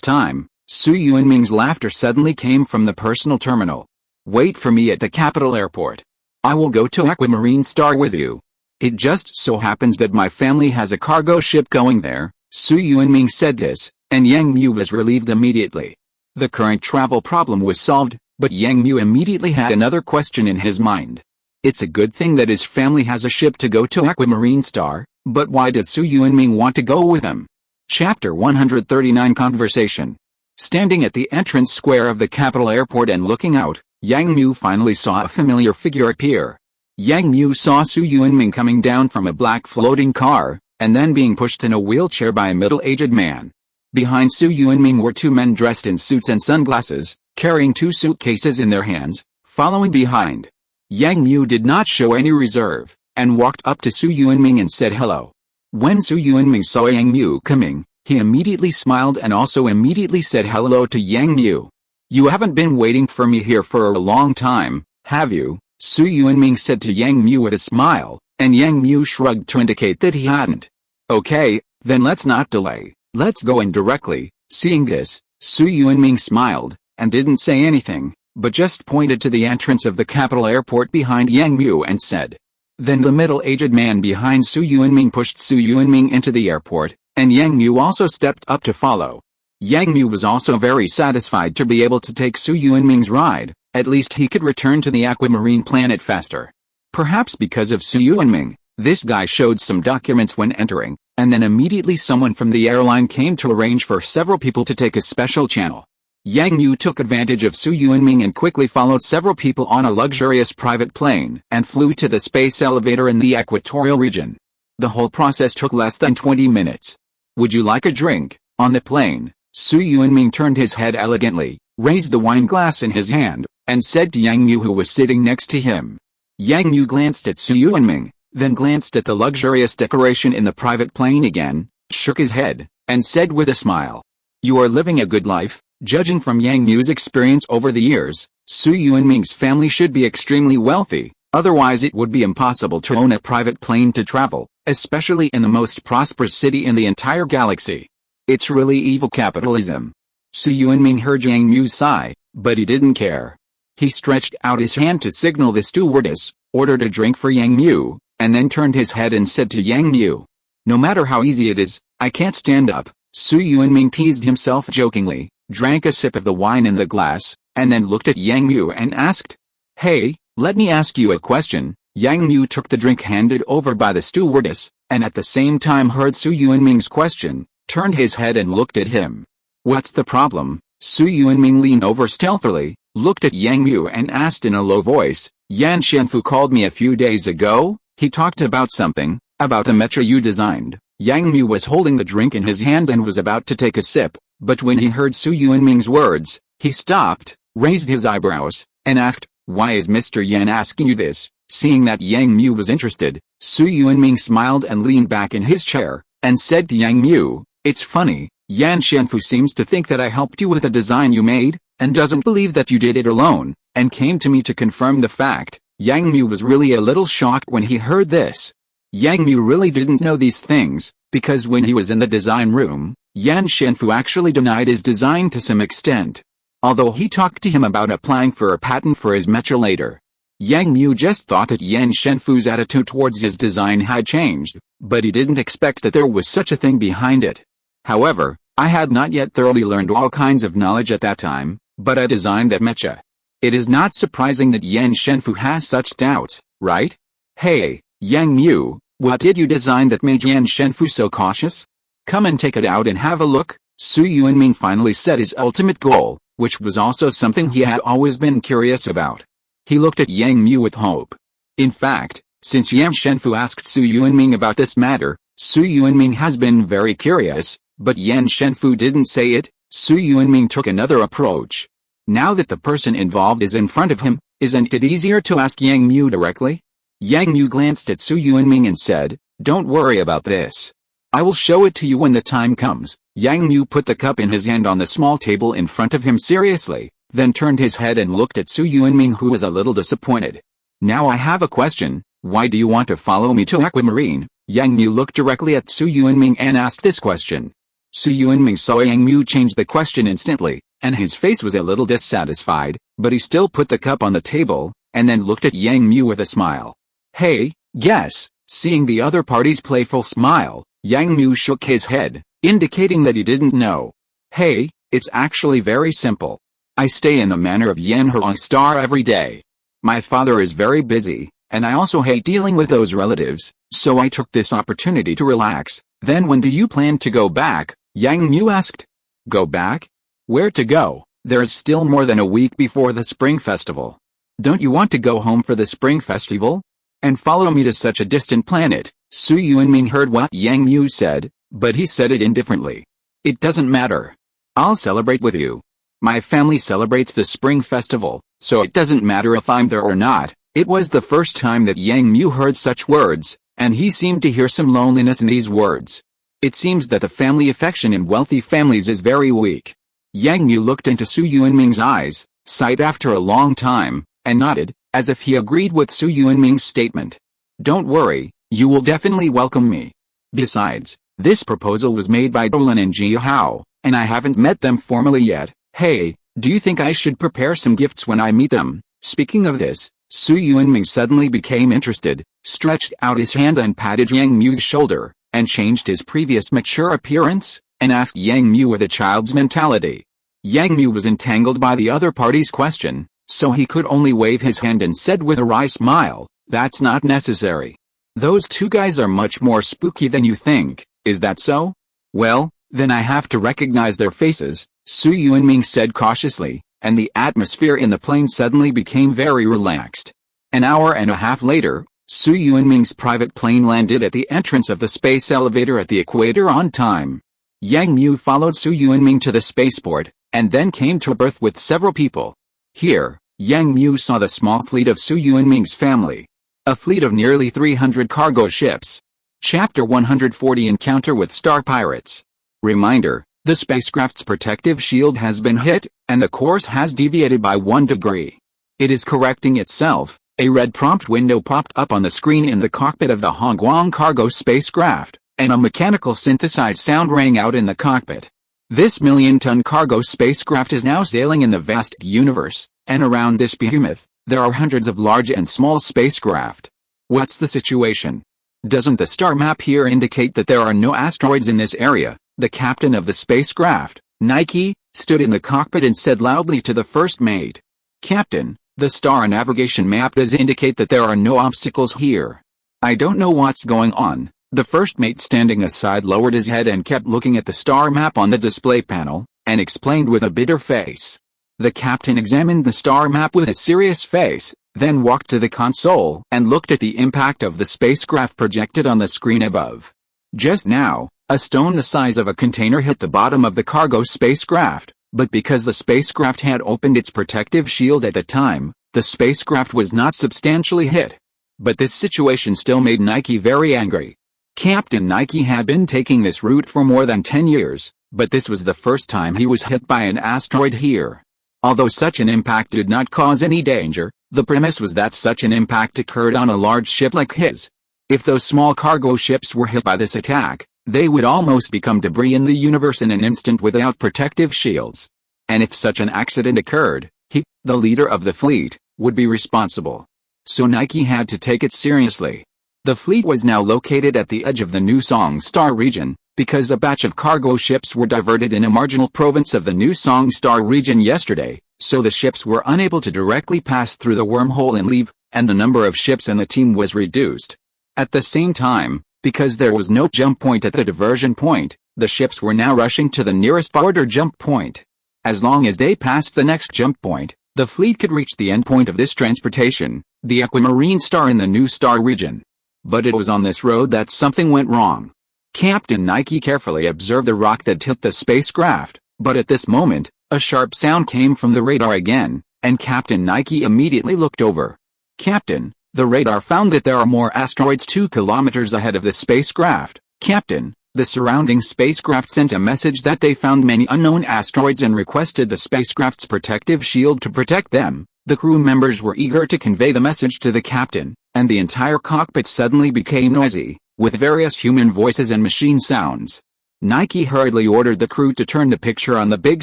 time, Su Yunming's laughter suddenly came from the personal terminal. "Wait for me at the capital airport. I will go to Aquamarine Star with you. It just so happens that my family has a cargo ship going there. Su Yuanming said this, and Yang Mu was relieved immediately. The current travel problem was solved, but Yang Mu immediately had another question in his mind. It's a good thing that his family has a ship to go to Aquamarine Star, but why does Su Yuanming want to go with him? Chapter 139 Conversation. Standing at the entrance square of the capital airport and looking out, Yang Mu finally saw a familiar figure appear. Yang Mu saw Su Yuanming coming down from a black floating car, and then being pushed in a wheelchair by a middle-aged man. Behind Su Yuanming were two men dressed in suits and sunglasses, carrying two suitcases in their hands, following behind. Yang Mu did not show any reserve, and walked up to Su Yuanming and said hello. When Su Yuanming saw Yang Mu coming, he immediately smiled and also immediately said hello to Yang Mu. You haven't been waiting for me here for a long time, have you? Su Yuanming said to Yang Mu with a smile, and Yang Mu shrugged to indicate that he hadn't. Okay, then let's not delay, let's go in directly. Seeing this, Su Yuanming smiled, and didn't say anything, but just pointed to the entrance of the capital airport behind Yang Mu and said. Then the middle-aged man behind Su Yuanming pushed Su Yuanming into the airport, and Yang Mu also stepped up to follow. Yang Mu was also very satisfied to be able to take Su Yuanming's ride, at least he could return to the Aquamarine planet faster. Perhaps because of Su Yuanming, this guy showed some documents when entering, and then immediately someone from the airline came to arrange for several people to take a special channel. Yang Mu took advantage of Su Yuanming and quickly followed several people on a luxurious private plane and flew to the space elevator in the equatorial region. The whole process took less than 20 minutes. Would you like a drink? On the plane, Su Yuanming turned his head elegantly, raised the wine glass in his hand, and said to Yang Mu who was sitting next to him. Yang Mu glanced at Su Yuanming, then glanced at the luxurious decoration in the private plane again, shook his head, and said with a smile. You are living a good life. Judging from Yang Mu's experience over the years, Su Yuanming's family should be extremely wealthy, otherwise it would be impossible to own a private plane to travel, especially in the most prosperous city in the entire galaxy. It's really evil capitalism. Su Yuanming heard Yang Mu sigh, but he didn't care. He stretched out his hand to signal the stewardess, ordered a drink for Yang Mu, and then turned his head and said to Yang Mu. No matter how easy it is, I can't stand up. Su Yuanming teased himself jokingly, drank a sip of the wine in the glass, and then looked at Yang Mu and asked. Hey, let me ask you a question. Yang Mu took the drink handed over by the stewardess, and at the same time heard Su Yuanming's question, turned his head and looked at him. What's the problem? Su Yuanming leaned over stealthily, looked at Yang Mu and asked in a low voice, Yan Shenfu called me a few days ago. He talked about something, about the mecha you designed. Yang Mu was holding the drink in his hand and was about to take a sip, but when he heard Su Yuanming's words, he stopped, raised his eyebrows, and asked, Why is Mr. Yan asking you this? Seeing that Yang Mu was interested, Su Yuanming smiled and leaned back in his chair, and said to Yang Mu, It's funny, Yan Shenfu seems to think that I helped you with a design you made, and doesn't believe that you did it alone, and came to me to confirm the fact. Yang Mu was really a little shocked when he heard this. Yang Mu really didn't know these things, because when he was in the design room, Yan Shenfu actually denied his design to some extent. Although he talked to him about applying for a patent for his mecha later. Yang Mu just thought that Yan Shenfu's attitude towards his design had changed, but he didn't expect that there was such a thing behind it. However, I had not yet thoroughly learned all kinds of knowledge at that time, but I designed that mecha. It is not surprising that Yan Shenfu has such doubts, right? Hey, Yang Mu, what did you design that made Yan Shenfu so cautious? Come and take it out and have a look. Su Yuanming finally set his ultimate goal, which was also something he had always been curious about. He looked at Yang Mu with hope. In fact, since Yan Shenfu asked Su Yuanming about this matter, Su Yuanming has been very curious, but Yan Shenfu didn't say it. Su Yuanming took another approach. Now that the person involved is in front of him, isn't it easier to ask Yang Mu directly? Yang Mu glanced at Su Yuanming and said, Don't worry about this. I will show it to you when the time comes. Yang Mu put the cup in his hand on the small table in front of him seriously, then turned his head and looked at Su Yuanming who was a little disappointed. Now I have a question, why do you want to follow me to Aquamarine? Yang Mu looked directly at Su Yuanming and asked this question. Su Yuanming saw Yang Mu change the question instantly, and his face was a little dissatisfied, but he still put the cup on the table, and then looked at Yang Mu with a smile. Hey, guess. Seeing the other party's playful smile, Yang Mu shook his head, indicating that he didn't know. Hey, it's actually very simple. I stay in the manor of Yanhurong Star every day. My father is very busy, and I also hate dealing with those relatives, so I took this opportunity to relax. Then when do you plan to go back? Yang Mu asked. Go back? Where to go? There's still more than a week before the Spring Festival. Don't you want to go home for the Spring Festival? And follow me to such a distant planet? Su Yuanming heard what Yang Mu said, but he said it indifferently. It doesn't matter. I'll celebrate with you. My family celebrates the Spring Festival, so it doesn't matter if I'm there or not. It was the first time that Yang Mu heard such words, and he seemed to hear some loneliness in these words. It seems that the family affection in wealthy families is very weak. Yang Mu looked into Su Yuanming's eyes, sighed after a long time, and nodded, as if he agreed with Su Yuanming's statement. Don't worry, you will definitely welcome me. Besides, this proposal was made by Dolan and Ji Hao, and I haven't met them formally yet. Hey, do you think I should prepare some gifts when I meet them? Speaking of this, Su Yuanming suddenly became interested, stretched out his hand and patted Yang Mu's shoulder, and changed his previous mature appearance, and asked Yang Mu with a child's mentality. Yang Mu was entangled by the other party's question, so he could only wave his hand and said with a wry smile, that's not necessary. Those two guys are much more spooky than you think, is that so? Well, then I have to recognize their faces, Su Yuanming said cautiously, and the atmosphere in the plane suddenly became very relaxed. An hour and a half later, Su Yuanming's private plane landed at the entrance of the space elevator at the equator on time. Yang Mu followed Su Yuanming to the spaceport, and then came to Earth with several people. Here, Yang Mu saw the small fleet of Su Yuanming's family. A fleet of nearly 300 cargo ships. Chapter 140 Encounter with Star Pirates. Reminder, the spacecraft's protective shield has been hit, and the course has deviated by 1 degree. It is correcting itself. A red prompt window popped up on the screen in the cockpit of the Hongguang cargo spacecraft, and a mechanical synthesized sound rang out in the cockpit. This million-ton cargo spacecraft is now sailing in the vast universe, and around this behemoth, there are hundreds of large and small spacecraft. What's the situation? Doesn't the star map here indicate that there are no asteroids in this area? The captain of the spacecraft, Nike, stood in the cockpit and said loudly to the first mate. Captain, the star navigation map does indicate that there are no obstacles here. I don't know what's going on. The first mate standing aside lowered his head and kept looking at the star map on the display panel, and explained with a bitter face. The captain examined the star map with a serious face, then walked to the console and looked at the impact of the spacecraft projected on the screen above. Just now, a stone the size of a container hit the bottom of the cargo spacecraft, but because the spacecraft had opened its protective shield at the time, the spacecraft was not substantially hit. But this situation still made Nike very angry. Captain Nike had been taking this route for more than 10 years, but this was the first time he was hit by an asteroid here. Although such an impact did not cause any danger, the premise was that such an impact occurred on a large ship like his. If those small cargo ships were hit by this attack, they would almost become debris in the universe in an instant without protective shields. And if such an accident occurred, he, the leader of the fleet, would be responsible. So Nike had to take it seriously. The fleet was now located at the edge of the New Song Star region, because a batch of cargo ships were diverted in a marginal province of the New Song Star region yesterday, so the ships were unable to directly pass through the wormhole and leave, and the number of ships in the team was reduced. At the same time, because there was no jump point at the diversion point, the ships were now rushing to the nearest border jump point. As long as they passed the next jump point, the fleet could reach the endpoint of this transportation, the Aquamarine Star in the New Star region. But it was on this road that something went wrong. Captain Nike carefully observed the rock that hit the spacecraft, but at this moment, a sharp sound came from the radar again, and Captain Nike immediately looked over. Captain, the radar found that there are more asteroids 2 kilometers ahead of the spacecraft. Captain, the surrounding spacecraft sent a message that they found many unknown asteroids and requested the spacecraft's protective shield to protect them. The crew members were eager to convey the message to the captain, and the entire cockpit suddenly became noisy, with various human voices and machine sounds. Nike hurriedly ordered the crew to turn the picture on the big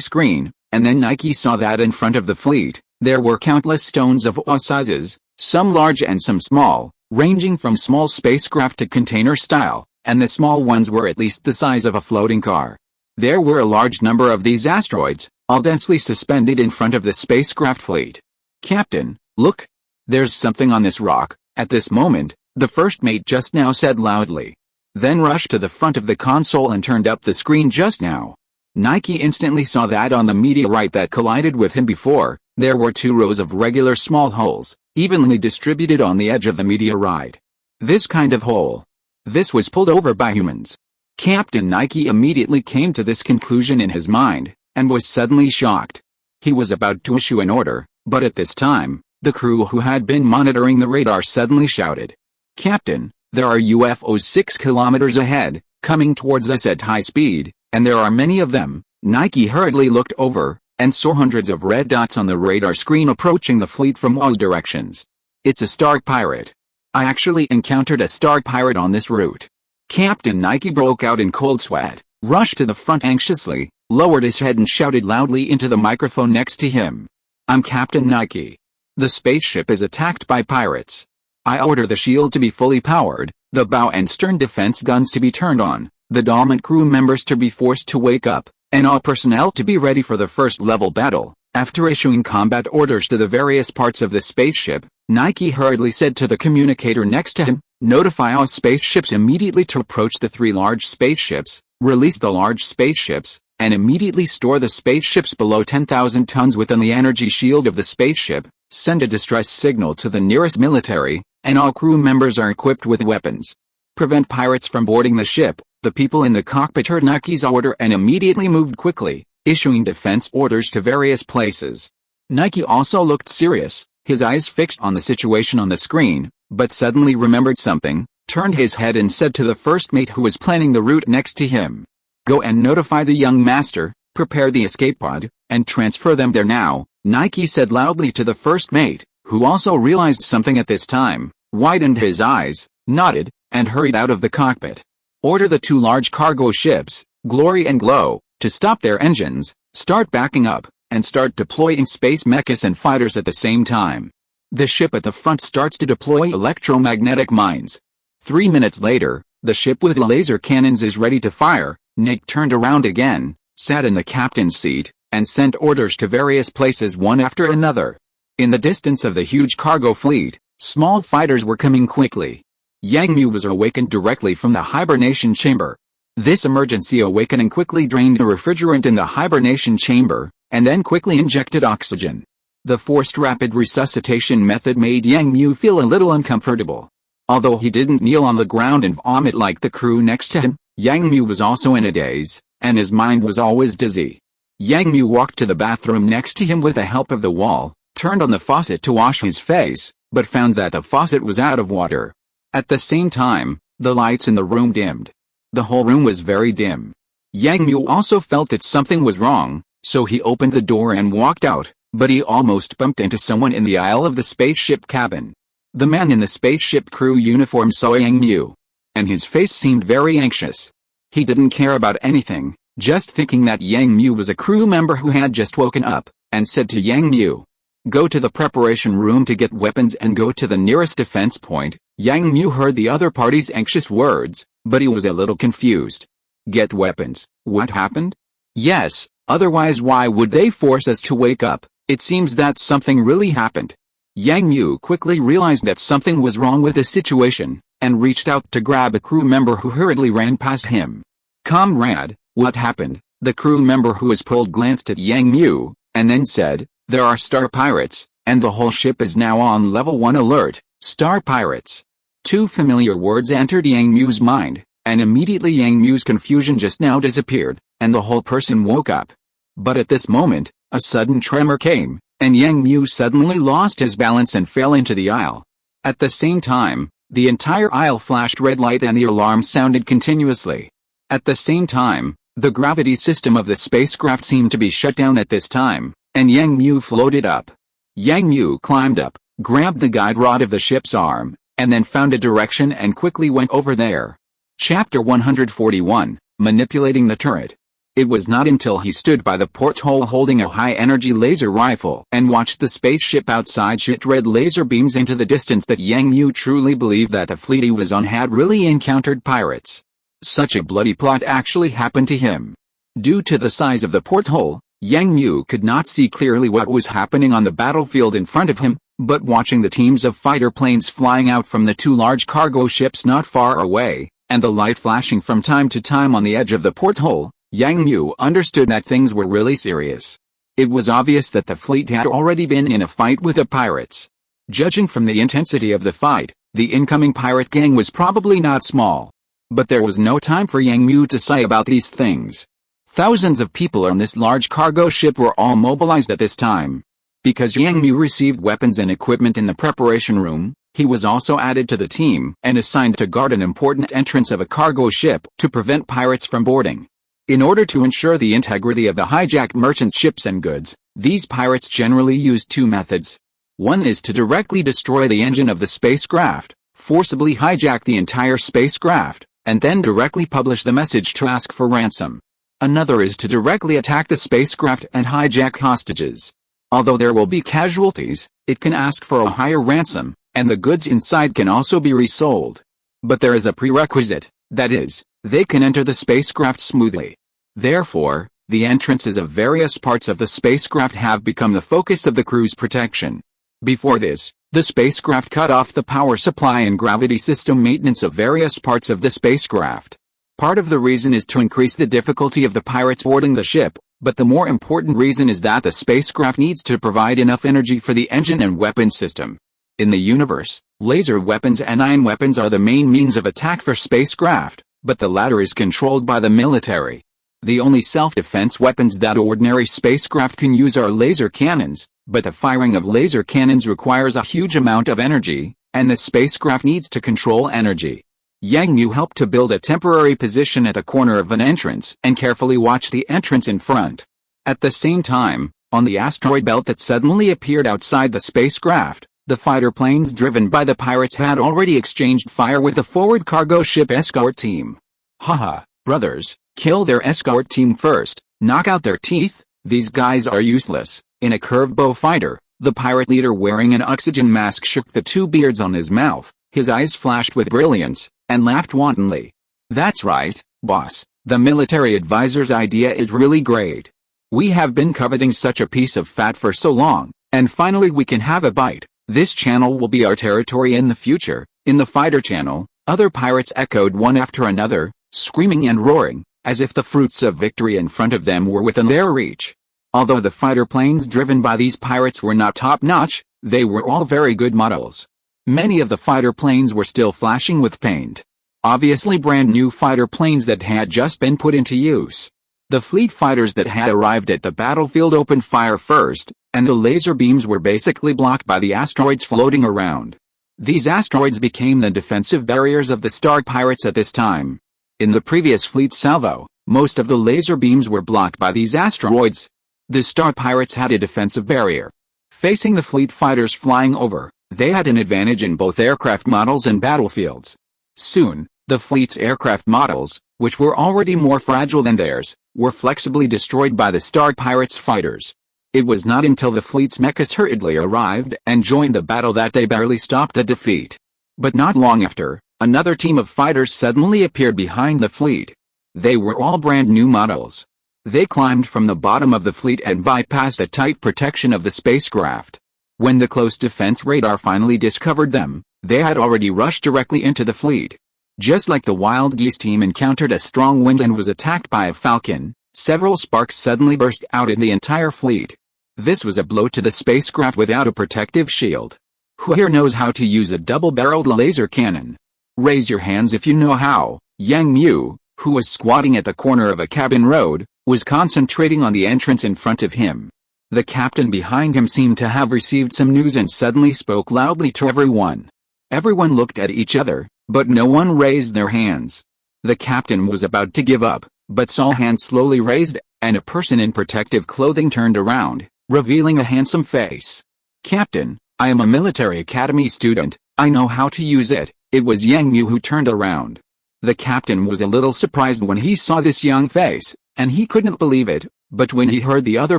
screen, and then Nike saw that in front of the fleet, there were countless stones of all sizes, some large and some small, ranging from small spacecraft to container style, and the small ones were at least the size of a floating car. There were a large number of these asteroids, all densely suspended in front of the spacecraft fleet. "Captain, look! There's something on this rock." At this moment, the first mate just now said loudly. Then rushed to the front of the console and turned up the screen just now. Nike instantly saw that on the meteorite that collided with him before, there were 2 rows of regular small holes, evenly distributed on the edge of the meteorite. This kind of hole. This was pulled over by humans. Captain Nike immediately came to this conclusion in his mind, and was suddenly shocked. He was about to issue an order, but at this time, the crew who had been monitoring the radar suddenly shouted, "Captain, there are UFOs 6 kilometers ahead, coming towards us at high speed, and there are many of them." Nike hurriedly looked over, and saw hundreds of red dots on the radar screen approaching the fleet from all directions. "It's a star pirate. I actually encountered a star pirate on this route." Captain Nike broke out in cold sweat, rushed to the front anxiously, lowered his head and shouted loudly into the microphone next to him. "I'm Captain Nike. The spaceship is attacked by pirates. I order the shield to be fully powered, the bow and stern defense guns to be turned on, the dormant crew members to be forced to wake up, and all personnel to be ready for the first-level battle." After issuing combat orders to the various parts of the spaceship, Nike hurriedly said to the communicator next to him, "Notify all spaceships immediately to approach the 3 large spaceships, release the large spaceships, and immediately store the spaceships below 10,000 tons within the energy shield of the spaceship, send a distress signal to the nearest military, and all crew members are equipped with weapons. Prevent pirates from boarding the ship." The people in the cockpit heard Nike's order and immediately moved quickly, issuing defense orders to various places. Nike also looked serious, his eyes fixed on the situation on the screen, but suddenly remembered something, turned his head and said to the first mate who was planning the route next to him, "Go and notify the young master, prepare the escape pod, and transfer them there now." Nike said loudly to the first mate, who also realized something at this time, widened his eyes, nodded, and hurried out of the cockpit. "Order the 2 large cargo ships, Glory and Glow, to stop their engines, start backing up, and start deploying space mechas and fighters at the same time. The ship at the front starts to deploy electromagnetic mines. 3 minutes later, the ship with laser cannons is ready to fire." Nick turned around again, sat in the captain's seat, and sent orders to various places one after another. In the distance of the huge cargo fleet, small fighters were coming quickly. Yang Mu was awakened directly from the hibernation chamber. This emergency awakening quickly drained the refrigerant in the hibernation chamber, and then quickly injected oxygen. The forced rapid resuscitation method made Yang Mu feel a little uncomfortable. Although he didn't kneel on the ground and vomit like the crew next to him, Yang Mu was also in a daze, and his mind was always dizzy. Yang Mu walked to the bathroom next to him with the help of the wall, turned on the faucet to wash his face, but found that the faucet was out of water. At the same time, the lights in the room dimmed. The whole room was very dim. Yang Mu also felt that something was wrong, so he opened the door and walked out, but he almost bumped into someone in the aisle of the spaceship cabin. The man in the spaceship crew uniform saw Yang Mu, and his face seemed very anxious. He didn't care about anything, just thinking that Yang Mu was a crew member who had just woken up, and said to Yang Mu, "Go to the preparation room to get weapons and go to the nearest defense point." Yang Mu heard the other party's anxious words, but he was a little confused. "Get weapons? What happened?" "Yes, otherwise why would they force us to wake up? It seems that something really happened." Yang Mu quickly realized that something was wrong with the situation, and reached out to grab a crew member who hurriedly ran past him. "Comrade, what happened?" The crew member who was pulled glanced at Yang Mu, and then said, "There are star pirates, and the whole ship is now on level 1 alert." Star pirates. 2 familiar words entered Yang Mu's mind, and immediately Yang Mu's confusion just now disappeared, and the whole person woke up. But at this moment, a sudden tremor came, and Yang Mu suddenly lost his balance and fell into the aisle. At the same time, the entire aisle flashed red light and the alarm sounded continuously. At the same time, the gravity system of the spacecraft seemed to be shut down at this time, and Yang Mu floated up. Yang Mu climbed up, grabbed the guide rod of the ship's arm, and then found a direction and quickly went over there. Chapter 141, Manipulating the Turret. It was not until he stood by the porthole holding a high-energy laser rifle and watched the spaceship outside shoot red laser beams into the distance that Yang Mu truly believed that the fleet he was on had really encountered pirates. Such a bloody plot actually happened to him. Due to the size of the porthole, Yang Mu could not see clearly what was happening on the battlefield in front of him, but watching the teams of fighter planes flying out from the two large cargo ships not far away, and the light flashing from time to time on the edge of the porthole, Yang Mu understood that things were really serious. It was obvious that the fleet had already been in a fight with the pirates. Judging from the intensity of the fight, the incoming pirate gang was probably not small. But there was no time for Yang Mu to sigh about these things. Thousands of people on this large cargo ship were all mobilized at this time. Because Yang Mu received weapons and equipment in the preparation room, he was also added to the team and assigned to guard an important entrance of a cargo ship to prevent pirates from boarding. In order to ensure the integrity of the hijacked merchant ships and goods, these pirates generally used two methods. One is to directly destroy the engine of the spacecraft, forcibly hijack the entire spacecraft, and then directly publish the message to ask for ransom. Another is to directly attack the spacecraft and hijack hostages. Although there will be casualties, it can ask for a higher ransom, and the goods inside can also be resold. But there is a prerequisite, that is, they can enter the spacecraft smoothly. Therefore, the entrances of various parts of the spacecraft have become the focus of the crew's protection. Before this, the spacecraft cut off the power supply and gravity system maintenance of various parts of the spacecraft. Part of the reason is to increase the difficulty of the pirates boarding the ship, but the more important reason is that the spacecraft needs to provide enough energy for the engine and weapon system. In the universe, laser weapons and ion weapons are the main means of attack for spacecraft, but the latter is controlled by the military. The only self-defense weapons that ordinary spacecraft can use are laser cannons, but the firing of laser cannons requires a huge amount of energy, and the spacecraft needs to control energy. Yang Mu helped to build a temporary position at the corner of an entrance and carefully watch the entrance in front. At the same time, on the asteroid belt that suddenly appeared outside the spacecraft, the fighter planes driven by the pirates had already exchanged fire with the forward cargo ship escort team. Haha, brothers, kill their escort team first, knock out their teeth, these guys are useless. In a curved bow fighter, the pirate leader wearing an oxygen mask shook the two beards on his mouth, his eyes flashed with brilliance, and laughed wantonly. That's right, boss, the military advisor's idea is really great. We have been coveting such a piece of fat for so long, and finally we can have a bite. This channel will be our territory in the future. In the fighter channel, other pirates echoed one after another, screaming and roaring, as if the fruits of victory in front of them were within their reach. Although the fighter planes driven by these pirates were not top-notch, they were all very good models. Many of the fighter planes were still flashing with paint. Obviously brand new fighter planes that had just been put into use. The fleet fighters that had arrived at the battlefield opened fire first, and the laser beams were basically blocked by the asteroids floating around. These asteroids became the defensive barriers of the Star Pirates at this time. In the previous fleet salvo, most of the laser beams were blocked by these asteroids. The Star Pirates had a defensive barrier. Facing the fleet fighters flying over, they had an advantage in both aircraft models and battlefields. Soon, the fleet's aircraft models, which were already more fragile than theirs, were flexibly destroyed by the Star Pirates' fighters. It was not until the fleet's mechas hurriedly arrived and joined the battle that they barely stopped the defeat. But not long after, another team of fighters suddenly appeared behind the fleet. They were all brand new models. They climbed from the bottom of the fleet and bypassed a tight protection of the spacecraft. When the close defense radar finally discovered them, they had already rushed directly into the fleet. Just like the Wild Geese team encountered a strong wind and was attacked by a falcon, several sparks suddenly burst out in the entire fleet. This was a blow to the spacecraft without a protective shield. Who here knows how to use a double-barreled laser cannon? Raise your hands if you know how. Yang Mu, who was squatting at the corner of a cabin road, was concentrating on the entrance in front of him. The captain behind him seemed to have received some news and suddenly spoke loudly to everyone. Everyone looked at each other, but no one raised their hands. The captain was about to give up, but saw hands slowly raised, and a person in protective clothing turned around, revealing a handsome face. "Captain, I am a military academy student, I know how to use it." It was Yang Mu who turned around. The captain was a little surprised when he saw this young face, and he couldn't believe it, but when he heard the other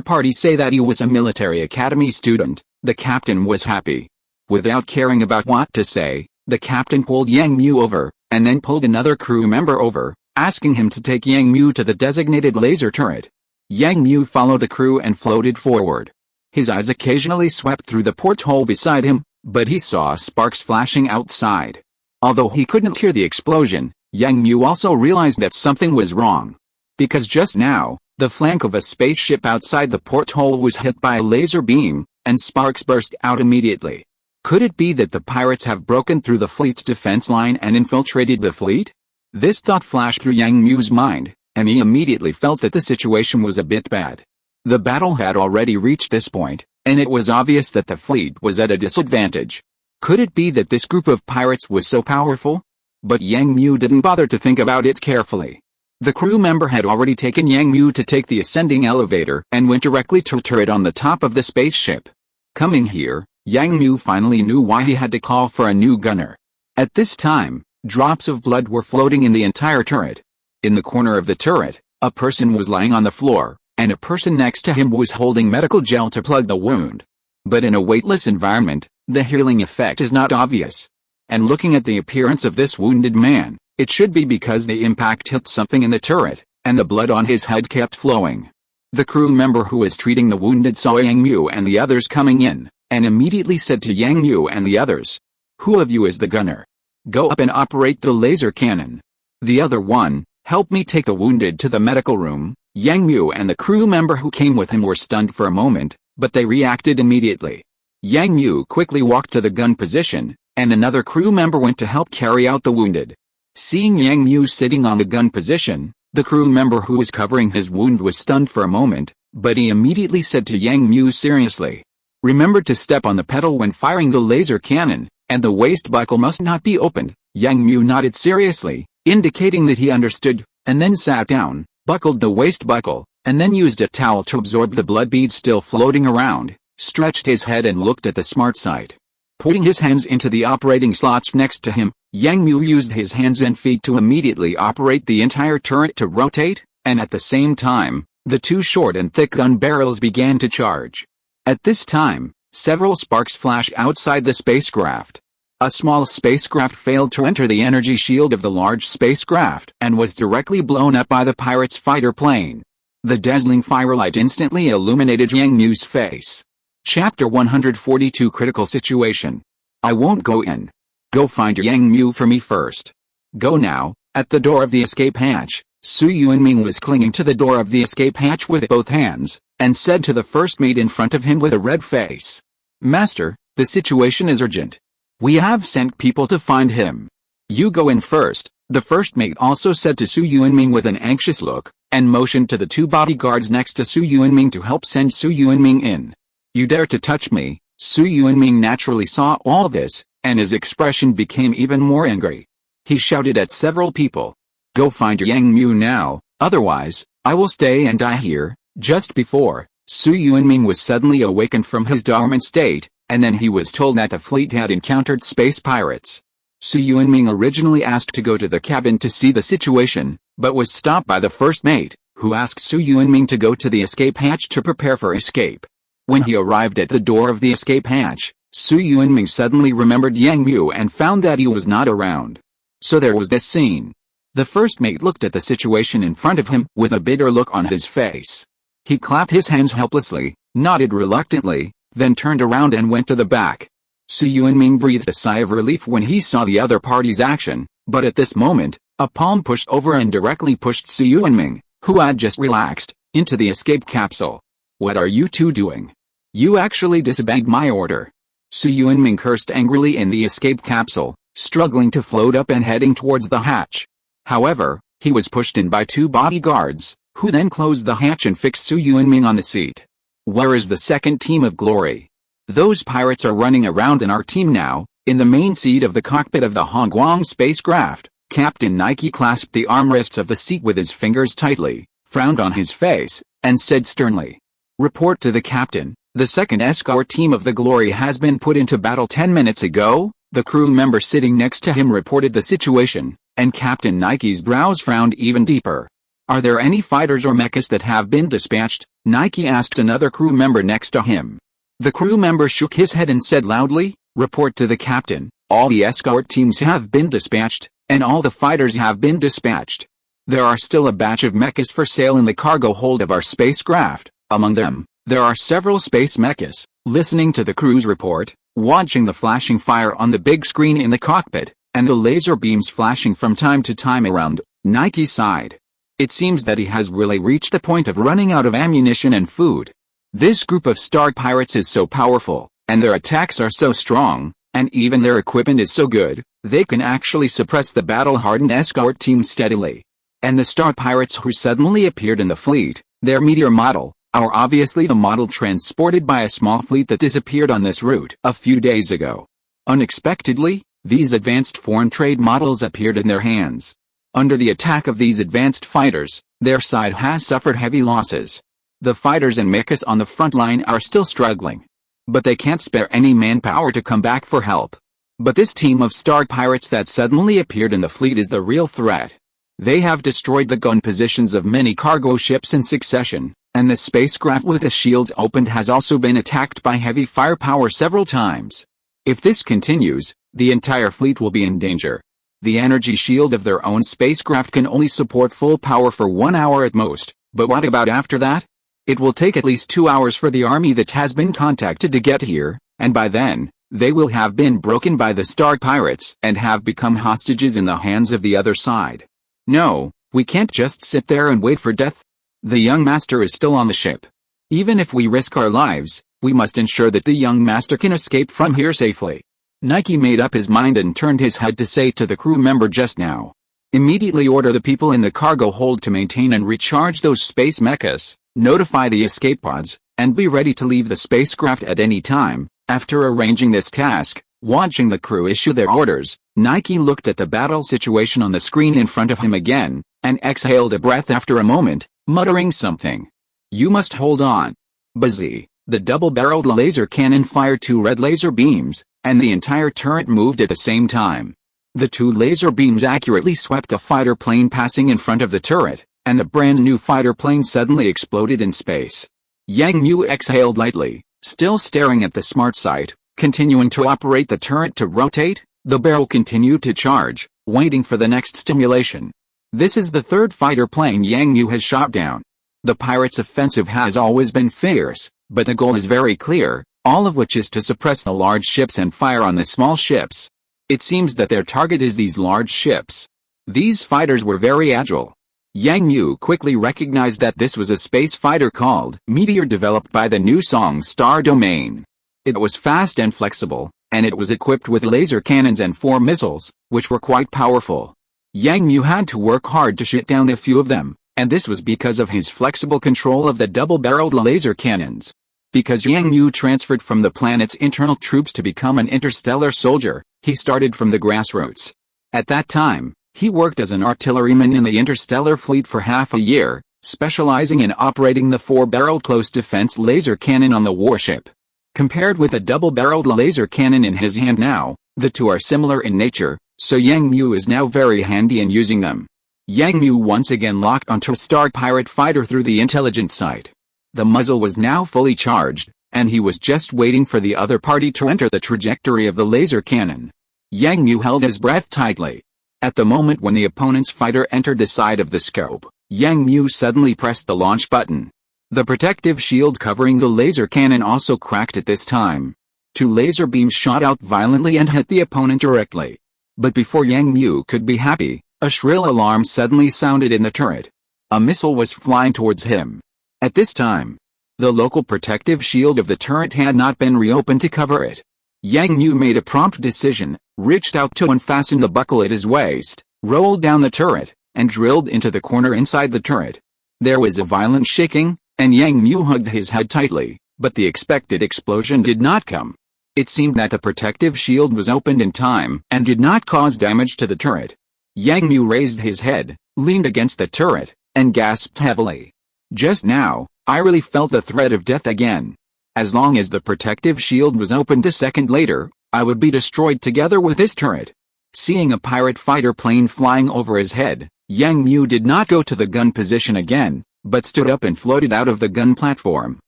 party say that he was a military academy student, the captain was happy. Without caring about what to say, the captain pulled Yang Mu over, and then pulled another crew member over, asking him to take Yang Mu to the designated laser turret. Yang Mu followed the crew and floated forward. His eyes occasionally swept through the porthole beside him, but he saw sparks flashing outside. Although he couldn't hear the explosion, Yang Mu also realized that something was wrong. Because just now, the flank of a spaceship outside the porthole was hit by a laser beam, and sparks burst out immediately. Could it be that the pirates have broken through the fleet's defense line and infiltrated the fleet? This thought flashed through Yang Mu's mind, and he immediately felt that the situation was a bit bad. The battle had already reached this point, and it was obvious that the fleet was at a disadvantage. Could it be that this group of pirates was so powerful? But Yang Mu didn't bother to think about it carefully. The crew member had already taken Yang Mu to take the ascending elevator and went directly to a turret on the top of the spaceship. Coming here, Yang Mu finally knew why he had to call for a new gunner. At this time, drops of blood were floating in the entire turret. In the corner of the turret, a person was lying on the floor, and a person next to him was holding medical gel to plug the wound. But in a weightless environment, the healing effect is not obvious. And looking at the appearance of this wounded man, it should be because the impact hit something in the turret, and the blood on his head kept flowing. The crew member who was treating the wounded saw Yang Mu and the others coming in, and immediately said to Yang Mu and the others, "Who of you is the gunner? Go up and operate the laser cannon." The other one, "Help me take the wounded to the medical room." Yang Mu and the crew member who came with him were stunned for a moment, but they reacted immediately. Yang Mu quickly walked to the gun position, and another crew member went to help carry out the wounded. Seeing Yang Mu sitting on the gun position, the crew member who was covering his wound was stunned for a moment, but he immediately said to Yang Mu seriously, "Remember to step on the pedal when firing the laser cannon, and the waist buckle must not be opened." Yang Mu nodded seriously, indicating that he understood, and then sat down, buckled the waist buckle, and then used a towel to absorb the blood beads still floating around, stretched his head and looked at the smart sight. Putting his hands into the operating slots next to him, Yang Mu used his hands and feet to immediately operate the entire turret to rotate, and at the same time, the two short and thick gun barrels began to charge. At this time, several sparks flashed outside the spacecraft. A small spacecraft failed to enter the energy shield of the large spacecraft and was directly blown up by the pirates' fighter plane. The dazzling firelight instantly illuminated Yang Mu's face. Chapter 142 Critical Situation. I won't go in. Go find Yang Mu for me first. Go now. At the door of the escape hatch, Su Yuanming was clinging to the door of the escape hatch with both hands, and said to the first mate in front of him with a red face, "Master, the situation is urgent. We have sent people to find him. You go in first." The first mate also said to Su Yuanming with an anxious look, and motioned to the two bodyguards next to Su Yuanming to help send Su Yuanming in. "You dare to touch me?" Su Yuanming naturally saw all this, and his expression became even more angry. He shouted at several people, "Go find Yang Mu now, otherwise, I will stay and die here." Just before, Su Yuanming was suddenly awakened from his dormant state, and then he was told that the fleet had encountered space pirates. Su Yuanming originally asked to go to the cabin to see the situation, but was stopped by the first mate, who asked Su Yuanming to go to the escape hatch to prepare for escape. When he arrived at the door of the escape hatch, Su Yuanming suddenly remembered Yang Mu and found that he was not around. So there was this scene. The first mate looked at the situation in front of him with a bitter look on his face. He clapped his hands helplessly, nodded reluctantly, then turned around and went to the back. Su Yuanming breathed a sigh of relief when he saw the other party's action, but at this moment, a palm pushed over and directly pushed Su Yuanming, who had just relaxed, into the escape capsule. "What are you two doing? You actually disobeyed my order." Su Yuanming cursed angrily in the escape capsule, struggling to float up and heading towards the hatch. However, he was pushed in by two bodyguards, who then closed the hatch and fixed Su Yuanming on the seat. "Where is the second team of glory? Those pirates are running around in our team now." In the main seat of the cockpit of the Hongguang spacecraft, Captain Nike clasped the armrests of the seat with his fingers tightly, frowned on his face, and said sternly, "Report to the captain. The second escort team of the Glory has been put into battle 10 minutes ago." The crew member sitting next to him reported the situation, And Captain Nike's brows frowned even deeper. Are there any fighters or mechas that have been dispatched? Nike asked another crew member next to him. The crew member shook his head and said loudly, "Report to the captain, all the escort teams have been dispatched, and all the fighters have been dispatched. There are still a batch of mechas for sale in the cargo hold of our spacecraft. Among them, there are several space mechas." Listening to the crew's report, watching the flashing fire on the big screen in the cockpit, and the laser beams flashing from time to time around, Nike sighed. It seems that he has really reached the point of running out of ammunition and food. This group of star pirates is so powerful, and their attacks are so strong, and even their equipment is so good, they can actually suppress the battle-hardened escort team steadily. And the star pirates who suddenly appeared in the fleet, their meteor model, are obviously the model transported by a small fleet that disappeared on this route a few days ago. Unexpectedly, these advanced foreign trade models appeared in their hands. Under the attack of these advanced fighters, their side has suffered heavy losses. The fighters and mechas on the front line are still struggling. But they can't spare any manpower to come back for help. But this team of star pirates that suddenly appeared in the fleet is the real threat. They have destroyed the gun positions of many cargo ships in succession, and the spacecraft with the shields opened has also been attacked by heavy firepower several times. If this continues, the entire fleet will be in danger. The energy shield of their own spacecraft can only support full power for 1 hour at most, but what about after that? It will take at least 2 hours for the army that has been contacted to get here, and by then, they will have been broken by the star pirates and have become hostages in the hands of the other side. No, we can't just sit there and wait for death. The young master is still on the ship. Even if we risk our lives, we must ensure that the young master can escape from here safely. Nike made up his mind and turned his head to say to the crew member just now. Immediately order the people in the cargo hold to maintain and recharge those space mechas, notify the escape pods, and be ready to leave the spacecraft at any time. After arranging this task, watching the crew issue their orders, Nike looked at the battle situation on the screen in front of him again, and exhaled a breath after a moment, muttering something. "You must hold on." Buzzy, the double-barreled laser cannon fired 2 red laser beams, and the entire turret moved at the same time. The 2 laser beams accurately swept a fighter plane passing in front of the turret, and the brand new fighter plane suddenly exploded in space. Yang Mu exhaled lightly, still staring at the smart sight, continuing to operate the turret to rotate. The barrel continued to charge, waiting for the next stimulation. This is the 3rd fighter plane Yang Mu has shot down. The pirates' offensive has always been fierce, but the goal is very clear, all of which is to suppress the large ships and fire on the small ships. It seems that their target is these large ships. These fighters were very agile. Yang Mu quickly recognized that this was a space fighter called Meteor developed by the new Song Star domain. It was fast and flexible, and it was equipped with laser cannons and 4 missiles, which were quite powerful. Yang Mu had to work hard to shoot down a few of them, and this was because of his flexible control of the double-barreled laser cannons. Because Yang Mu transferred from the planet's internal troops to become an interstellar soldier, he started from the grassroots. At that time, he worked as an artilleryman in the interstellar fleet for half a year, specializing in operating the 4-barreled close defense laser cannon on the warship. Compared with a double-barreled laser cannon in his hand now, the two are similar in nature, so Yang Mu is now very handy in using them. Yang Mu once again locked onto a star pirate fighter through the intelligence sight. The muzzle was now fully charged, and he was just waiting for the other party to enter the trajectory of the laser cannon. Yang Mu held his breath tightly. At the moment when the opponent's fighter entered the side of the scope, Yang Mu suddenly pressed the launch button. The protective shield covering the laser cannon also cracked at this time. 2 laser beams shot out violently and hit the opponent directly. But before Yang Mu could be happy, a shrill alarm suddenly sounded in the turret. A missile was flying towards him. At this time, the local protective shield of the turret had not been reopened to cover it. Yang Mu made a prompt decision, reached out to unfasten the buckle at his waist, rolled down the turret, and drilled into the corner inside the turret. There was a violent shaking, and Yang Mu hugged his head tightly, but the expected explosion did not come. It seemed that the protective shield was opened in time and did not cause damage to the turret. Yang Mu raised his head, leaned against the turret, and gasped heavily. Just now, I really felt the threat of death again. As long as the protective shield was opened a second later, I would be destroyed together with this turret. Seeing a pirate fighter plane flying over his head, Yang Mu did not go to the gun position again, but stood up and floated out of the gun platform.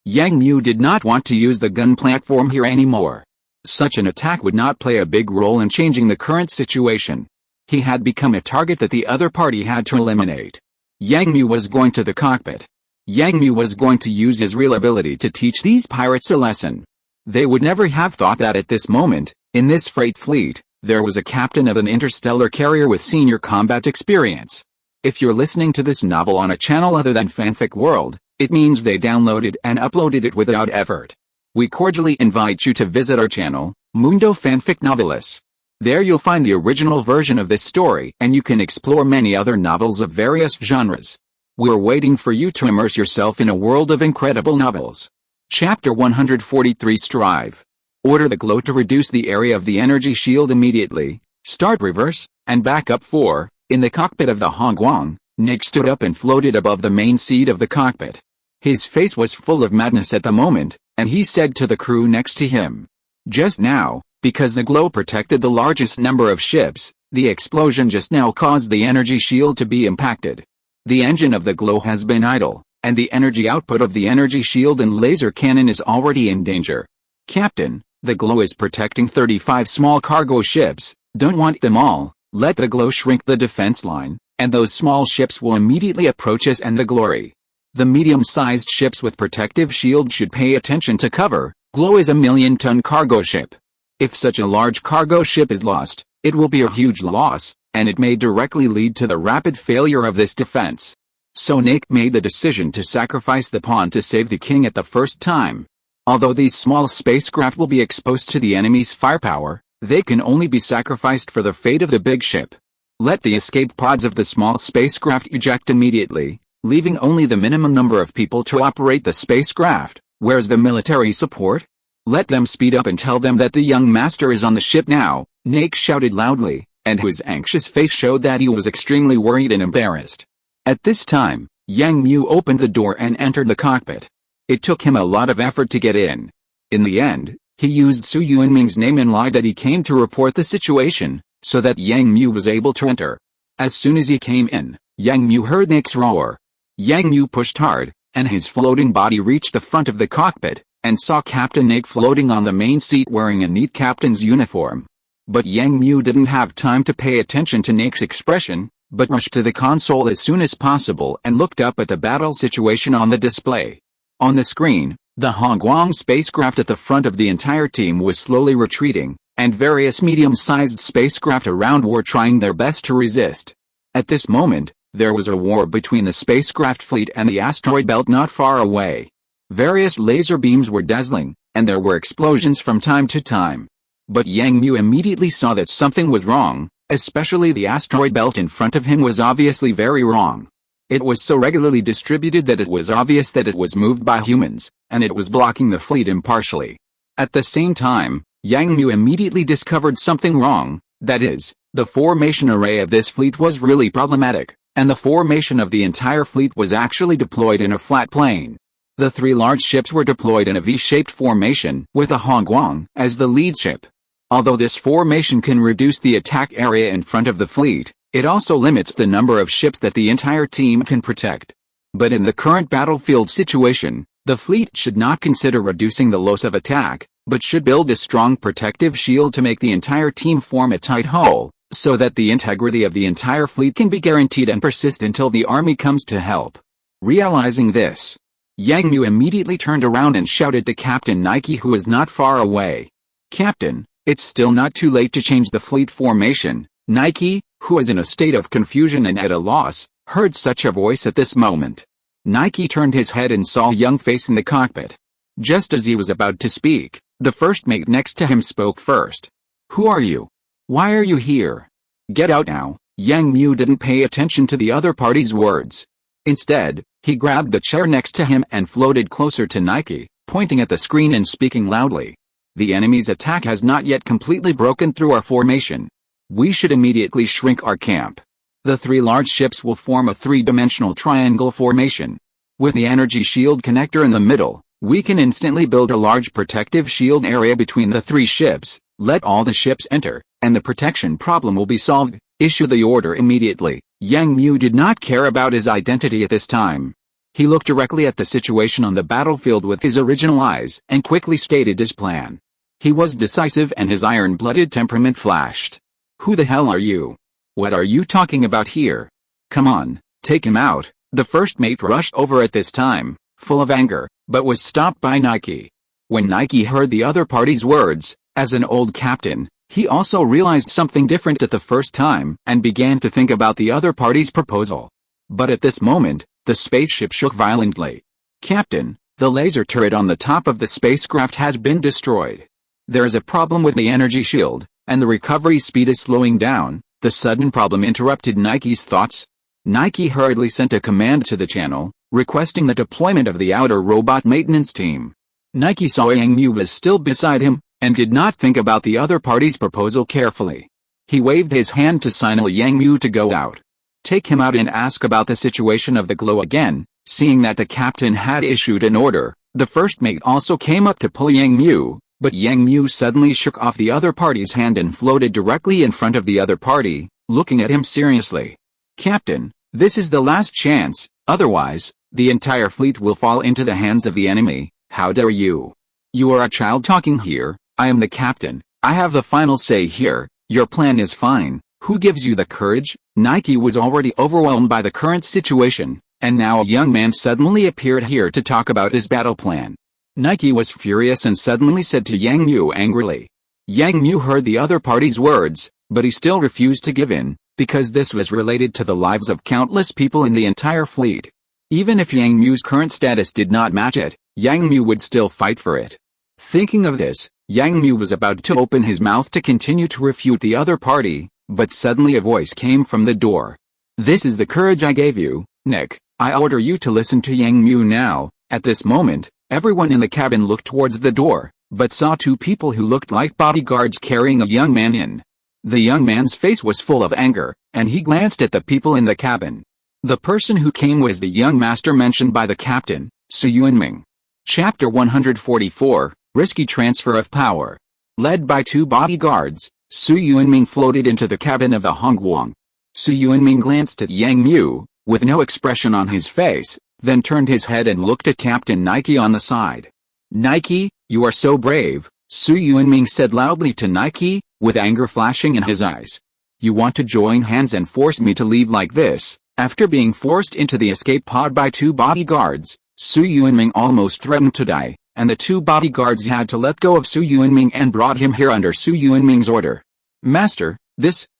Yang Mu did not want to use the gun platform here anymore. Such an attack would not play a big role in changing the current situation. He had become a target that the other party had to eliminate. Yang Mu was going to the cockpit. Yang Mu was going to use his real ability to teach these pirates a lesson. They would never have thought that at this moment, in this freight fleet, there was a captain of an interstellar carrier with senior combat experience. If you're listening to this novel on a channel other than Fanfic World, it means they downloaded and uploaded it without effort. We cordially invite you to visit our channel, Mundo Fanfic Novelis. There you'll find the original version of this story and you can explore many other novels of various genres. We're waiting for you to immerse yourself in a world of incredible novels. Chapter 143 Strive. Order the glow to reduce the area of the energy shield immediately. Start reverse, and back up 4. In the cockpit of the Hongguang, Nick stood up and floated above the main seat of the cockpit. His face was full of madness at the moment, and he said to the crew next to him. Just now, because the glow protected the largest number of ships, the explosion just now caused the energy shield to be impacted. The engine of the glow has been idle, and the energy output of the energy shield and laser cannon is already in danger. Captain, the glow is protecting 35 small cargo ships. Don't want them all. Let the glow shrink the defense line, and those small ships will immediately approach us and the glory. The medium-sized ships with protective shields should pay attention to cover. Glow is a million-ton cargo ship. If such a large cargo ship is lost, it will be a huge loss, and it may directly lead to the rapid failure of this defense. So Nick made the decision to sacrifice the pawn to save the king at the first time. Although these small spacecraft will be exposed to the enemy's firepower, they can only be sacrificed for the fate of the big ship. Let the escape pods of the small spacecraft eject immediately, leaving only the minimum number of people to operate the spacecraft. Where's the military support? Let them speed up and tell them that the young master is on the ship now, Nick shouted loudly, and his anxious face showed that he was extremely worried and embarrassed. At this time, Yang Mu opened the door and entered the cockpit. It took him a lot of effort to get in. In the end, he used Su Yuanming's name and lied that he came to report the situation, so that Yang Mu was able to enter. As soon as he came in, Yang Mu heard Nick's roar. Yang Mu pushed hard, and his floating body reached the front of the cockpit, and saw Captain Nick floating on the main seat wearing a neat captain's uniform. But Yang Mu didn't have time to pay attention to Nick's expression, but rushed to the console as soon as possible and looked up at the battle situation on the display. On the screen, the Hongguang spacecraft at the front of the entire team was slowly retreating, and various medium-sized spacecraft around were trying their best to resist. At this moment, there was a war between the spacecraft fleet and the asteroid belt not far away. Various laser beams were dazzling, and there were explosions from time to time. But Yang Mu immediately saw that something was wrong, especially the asteroid belt in front of him was obviously very wrong. It was so regularly distributed that it was obvious that it was moved by humans, and it was blocking the fleet impartially. At the same time, Yang Mu immediately discovered something wrong, that is, the formation array of this fleet was really problematic, and the formation of the entire fleet was actually deployed in a flat plane. The 3 large ships were deployed in a V-shaped formation, with a Hongguang as the lead ship. Although this formation can reduce the attack area in front of the fleet, it also limits the number of ships that the entire team can protect. But in the current battlefield situation, the fleet should not consider reducing the loss of attack, but should build a strong protective shield to make the entire team form a tight whole, so that the integrity of the entire fleet can be guaranteed and persist until the army comes to help. Realizing this, Yang Mu immediately turned around and shouted to Captain Nike, who was not far away. Captain, it's still not too late to change the fleet formation. Nike, who was in a state of confusion and at a loss, heard such a voice at this moment. Nike turned his head and saw a young face in the cockpit. Just as he was about to speak, the first mate next to him spoke first. Who are you? Why are you here? Get out now. Yang Mu didn't pay attention to the other party's words. Instead, he grabbed the chair next to him and floated closer to Nike, pointing at the screen and speaking loudly. The enemy's attack has not yet completely broken through our formation. We should immediately shrink our camp. The 3 large ships will form a 3-dimensional triangle formation. With the energy shield connector in the middle, we can instantly build a large protective shield area between the 3 ships. Let all the ships enter, and the protection problem will be solved. Issue the order immediately. Yang Mu did not care about his identity at this time. He looked directly at the situation on the battlefield with his original eyes and quickly stated his plan. He was decisive and his iron-blooded temperament flashed. Who the hell are you? What are you talking about here? Come on, take him out. The first mate rushed over at this time, full of anger, but was stopped by Nike. When Nike heard the other party's words, as an old captain, he also realized something different at the first time and began to think about the other party's proposal. But at this moment, the spaceship shook violently. Captain, the laser turret on the top of the spacecraft has been destroyed. There is a problem with the energy shield, and the recovery speed is slowing down. The sudden problem interrupted Nike's thoughts. Nike hurriedly sent a command to the channel, requesting the deployment of the outer robot maintenance team. Nike saw Yang Mu was still beside him, and did not think about the other party's proposal carefully. He waved his hand to signal Yang Mu to go out. Take him out and ask about the situation of the glow again. Seeing that the captain had issued an order, the first mate also came up to pull Yang Mu, but Yang Mu suddenly shook off the other party's hand and floated directly in front of the other party, looking at him seriously. Captain, this is the last chance, otherwise, the entire fleet will fall into the hands of the enemy. How dare you? You are a child talking here. I am the captain. I have the final say here. Your plan is fine. Who gives you the courage? Nike was already overwhelmed by the current situation, and now a young man suddenly appeared here to talk about his battle plan. Nike was furious and suddenly said to Yang Mu angrily. Yang Mu heard the other party's words, but he still refused to give in, because this was related to the lives of countless people in the entire fleet. Even if Yang Mu's current status did not match it, Yang Mu would still fight for it. Thinking of this, Yang Mu was about to open his mouth to continue to refute the other party, but suddenly a voice came from the door. This is the courage I gave you, Nick. I order you to listen to Yang Mu now. At this moment, everyone in the cabin looked towards the door, but saw two people who looked like bodyguards carrying a young man in. The young man's face was full of anger, and he glanced at the people in the cabin. The person who came was the young master mentioned by the captain, Su Yuanming. Chapter 144, Risky Transfer of Power. Led by two bodyguards, Su Yuanming floated into the cabin of the Hongguang. Su Yuanming glanced at Yang Mu, with no expression on his face, then turned his head and looked at Captain Nike on the side. Nike, you are so brave, Su Yuanming said loudly to Nike, with anger flashing in his eyes. You want to join hands and force me to leave like this? After being forced into the escape pod by two bodyguards, Su Yuanming almost threatened to die, and the two bodyguards had to let go of Su Yuanming and brought him here under Su Yuanming's order. Master,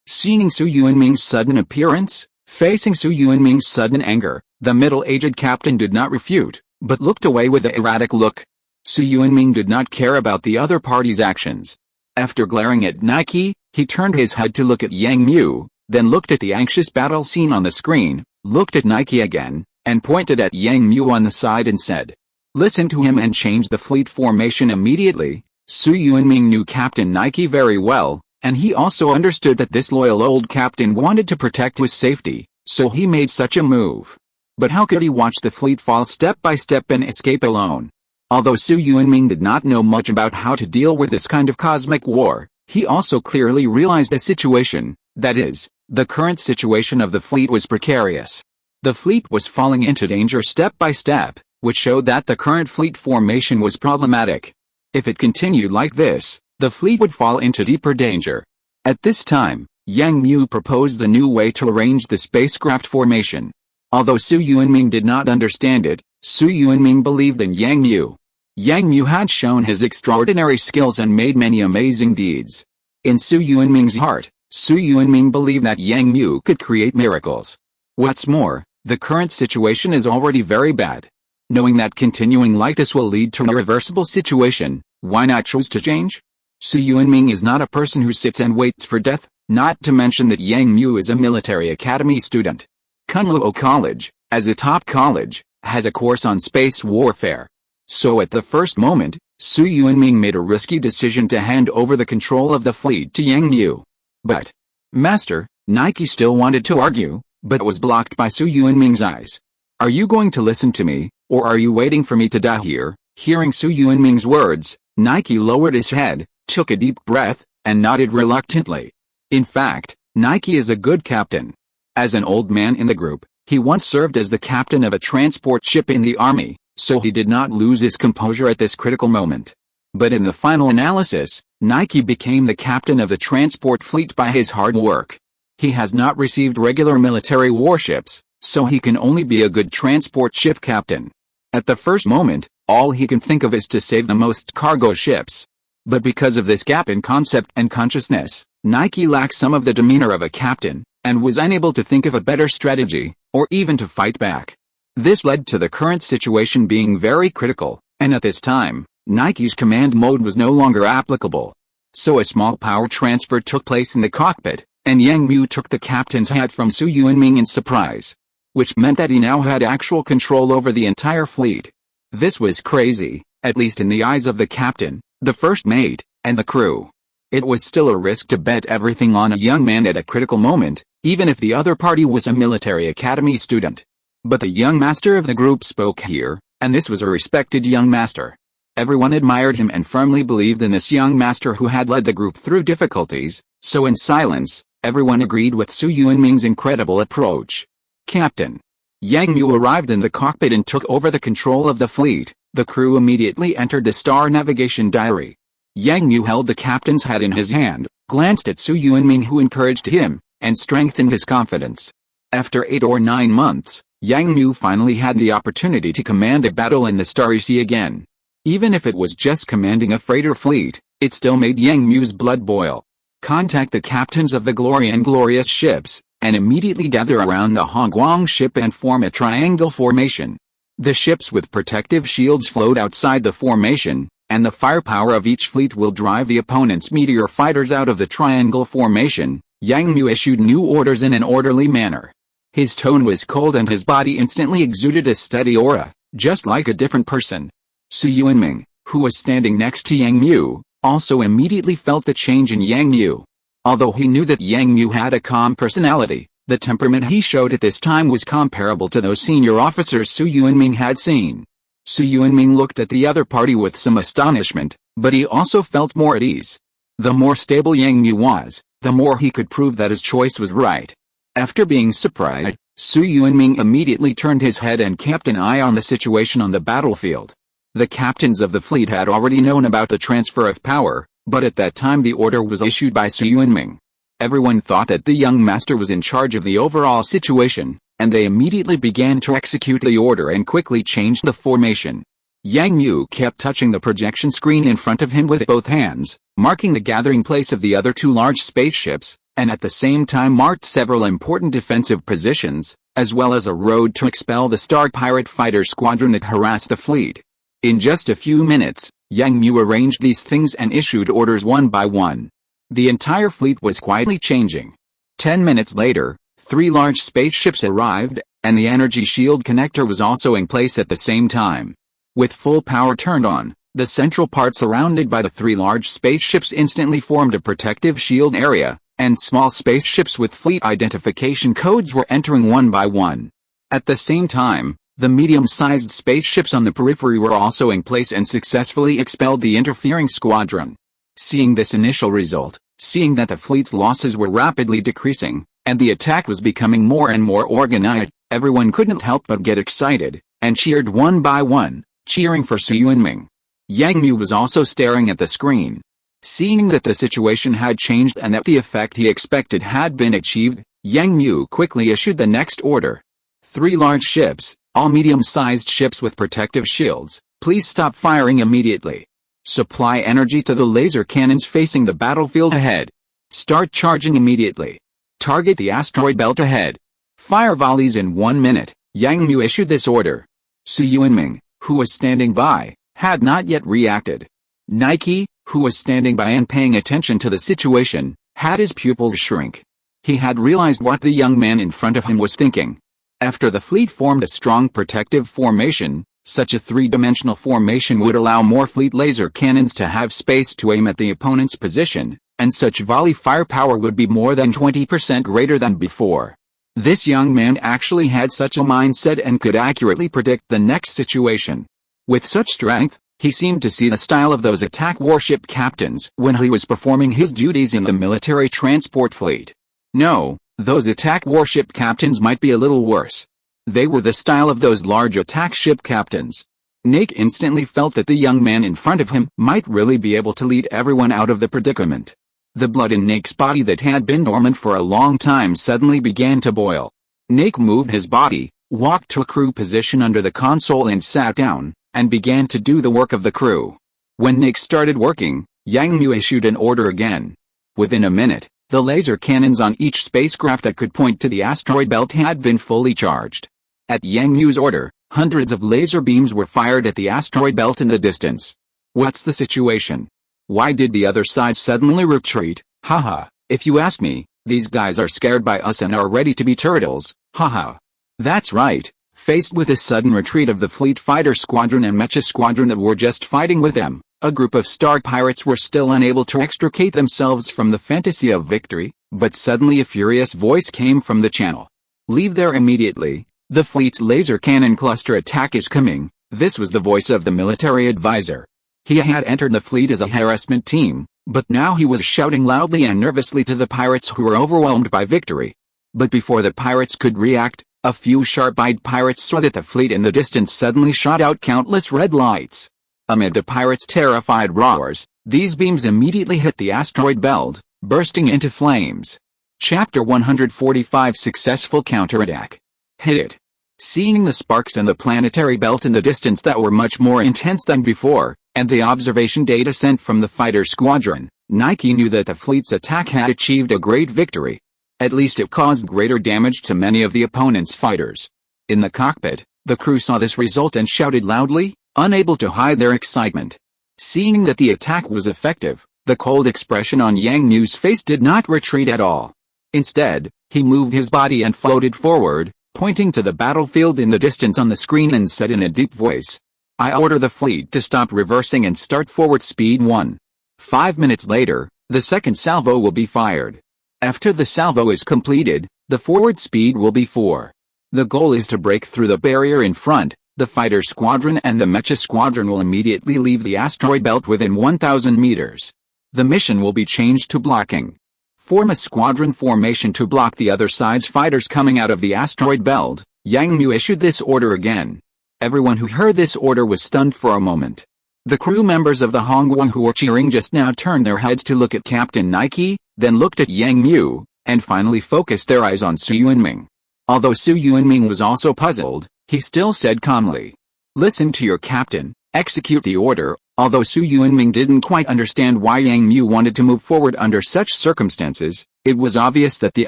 seeing Su Yuanming's sudden appearance, facing Su Yuanming's sudden anger, the middle-aged captain did not refute, but looked away with an erratic look. Su Yuanming did not care about the other party's actions. After glaring at Nike, he turned his head to look at Yang Mu, then looked at the anxious battle scene on the screen, looked at Nike again, and pointed at Yang Mu on the side and said, listen to him and change the fleet formation immediately. Su Yuanming knew Captain Nike very well, and he also understood that this loyal old captain wanted to protect his safety, so he made such a move. But how could he watch the fleet fall step by step and escape alone? Although Su Yuanming did not know much about how to deal with this kind of cosmic war, he also clearly realized the situation, that is, the current situation of the fleet was precarious. The fleet was falling into danger step by step, which showed that the current fleet formation was problematic. If it continued like this, the fleet would fall into deeper danger. At this time, Yang Mu proposed a new way to arrange the spacecraft formation. Although Su Yuanming did not understand it, Su Yuanming believed in Yang Mu. Yang Mu had shown his extraordinary skills and made many amazing deeds. In Su Yuanming's heart, Su Yuanming believed that Yang Mu could create miracles. What's more, the current situation is already very bad. Knowing that continuing like this will lead to an irreversible situation, why not choose to change? Su Yuanming is not a person who sits and waits for death, not to mention that Yang Mu is a military academy student. Kunluo College, as a top college, has a course on space warfare. So at the first moment, Su Yuanming made a risky decision to hand over the control of the fleet to Yang Mu. But, Master, Nike still wanted to argue, but was blocked by Su Yuanming's eyes. Are you going to listen to me, or are you waiting for me to die here? Hearing Su Yuanming's words, Nike lowered his head, took a deep breath, and nodded reluctantly. In fact, Nike is a good captain. As an old man in the group, he once served as the captain of a transport ship in the army, so he did not lose his composure at this critical moment. But in the final analysis, Nike became the captain of the transport fleet by his hard work. He has not received regular military warships, so he can only be a good transport ship captain. At the first moment, all he can think of is to save the most cargo ships. But because of this gap in concept and consciousness, Nike lacks some of the demeanor of a captain, and was unable to think of a better strategy, or even to fight back. This led to the current situation being very critical, and at this time, Nike's command mode was no longer applicable. So a small power transfer took place in the cockpit, and Yang Mu took the captain's hat from Su Yuanming in surprise. Which meant that he now had actual control over the entire fleet. This was crazy, at least in the eyes of the captain, the first mate, and the crew. It was still a risk to bet everything on a young man at a critical moment, even if the other party was a military academy student. But the young master of the group spoke here, and this was a respected young master. Everyone admired him and firmly believed in this young master who had led the group through difficulties, so in silence, everyone agreed with Su Yuanming's incredible approach. Captain. Yang Mu arrived in the cockpit and took over the control of the fleet. The crew immediately entered the star navigation diary. Yang Mu held the captain's hat in his hand, glanced at Su Yuanming who encouraged him, and strengthened his confidence. After 8 or 9 months, Yang Mu finally had the opportunity to command a battle in the Starry Sea again. Even if it was just commanding a freighter fleet, it still made Yang Mu's blood boil. Contact the captains of the Glory and Glorious ships, and immediately gather around the Hongguang ship and form a triangle formation. The ships with protective shields float outside the formation, and the firepower of each fleet will drive the opponent's meteor fighters out of the triangle formation. Yang Mu issued new orders in an orderly manner. His tone was cold and his body instantly exuded a steady aura, just like a different person. Su Yuanming, who was standing next to Yang Mu, also immediately felt the change in Yang Mu. Although he knew that Yang Mu had a calm personality, the temperament he showed at this time was comparable to those senior officers Su Yuanming had seen. Su Yuanming looked at the other party with some astonishment, but he also felt more at ease. The more stable Yang Mu was, the more he could prove that his choice was right. After being surprised, Su Yuanming immediately turned his head and kept an eye on the situation on the battlefield. The captains of the fleet had already known about the transfer of power, but at that time the order was issued by Su Yuanming. Everyone thought that the young master was in charge of the overall situation, and they immediately began to execute the order and quickly changed the formation. Yang Mu kept touching the projection screen in front of him with both hands, marking the gathering place of the other 2 large spaceships, and at the same time marked several important defensive positions, as well as a road to expel the Star Pirate fighter squadron that harassed the fleet. In just a few minutes, Yang Mu arranged these things and issued orders one by one. The entire fleet was quietly changing. 10 minutes later, 3 large spaceships arrived, and the energy shield connector was also in place at the same time. With full power turned on, the central part surrounded by the 3 large spaceships instantly formed a protective shield area, and small spaceships with fleet identification codes were entering one by one. At the same time, the medium-sized spaceships on the periphery were also in place and successfully expelled the interfering squadron. Seeing this initial result, seeing that the fleet's losses were rapidly decreasing, and the attack was becoming more and more organized, everyone couldn't help but get excited, and cheered one by one, cheering for Su Yuanming. Yang Mu was also staring at the screen. Seeing that the situation had changed and that the effect he expected had been achieved, Yang Mu quickly issued the next order. 3 large ships, all medium-sized ships with protective shields, please stop firing immediately. Supply energy to the laser cannons facing the battlefield ahead. Start charging immediately. Target the asteroid belt ahead. Fire volleys in 1 minute. Yang Mu issued this order. Su Yuanming, who was standing by, had not yet reacted. Nike, who was standing by and paying attention to the situation, had his pupils shrink. He had realized what the young man in front of him was thinking. After the fleet formed a strong protective formation, such a 3-dimensional formation would allow more fleet laser cannons to have space to aim at the opponent's position, and such volley firepower would be more than 20% greater than before. This young man actually had such a mindset and could accurately predict the next situation. With such strength, He seemed to see the style of those attack warship captains when he was performing his duties in the military transport fleet. No, those attack warship captains might be a little worse. They were the style of those large attack ship captains. Nick instantly felt that the young man in front of him might really be able to lead everyone out of the predicament. The blood in Nick's body that had been dormant for a long time suddenly began to boil. Nick moved his body, walked to a crew position under the console and sat down, and began to do the work of the crew. When Nick started working, Yang Mu issued an order again. Within a minute, the laser cannons on each spacecraft that could point to the asteroid belt had been fully charged. At Yang Mu's order, hundreds of laser beams were fired at the asteroid belt in the distance. What's the situation? Why did the other side suddenly retreat? Haha, if you ask me, these guys are scared by us and are ready to be turtles, haha. That's right, faced with a sudden retreat of the fleet fighter squadron and mecha squadron that were just fighting with them, a group of star pirates were still unable to extricate themselves from the fantasy of victory, but suddenly a furious voice came from the channel. Leave there immediately, the fleet's laser cannon cluster attack is coming. This was the voice of the military advisor. He had entered the fleet as a harassment team, but now he was shouting loudly and nervously to the pirates who were overwhelmed by victory. But before the pirates could react, a few sharp-eyed pirates saw that the fleet in the distance suddenly shot out countless red lights. Amid the pirates' terrified roars, these beams immediately hit the asteroid belt, bursting into flames. Chapter 145 Successful Counterattack. Hit it. Seeing the sparks in the planetary belt in the distance that were much more intense than before, and the observation data sent from the fighter squadron, Nike knew that the fleet's attack had achieved a great victory. At least it caused greater damage to many of the opponent's fighters. In the cockpit, the crew saw this result and shouted loudly, unable to hide their excitement. Seeing that the attack was effective, the cold expression on Yang Mu's face did not retreat at all. Instead, he moved his body and floated forward, pointing to the battlefield in the distance on the screen and said in a deep voice, I order the fleet to stop reversing and start forward speed 1. 5 minutes later, the second salvo will be fired. After the salvo is completed, the forward speed will be 4. The goal is to break through the barrier in front. The fighter squadron and the mecha squadron will immediately leave the asteroid belt within 1,000 meters. The mission will be changed to blocking. Form a squadron formation to block the other side's fighters coming out of the asteroid belt. Yang Mu issued this order again. Everyone who heard this order was stunned for a moment. The crew members of the Hongguang who were cheering just now turned their heads to look at Captain Nike, then looked at Yang Mu, and finally focused their eyes on Su Yunming. Although Su Yunming was also puzzled, he still said calmly, listen to your captain, execute the order. Although Su Yunming didn't quite understand why Yang Mu wanted to move forward under such circumstances, it was obvious that the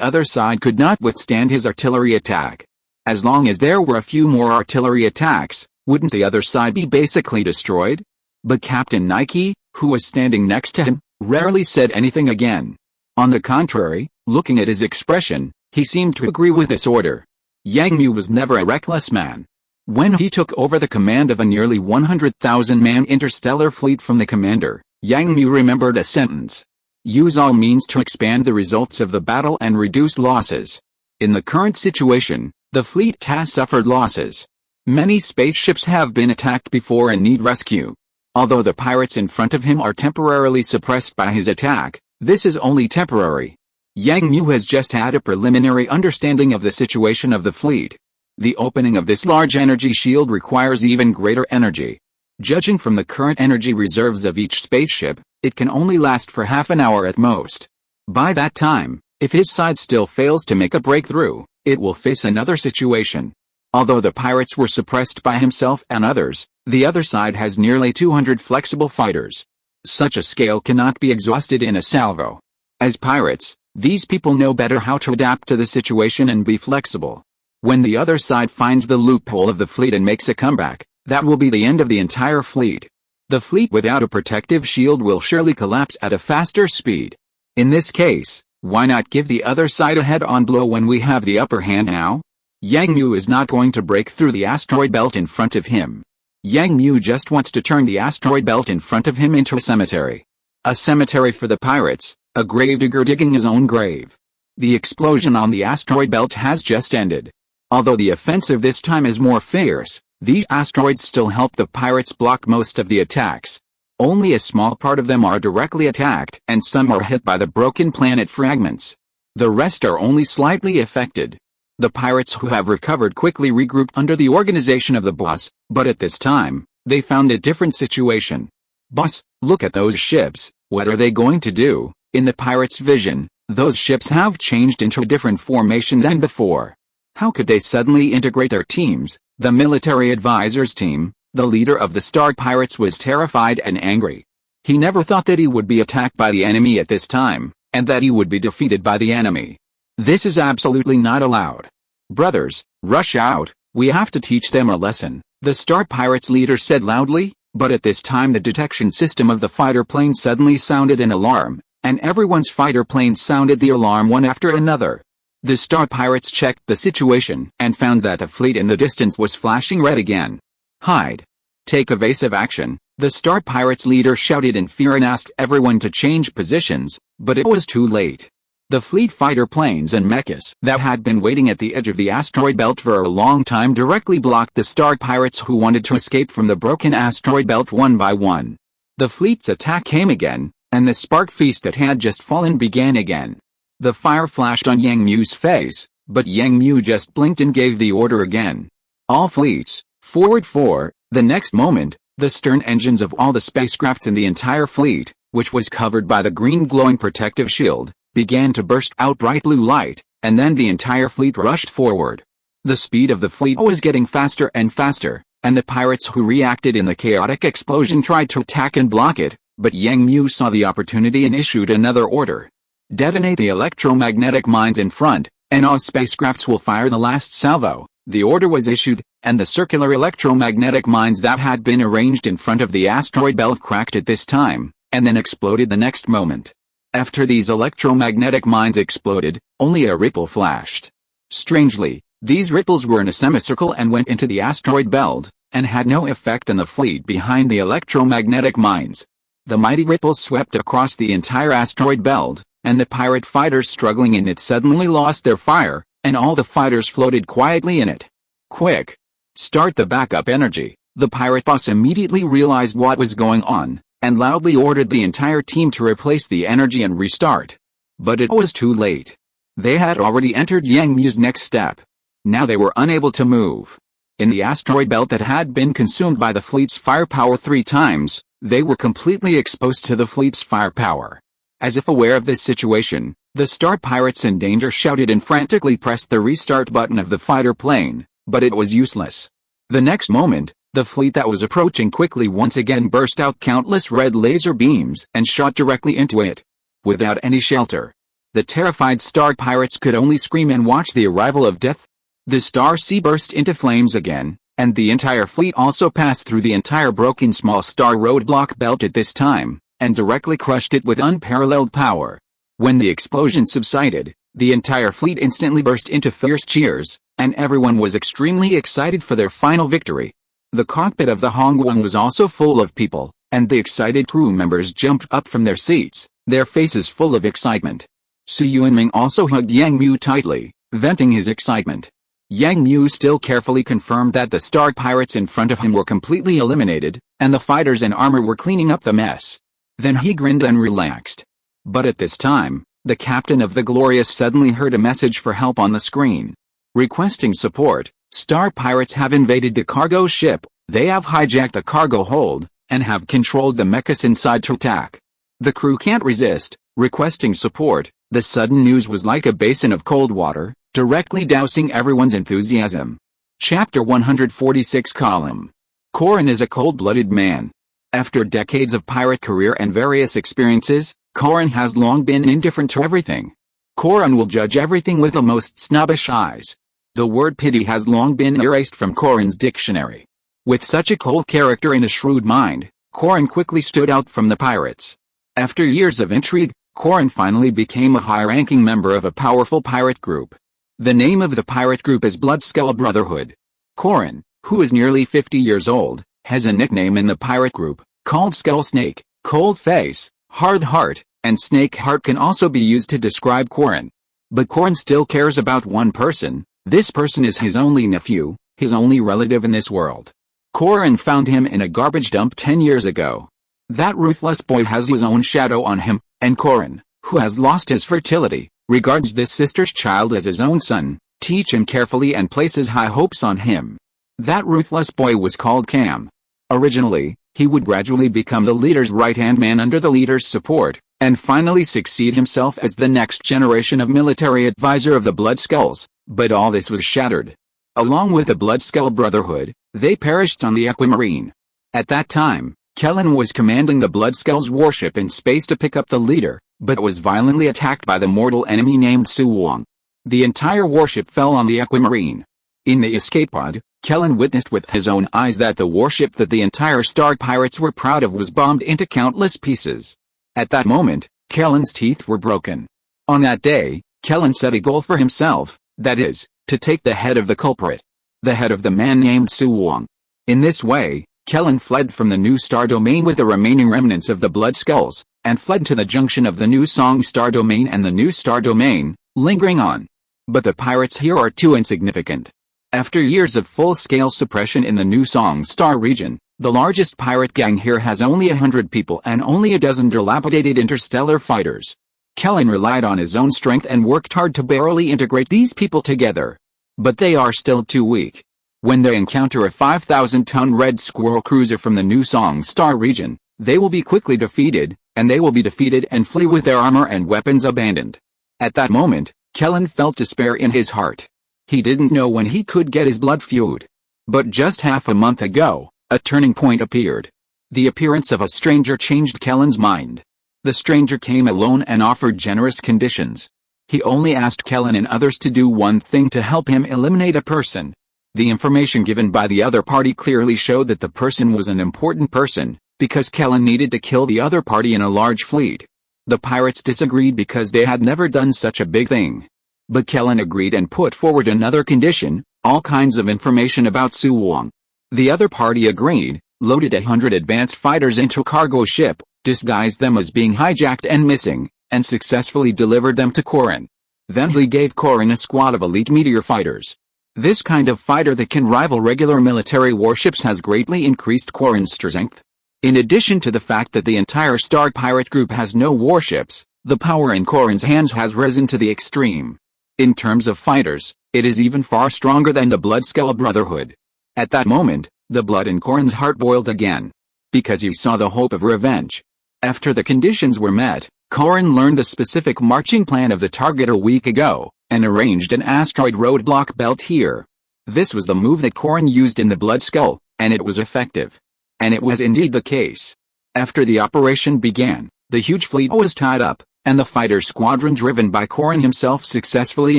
other side could not withstand his artillery attack. As long as there were a few more artillery attacks, wouldn't the other side be basically destroyed? But Captain Nike, who was standing next to him, rarely said anything again. On the contrary, looking at his expression, he seemed to agree with this order. Yang Mu was never a reckless man. When he took over the command of a nearly 100,000-man interstellar fleet from the commander, Yang Mu remembered a sentence. Use all means to expand the results of the battle and reduce losses. In the current situation, the fleet has suffered losses. Many spaceships have been attacked before and need rescue. Although the pirates in front of him are temporarily suppressed by his attack, this is only temporary. Yang Mu has just had a preliminary understanding of the situation of the fleet. The opening of this large energy shield requires even greater energy. Judging from the current energy reserves of each spaceship, it can only last for half an hour at most. By that time, if his side still fails to make a breakthrough, it will face another situation. Although the pirates were suppressed by himself and others, the other side has nearly 200 flexible fighters. Such a scale cannot be exhausted in a salvo. As pirates, these people know better how to adapt to the situation and be flexible. When the other side finds the loophole of the fleet and makes a comeback, that will be the end of the entire fleet. The fleet without a protective shield will surely collapse at a faster speed. In this case, why not give the other side a head-on blow when we have the upper hand now? Yang Mu is not going to break through the asteroid belt in front of him. Yang Mu just wants to turn the asteroid belt in front of him into a cemetery. A cemetery for the pirates, a gravedigger digging his own grave. The explosion on the asteroid belt has just ended. Although the offensive this time is more fierce, These asteroids still help the pirates block most of the attacks. Only a small part of them are directly attacked, and some are hit by the broken planet fragments. The rest are only slightly affected. The pirates who have recovered quickly regrouped under the organization of the boss, but at this time, they found a different situation. "Boss, look at those ships, what are they going to do?" In the pirates' vision, those ships have changed into a different formation than before. How could they suddenly integrate their teams? The military advisor's team, the leader of the Star Pirates, was terrified and angry. He never thought that he would be attacked by the enemy at this time, and that he would be defeated by the enemy. This is absolutely not allowed. "Brothers, rush out, we have to teach them a lesson," the Star Pirates leader said loudly, but at this time the detection system of the fighter plane suddenly sounded an alarm, and everyone's fighter planes sounded the alarm one after another. The Star Pirates checked the situation and found that a fleet in the distance was flashing red again. "Hide. Take evasive action," the Star Pirates leader shouted in fear and asked everyone to change positions, but it was too late. The fleet fighter planes and mechas that had been waiting at the edge of the asteroid belt for a long time directly blocked the Star Pirates who wanted to escape from the broken asteroid belt one by one. The fleet's attack came again, and the spark feast that had just fallen began again. The fire flashed on Yang Mu's face, but Yang Mu just blinked and gave the order again. "All fleets, forward 4, the next moment, the stern engines of all the spacecrafts in the entire fleet, which was covered by the green glowing protective shield, began to burst out bright blue light, and then the entire fleet rushed forward. The speed of the fleet was getting faster and faster, and the pirates who reacted in the chaotic explosion tried to attack and block it, but Yang Mu saw the opportunity and issued another order. "Detonate the electromagnetic mines in front, and all spacecrafts will fire the last salvo." The order was issued, and the circular electromagnetic mines that had been arranged in front of the asteroid belt cracked at this time, and then exploded the next moment. After these electromagnetic mines exploded, only a ripple flashed. Strangely, these ripples were in a semicircle and went into the asteroid belt, and had no effect on the fleet behind the electromagnetic mines. The mighty ripples swept across the entire asteroid belt, and the pirate fighters struggling in it suddenly lost their fire, and all the fighters floated quietly in it. "Quick! Start the backup energy." The pirate boss immediately realized what was going on, and loudly ordered the entire team to replace the energy and restart. But it was too late. They had already entered Yang Mu's next step. Now they were unable to move. In the asteroid belt that had been consumed by the fleet's firepower 3 times, they were completely exposed to the fleet's firepower. As if aware of this situation, the Star Pirates in danger shouted and frantically pressed the restart button of the fighter plane, but it was useless. The next moment, the fleet that was approaching quickly once again burst out countless red laser beams and shot directly into it. Without any shelter, the terrified Star Pirates could only scream and watch the arrival of death. The Star Sea burst into flames again, and the entire fleet also passed through the entire broken small star roadblock belt at this time, and directly crushed it with unparalleled power. When the explosion subsided, the entire fleet instantly burst into fierce cheers, and everyone was extremely excited for their final victory. The cockpit of the Hongguang was also full of people, and the excited crew members jumped up from their seats, their faces full of excitement. Su Yuanming also hugged Yang Mu tightly, venting his excitement. Yang Mu still carefully confirmed that the Star Pirates in front of him were completely eliminated, and the fighters in armor were cleaning up the mess. Then he grinned and relaxed. But at this time, the captain of the Glorious suddenly heard a message for help on the screen. Requesting support, Star Pirates have invaded the cargo ship, they have hijacked the cargo hold, and have controlled the mechas inside to attack. The crew can't resist, requesting support. The sudden news was like a basin of cold water, directly dousing everyone's enthusiasm. Chapter 146 Column. Korin is a cold-blooded man. After decades of pirate career and various experiences, Korin has long been indifferent to everything. Korin will judge everything with the most snobbish eyes. The word pity has long been erased from Korin's dictionary. With such a cold character and a shrewd mind, Korin quickly stood out from the pirates. After years of intrigue, Korin finally became a high-ranking member of a powerful pirate group. The name of the pirate group is Bloodskull Brotherhood. Korin, who is nearly 50 years old, has a nickname in the pirate group, called Skull Snake. Cold Face, Hard Heart, and Snake Heart can also be used to describe Korin. But Korin still cares about one person. This person is his only nephew, his only relative in this world. Corin found him in a garbage dump 10 years ago. That ruthless boy has his own shadow on him, and Corin, who has lost his fertility, regards this sister's child as his own son, teach him carefully and places high hopes on him. That ruthless boy was called Cam. Originally, he would gradually become the leader's right-hand man under the leader's support, and finally succeed himself as the next generation of military advisor of the Bloodskulls, but all this was shattered. Along with the Bloodskull Brotherhood, they perished on the Aquamarine. At that time, Kellen was commanding the Bloodskulls warship in space to pick up the leader, but was violently attacked by the mortal enemy named Su Wong. The entire warship fell on the Aquamarine. In the escape pod, Kellen witnessed with his own eyes that the warship that the entire Star Pirates were proud of was bombed into countless pieces. At that moment, Kellen's teeth were broken. On that day, Kellen set a goal for himself, that is, to take the head of the culprit. The head of the man named Su Wong. In this way, Kellen fled from the new star domain with the remaining remnants of the Bloodskulls, and fled to the junction of the new Song star domain and the new star domain, lingering on. But the pirates here are too insignificant. After years of full-scale suppression in the new Song star region, the largest pirate gang here has only 100 people and only a dozen dilapidated interstellar fighters. Kellen relied on his own strength and worked hard to barely integrate these people together. But they are still too weak. When they encounter a 5,000-ton Red Squirrel cruiser from the new Song star region, they will be quickly defeated, and they will be defeated and flee with their armor and weapons abandoned. At that moment, Kellen felt despair in his heart. He didn't know when he could get his blood feud. But just half a month ago, a turning point appeared. The appearance of a stranger changed Kellen's mind. The stranger came alone and offered generous conditions. He only asked Kellen and others to do one thing to help him eliminate a person. The information given by the other party clearly showed that the person was an important person, because Kellen needed to kill the other party in a large fleet. The pirates disagreed because they had never done such a big thing. But Kellen agreed and put forward another condition, all kinds of information about Su Wong. The other party agreed, loaded 100 advanced fighters into a cargo ship, disguised them as being hijacked and missing, and successfully delivered them to Corin. Then he gave Corin a squad of elite meteor fighters. This kind of fighter that can rival regular military warships has greatly increased Corin's strength. In addition to the fact that the entire Star Pirate group has no warships, the power in Corin's hands has risen to the extreme. In terms of fighters, it is even far stronger than the Bloodskull Brotherhood. At that moment, the blood in Corin's heart boiled again. Because he saw the hope of revenge. After the conditions were met, Corin learned the specific marching plan of the target a week ago, and arranged an asteroid roadblock belt here. This was the move that Corin used in the Bloodskull, and it was effective. And it was indeed the case. After the operation began, the huge fleet was tied up, and the fighter squadron driven by Corin himself successfully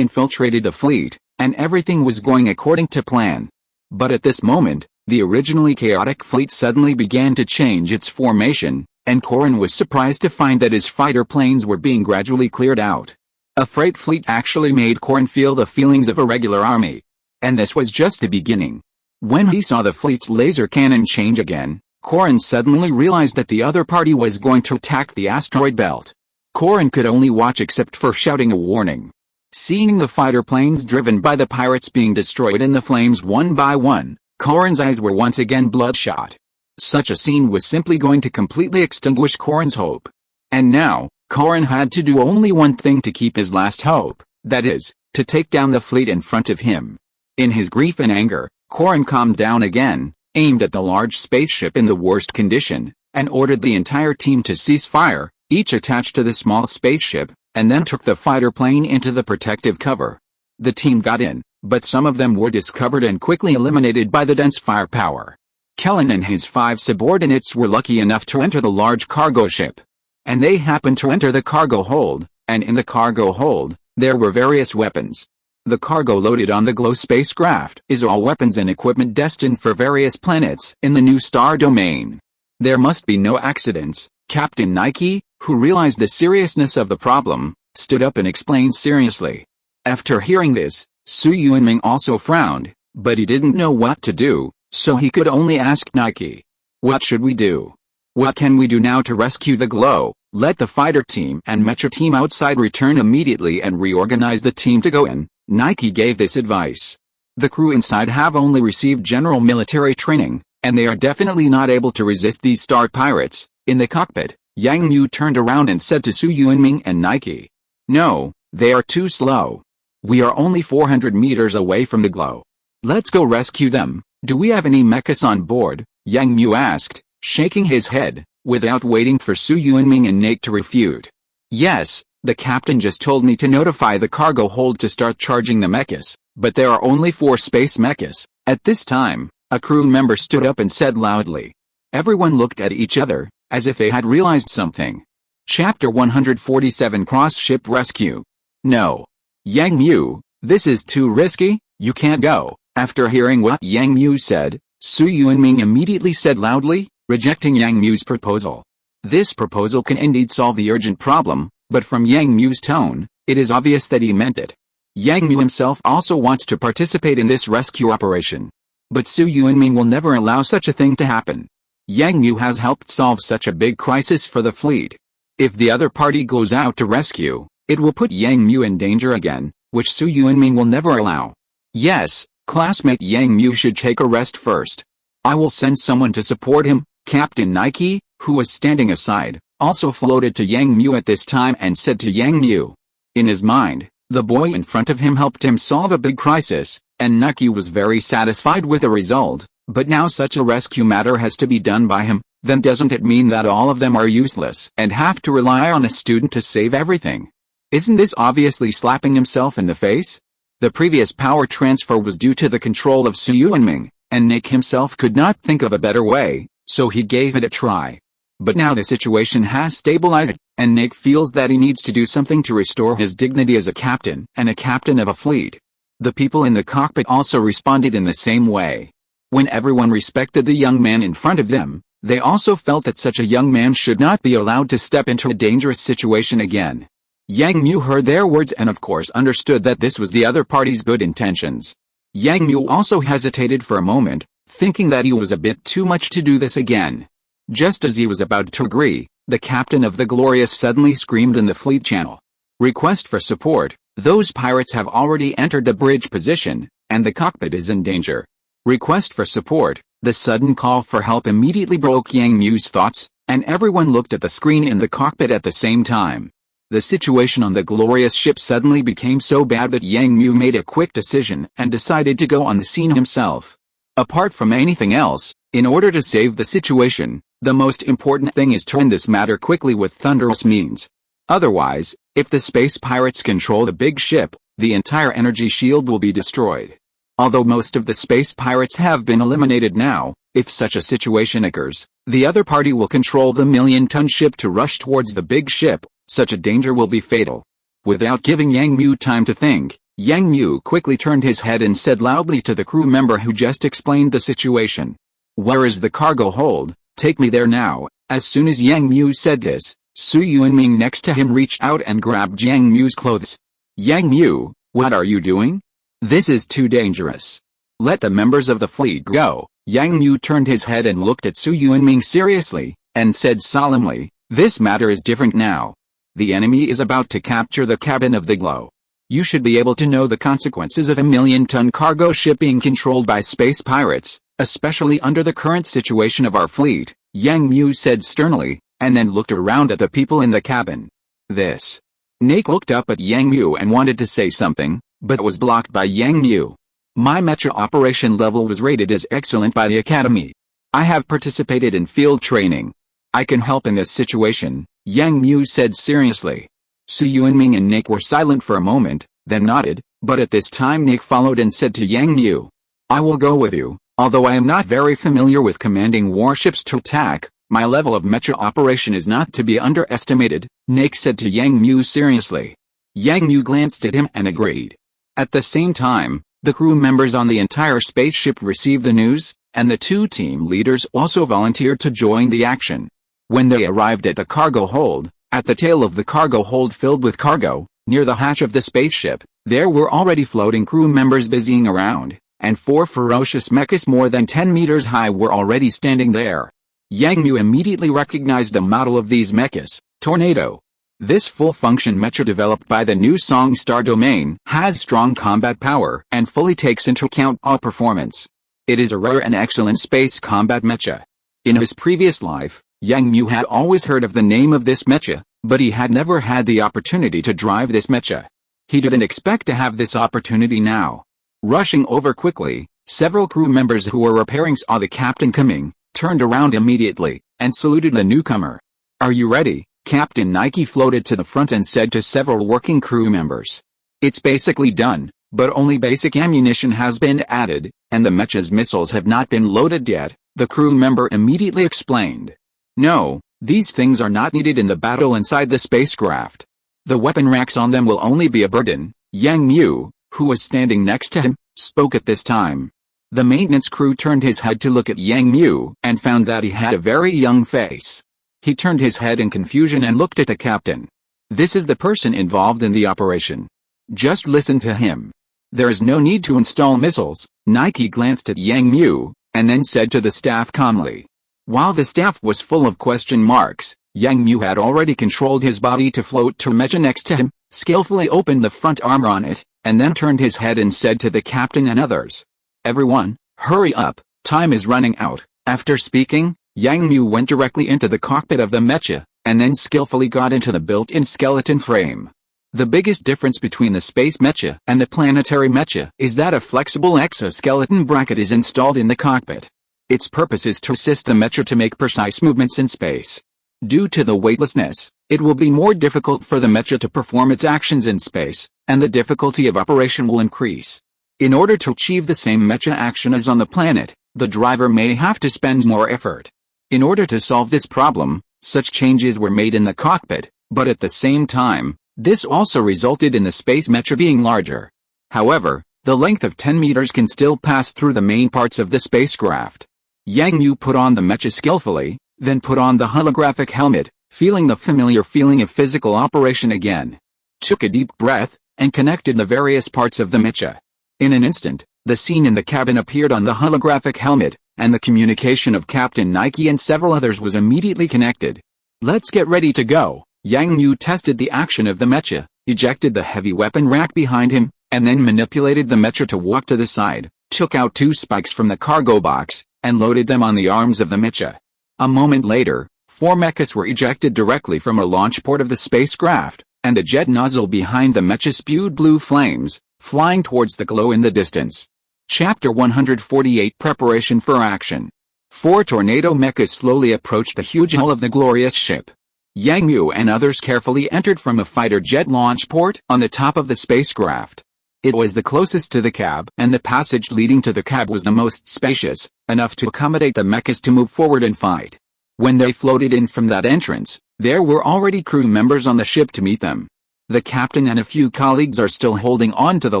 infiltrated the fleet, and everything was going according to plan. But at this moment, the originally chaotic fleet suddenly began to change its formation, and Corin was surprised to find that his fighter planes were being gradually cleared out. A freight fleet actually made Corin feel the feelings of a regular army. And this was just the beginning. When he saw the fleet's laser cannon change again, Corin suddenly realized that the other party was going to attack the asteroid belt. Corin could only watch except for shouting a warning. Seeing the fighter planes driven by the pirates being destroyed in the flames one by one, Corin's eyes were once again bloodshot. Such a scene was simply going to completely extinguish Corin's hope. And now, Corin had to do only one thing to keep his last hope, that is, to take down the fleet in front of him. In his grief and anger, Corin calmed down again, aimed at the large spaceship in the worst condition, and ordered the entire team to cease fire, each attached to the small spaceship, and then took the fighter plane into the protective cover. The team got in, but some of them were discovered and quickly eliminated by the dense firepower. Kellen and his 5 subordinates were lucky enough to enter the large cargo ship. And they happened to enter the cargo hold, and in the cargo hold, there were various weapons. The cargo loaded on the Glow spacecraft is all weapons and equipment destined for various planets in the new star domain. There must be no accidents. Captain Nike, who realized the seriousness of the problem, stood up and explained seriously. After hearing this, Su Yuanming also frowned, but he didn't know what to do, so he could only ask Nike. What should we do? What can we do now to rescue the Glow? Let the fighter team and mecha team outside return immediately and reorganize the team to go in. Nike gave this advice. The crew inside have only received general military training, and they are definitely not able to resist these star pirates. In the cockpit, Yang Mu turned around and said to Su Yuanming and Nike, "No, they are too slow. We are only 400 meters away from the glow. Let's go rescue them." "Do we have any mechas on board?" Yang Mu asked, shaking his head, without waiting for Su Yuanming and Nate to refute. "Yes, the captain just told me to notify the cargo hold to start charging the mechas, but there are only 4 space mechas." At this time, a crew member stood up and said loudly. Everyone looked at each other, as if they had realized something. Chapter 147 Cross-Ship Rescue. "No. Yang Mu, this is too risky, you can't go." After hearing what Yang Mu said, Su Yuanming immediately said loudly, rejecting Yang Mu's proposal. This proposal can indeed solve the urgent problem, but from Yang Mu's tone, it is obvious that he meant it. Yang Mu himself also wants to participate in this rescue operation. But Su Yuanming will never allow such a thing to happen. Yang Mu has helped solve such a big crisis for the fleet. If the other party goes out to rescue, it will put Yang Mu in danger again, which Su Yuanming will never allow. "Yes, classmate Yang Mu should take a rest first. I will send someone to support him." Captain Nike, who was standing aside, also floated to Yang Mu at this time and said to Yang Mu. In his mind, the boy in front of him helped him solve a big crisis, and Nike was very satisfied with the result, but now such a rescue matter has to be done by him. Then doesn't it mean that all of them are useless and have to rely on a student to save everything? Isn't this obviously slapping himself in the face? The previous power transfer was due to the control of Su Yuanming, and Nick himself could not think of a better way, so he gave it a try. But now the situation has stabilized, and Nick feels that he needs to do something to restore his dignity as a captain and a captain of a fleet. The people in the cockpit also responded in the same way. When everyone respected the young man in front of them, they also felt that such a young man should not be allowed to step into a dangerous situation again. Yang Mu heard their words and of course understood that this was the other party's good intentions. Yang Mu also hesitated for a moment, thinking that he was a bit too much to do this again. Just as he was about to agree, the captain of the Glorious suddenly screamed in the fleet channel. "Request for support, those pirates have already entered the bridge position, and the cockpit is in danger. Request for support." The sudden call for help immediately broke Yang Mu's thoughts, and everyone looked at the screen in the cockpit at the same time. The situation on the Glorious ship suddenly became so bad that Yang Mu made a quick decision and decided to go on the scene himself. Apart from anything else, in order to save the situation, the most important thing is to end this matter quickly with thunderous means. Otherwise, if the space pirates control the big ship, the entire energy shield will be destroyed. Although most of the space pirates have been eliminated now, if such a situation occurs, the other party will control the million-ton ship to rush towards the big ship. Such a danger will be fatal. Without giving Yang Mu time to think, Yang Mu quickly turned his head and said loudly to the crew member who just explained the situation. "Where is the cargo hold? Take me there now." As soon as Yang Mu said this, Su Yuanming next to him reached out and grabbed Yang Mu's clothes. "Yang Mu, what are you doing? This is too dangerous. Let the members of the fleet go." Yang Mu turned his head and looked at Su Yuanming seriously, and said solemnly, "This matter is different now. The enemy is about to capture the cabin of the Glow. You should be able to know the consequences of a million-ton cargo ship being controlled by space pirates, especially under the current situation of our fleet," Yang Mu said sternly, and then looked around at the people in the cabin. This. Nate looked up at Yang Mu and wanted to say something, but was blocked by Yang Mu. "My mecha operation level was rated as excellent by the Academy. I have participated in field training. I can help in this situation," Yang Mu said seriously. Su Yuanming and Nick were silent for a moment, then nodded, but at this time Nick followed and said to Yang Mu, "I will go with you, although I am not very familiar with commanding warships to attack, my level of mecha operation is not to be underestimated," Nick said to Yang Mu seriously. Yang Mu glanced at him and agreed. At the same time, the crew members on the entire spaceship received the news, and the two team leaders also volunteered to join the action. When they arrived at the cargo hold, at the tail of the cargo hold filled with cargo, near the hatch of the spaceship, there were already floating crew members busying around, and 4 ferocious mechas more than 10 meters high were already standing there. Yang Mu immediately recognized the model of these mechas, Tornado. This full-function mecha developed by the new Song Star domain has strong combat power and fully takes into account all performance. It is a rare and excellent space combat mecha. In his previous life, Yang Mu had always heard of the name of this mecha, but he had never had the opportunity to drive this mecha. He didn't expect to have this opportunity now. Rushing over quickly, several crew members who were repairing saw the captain coming, turned around immediately, and saluted the newcomer. "Are you ready?" Captain Nike floated to the front and said to several working crew members. "It's basically done, but only basic ammunition has been added, and the mecha's missiles have not been loaded yet," the crew member immediately explained. "No, these things are not needed in the battle inside the spacecraft. The weapon racks on them will only be a burden." Yang Mu, who was standing next to him, spoke at this time. The maintenance crew turned his head to look at Yang Mu and found that he had a very young face. He turned his head in confusion and looked at the captain. "This is the person involved in the operation. Just listen to him. There is no need to install missiles." Nike glanced at Yang Mu, and then said to the staff calmly. While the staff was full of question marks, Yang Mu had already controlled his body to float to mecha next to him, skillfully opened the front armor on it, and then turned his head and said to the captain and others, "Everyone, hurry up, time is running out." After speaking, Yang Mu went directly into the cockpit of the mecha, and then skillfully got into the built-in skeleton frame. The biggest difference between the space mecha and the planetary mecha is that a flexible exoskeleton bracket is installed in the cockpit. Its purpose is to assist the mecha to make precise movements in space. Due to the weightlessness, it will be more difficult for the mecha to perform its actions in space, and the difficulty of operation will increase. In order to achieve the same mecha action as on the planet, the driver may have to spend more effort. In order to solve this problem, such changes were made in the cockpit, but at the same time, this also resulted in the space mecha being larger. However, the length of 10 meters can still pass through the main parts of the spacecraft. Yang Mu put on the mecha skillfully, then put on the holographic helmet, feeling the familiar feeling of physical operation again. Took a deep breath, and connected the various parts of the mecha. In an instant, the scene in the cabin appeared on the holographic helmet, and the communication of Captain Nike and several others was immediately connected. "Let's get ready to go." Yang Mu tested the action of the mecha, ejected the heavy weapon rack behind him, and then manipulated the mecha to walk to the side, took out 2 spikes from the cargo box, and loaded them on the arms of the mecha. A moment later, 4 mechas were ejected directly from a launch port of the spacecraft, and the jet nozzle behind the mecha spewed blue flames, flying towards the glow in the distance. Chapter 148 Preparation for Action. 4 tornado mechas slowly approached the huge hull of the glorious ship. Yang Mu and others carefully entered from a fighter jet launch port on the top of the spacecraft. It was the closest to the cab, and the passage leading to the cab was the most spacious, enough to accommodate the mechas to move forward and fight. When they floated in from that entrance, there were already crew members on the ship to meet them. The captain and a few colleagues are still holding on to the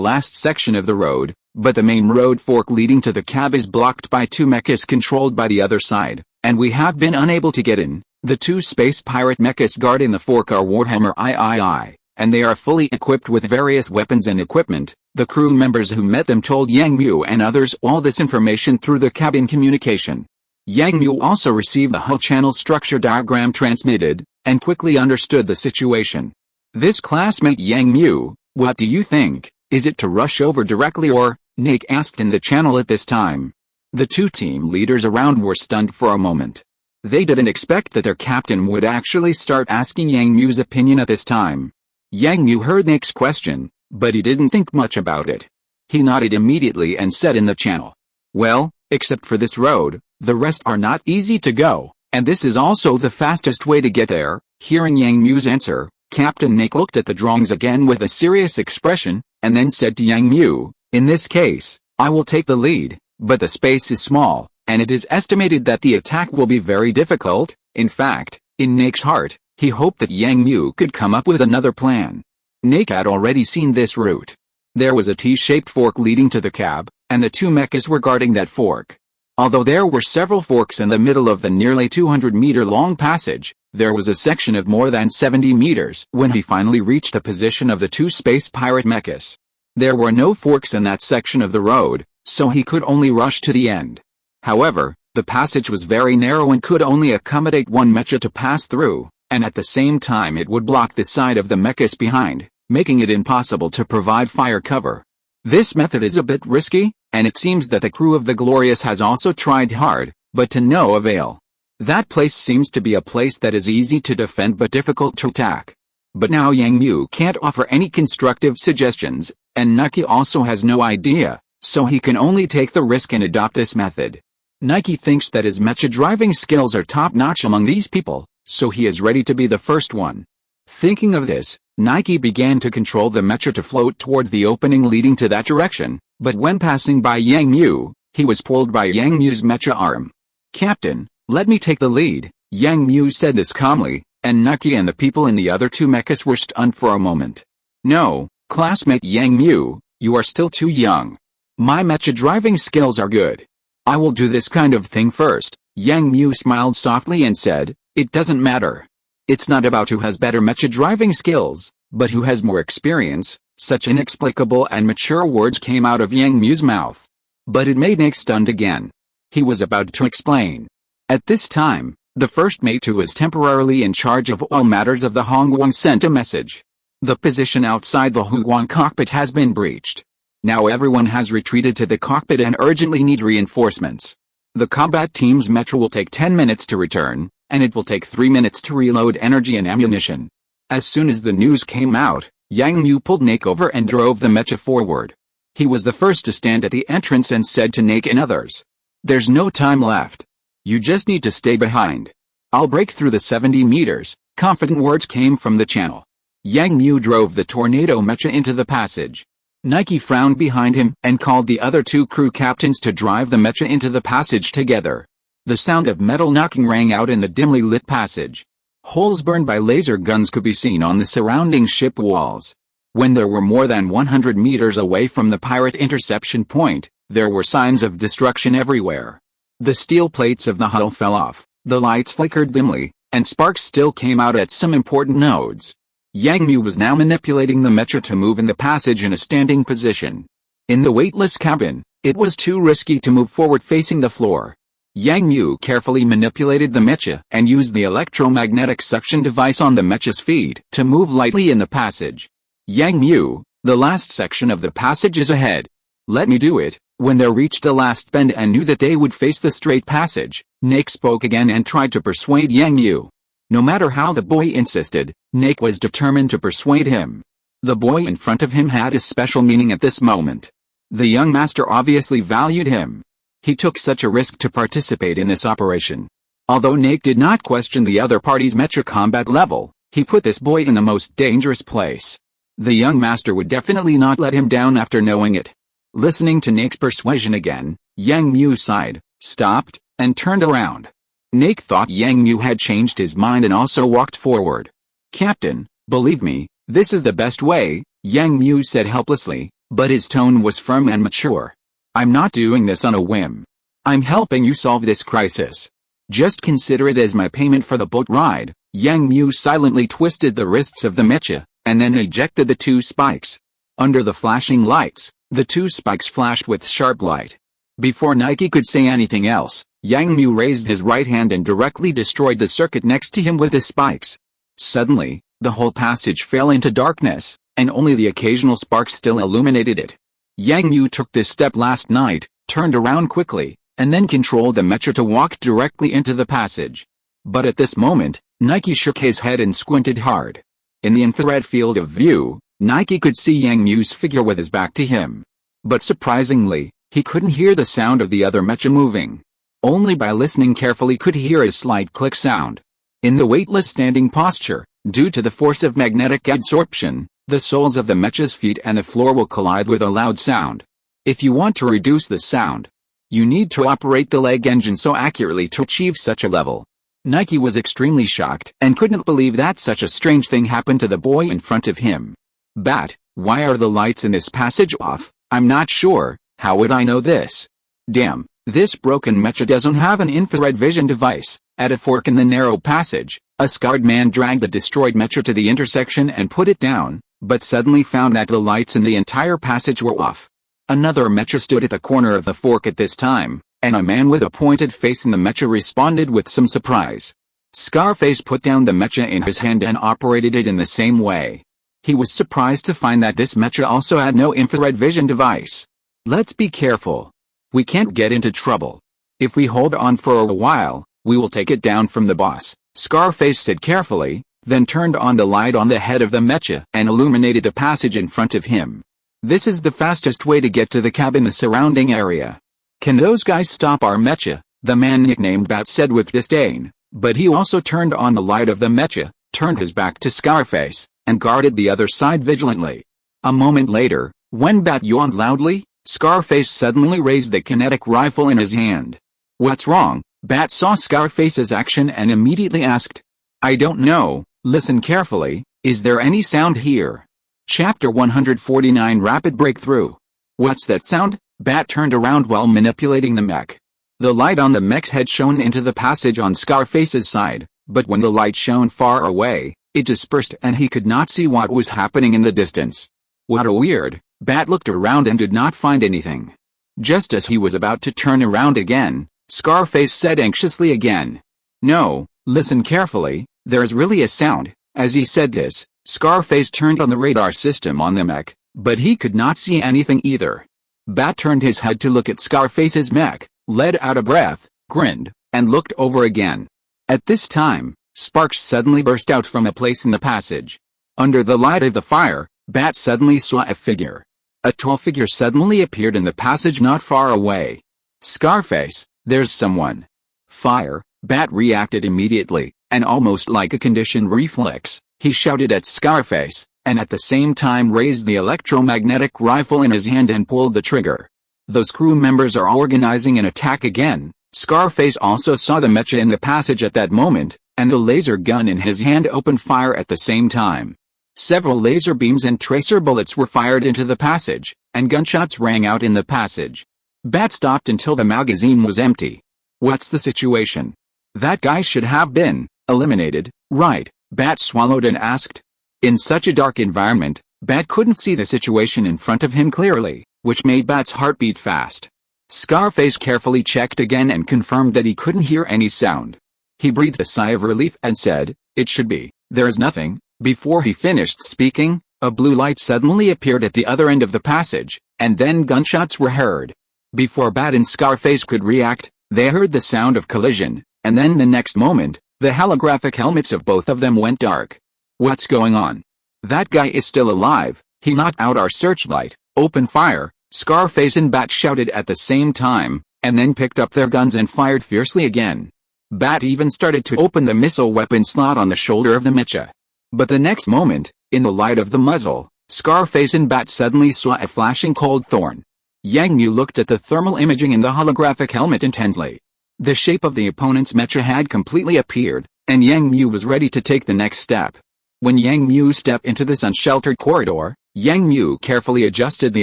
last section of the road, but the main road fork leading to the cab is blocked by 2 mechas controlled by the other side, and we have been unable to get in. The 2 space pirate mechas guarding the fork are Warhammer III, and they are fully equipped with various weapons and equipment. The crew members who met them told Yang Mu and others all this information through the cabin communication. Yang Mu also received the hull channel structure diagram transmitted, and quickly understood the situation. This classmate Yang Mu, what do you think? Is it to rush over directly or? Nick asked in the channel at this time. The 2 team leaders around were stunned for a moment. They didn't expect that their captain would actually start asking Yang Mu's opinion at this time. Yang Mu heard Nick's question, but he didn't think much about it. He nodded immediately and said in the channel, "Well, except for this road, the rest are not easy to go, and this is also the fastest way to get there." Hearing Yang Mu's answer, Captain Nick looked at the drawings again with a serious expression, and then said to Yang Mu, "In this case, I will take the lead, but the space is small, and it is estimated that the attack will be very difficult." In fact, in Nick's heart, he hoped that Yang Mu could come up with another plan. Nick had already seen this route. There was a T-shaped fork leading to the cab, and the 2 mechas were guarding that fork. Although there were several forks in the middle of the nearly 200-meter-long passage, there was a section of more than 70 meters when he finally reached the position of the 2 space pirate mechas. There were no forks in that section of the road, so he could only rush to the end. However, the passage was very narrow and could only accommodate 1 mecha to pass through, and at the same time it would block the side of the mechas behind, making it impossible to provide fire cover. This method is a bit risky, and it seems that the crew of the Glorious has also tried hard, but to no avail. That place seems to be a place that is easy to defend but difficult to attack. But now Yang Mu can't offer any constructive suggestions, and Nike also has no idea, so he can only take the risk and adopt this method. Nike thinks that his mecha driving skills are top-notch among these people, so he is ready to be the first one. Thinking of this, Nike began to control the mecha to float towards the opening leading to that direction, but when passing by Yang Mu, he was pulled by Yang Mu's mecha arm. "Captain, let me take the lead," Yang Mu said this calmly, and Nike and the people in the other two mechas were stunned for a moment. "No, classmate Yang Mu, you are still too young. My mecha driving skills are good. I will do this kind of thing first." Yang Mu smiled softly and said, "It doesn't matter. It's not about who has better mecha driving skills, but who has more experience." Such inexplicable and mature words came out of Yang Mu's mouth. But it made Nick stunned again. He was about to explain. At this time, the first mate who was temporarily in charge of all matters of the Hongguang sent a message. "The position outside the Hongguang cockpit has been breached. Now everyone has retreated to the cockpit and urgently need reinforcements. The combat team's mecha will take 10 minutes to return, and it will take 3 minutes to reload energy and ammunition." As soon as the news came out, Yang Mu pulled Nake over and drove the mecha forward. He was the first to stand at the entrance and said to Nake and others, "There's no time left. You just need to stay behind. I'll break through the 70 meters." Confident words came from the channel. Yang Mu drove the tornado mecha into the passage. Nike frowned behind him and called the other two crew captains to drive the mecha into the passage together. The sound of metal knocking rang out in the dimly lit passage. Holes burned by laser guns could be seen on the surrounding ship walls. When there were more than 100 meters away from the pirate interception point, there were signs of destruction everywhere. The steel plates of the hull fell off, the lights flickered dimly, and sparks still came out at some important nodes. Yang Mu was now manipulating the mecha to move in the passage in a standing position. In the weightless cabin, it was too risky to move forward facing the floor. Yang Mu carefully manipulated the mecha and used the electromagnetic suction device on the mecha's feet to move lightly in the passage. "Yang Mu, the last section of the passage is ahead. Let me do it." When they reached the last bend and knew that they would face the straight passage, Nake spoke again and tried to persuade Yang Mu. No matter how the boy insisted, Nake was determined to persuade him. The boy in front of him had a special meaning at this moment. The young master obviously valued him. He took such a risk to participate in this operation. Although Nake did not question the other party's mecha combat level, he put this boy in the most dangerous place. The young master would definitely not let him down after knowing it. Listening to Nake's persuasion again, Yang Mu sighed, stopped, and turned around. Nake thought Yang Mu had changed his mind and also walked forward. "Captain, believe me, this is the best way," Yang Mu said helplessly, but his tone was firm and mature. "I'm not doing this on a whim. I'm helping you solve this crisis. Just consider it as my payment for the boat ride." Yang Mu silently twisted the wrists of the mecha, and then ejected the two spikes. Under the flashing lights, the two spikes flashed with sharp light. Before Nike could say anything else, Yang Mu raised his right hand and directly destroyed the circuit next to him with the spikes. Suddenly, the whole passage fell into darkness, and only the occasional spark still illuminated it. Yang Mu took this step last night, turned around quickly, and then controlled the mecha to walk directly into the passage. But at this moment, Nike shook his head and squinted hard. In the infrared field of view, Nike could see Yang Mu's figure with his back to him. But surprisingly, he couldn't hear the sound of the other mecha moving. Only by listening carefully could he hear a slight click sound. In the weightless standing posture, due to the force of magnetic adsorption, the soles of the mecha's feet and the floor will collide with a loud sound. If you want to reduce the sound, you need to operate the leg engine so accurately to achieve such a level. Nike was extremely shocked and couldn't believe that such a strange thing happened to the boy in front of him. "Bat, why are the lights in this passage off? I'm not sure, how would I know this? Damn, this broken mecha doesn't have an infrared vision device." At a fork in the narrow passage, a scarred man dragged the destroyed mecha to the intersection and put it down, but suddenly found that the lights in the entire passage were off. Another mecha stood at the corner of the fork at this time, and a man with a pointed face in the mecha responded with some surprise. Scarface put down the mecha in his hand and operated it in the same way. He was surprised to find that this mecha also had no infrared vision device. Let's be careful. We can't get into trouble. If we hold on for a while, we will take it down from the boss, Scarface said carefully, then turned on the light on the head of the mecha and illuminated the passage in front of him. This is the fastest way to get to the cab in the surrounding area. Can those guys stop our mecha? The man nicknamed Bat said with disdain, but he also turned on the light of the mecha, turned his back to Scarface, and guarded the other side vigilantly. A moment later, when Bat yawned loudly, Scarface suddenly raised the kinetic rifle in his hand. What's wrong? Bat saw Scarface's action and immediately asked. I don't know, listen carefully, is there any sound here? Chapter 149 Rapid Breakthrough. What's that sound? Bat turned around while manipulating the mech. The light on the mech's head shone into the passage on Scarface's side, but when the light shone far away, it dispersed and he could not see what was happening in the distance. What a weird. Bat looked around and did not find anything. Just as he was about to turn around again, Scarface said anxiously again. No, listen carefully, there's really a sound. As he said this, Scarface turned on the radar system on the mech, but he could not see anything either. Bat turned his head to look at Scarface's mech, let out a breath, grinned, and looked over again. At this time, sparks suddenly burst out from a place in the passage. Under the light of the fire, Bat suddenly saw a figure. A tall figure suddenly appeared in the passage not far away. Scarface, there's someone. Fire, Bat reacted immediately, and almost like a conditioned reflex, he shouted at Scarface, and at the same time raised the electromagnetic rifle in his hand and pulled the trigger. Those crew members are organizing an attack again. Scarface also saw the mecha in the passage at that moment, and the laser gun in his hand opened fire at the same time. Several laser beams and tracer bullets were fired into the passage, and gunshots rang out in the passage. Bat stopped until the magazine was empty. What's the situation? That guy should have been eliminated, right? Bat swallowed and asked. In such a dark environment, Bat couldn't see the situation in front of him clearly, which made Bat's heart beat fast. Scarface carefully checked again and confirmed that he couldn't hear any sound. He breathed a sigh of relief and said, it should be, there's nothing. Before he finished speaking, a blue light suddenly appeared at the other end of the passage, and then gunshots were heard. Before Bat and Scarface could react, they heard the sound of collision, and then the next moment, the holographic helmets of both of them went dark. What's going on? That guy is still alive, he knocked out our searchlight. Open fire, Scarface and Bat shouted at the same time, and then picked up their guns and fired fiercely again. Bat even started to open the missile weapon slot on the shoulder of the mecha. But the next moment, in the light of the muzzle, Scarface and Bat suddenly saw a flashing cold thorn. Yang Mu looked at the thermal imaging in the holographic helmet intently. The shape of the opponent's mecha had completely appeared, and Yang Mu was ready to take the next step. When Yang Mu stepped into this unsheltered corridor, Yang Mu carefully adjusted the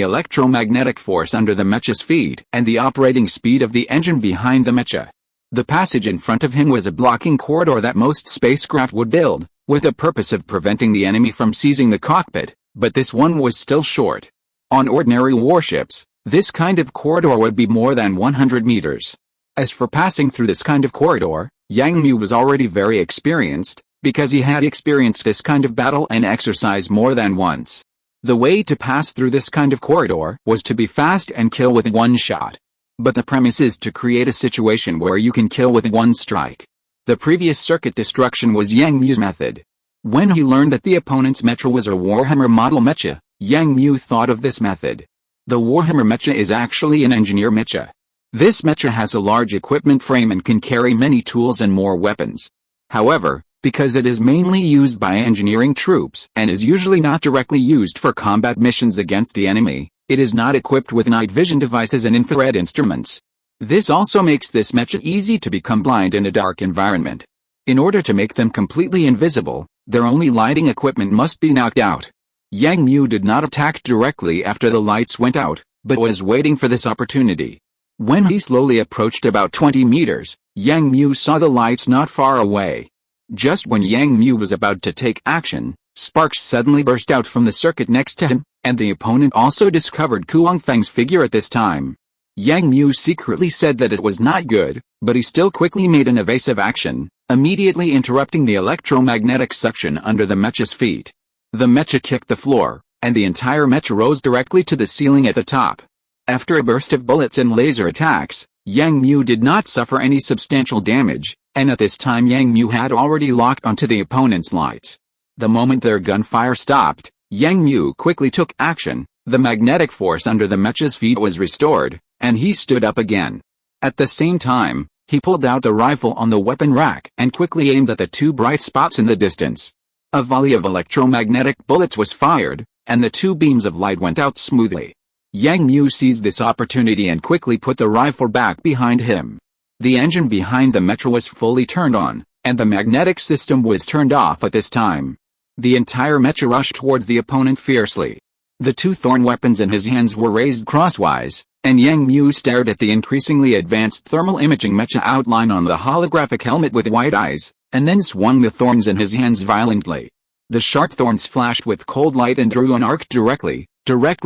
electromagnetic force under the mecha's feet and the operating speed of the engine behind the mecha. The passage in front of him was a blocking corridor that most spacecraft would build, with the purpose of preventing the enemy from seizing the cockpit, but this one was still short. On ordinary warships, this kind of corridor would be more than 100 meters. As for passing through this kind of corridor, Yang Mu was already very experienced, because he had experienced this kind of battle and exercise more than once. The way to pass through this kind of corridor was to be fast and kill with one shot. But the premise is to create a situation where you can kill with one strike. The previous circuit destruction was Yang Mu's method. When he learned that the opponent's mecha was a Warhammer model mecha, Yang Mu thought of this method. The Warhammer mecha is actually an engineer mecha. This mecha has a large equipment frame and can carry many tools and more weapons. However, because it is mainly used by engineering troops and is usually not directly used for combat missions against the enemy, it is not equipped with night vision devices and infrared instruments. This also makes this mecha easy to become blind in a dark environment. In order to make them completely invisible, their only lighting equipment must be knocked out. Yang Mu did not attack directly after the lights went out, but was waiting for this opportunity. When he slowly approached about 20 meters, Yang Mu saw the lights not far away. Just when Yang Mu was about to take action, sparks suddenly burst out from the circuit next to him, and the opponent also discovered Kuang Feng's figure at this time. Yang Mu secretly said that it was not good, but he still quickly made an evasive action, immediately interrupting the electromagnetic suction under the mecha's feet. The mecha kicked the floor, and the entire mecha rose directly to the ceiling at the top. After a burst of bullets and laser attacks, Yang Mu did not suffer any substantial damage, and at this time Yang Mu had already locked onto the opponent's lights. The moment their gunfire stopped, Yang Mu quickly took action. The magnetic force under the mecha's feet was restored, and he stood up again. At the same time, he pulled out the rifle on the weapon rack and quickly aimed at the two bright spots in the distance. A volley of electromagnetic bullets was fired, and the two beams of light went out smoothly. Yang Mu seized this opportunity and quickly put the rifle back behind him. The engine behind the mecha was fully turned on, and the magnetic system was turned off at this time. The entire mecha rushed towards the opponent fiercely. The two thorn weapons in his hands were raised crosswise, and Yang Mu stared at the increasingly advanced thermal imaging mecha outline on the holographic helmet with wide eyes, and then swung the thorns in his hands violently. The sharp thorns flashed with cold light and drew an arc directly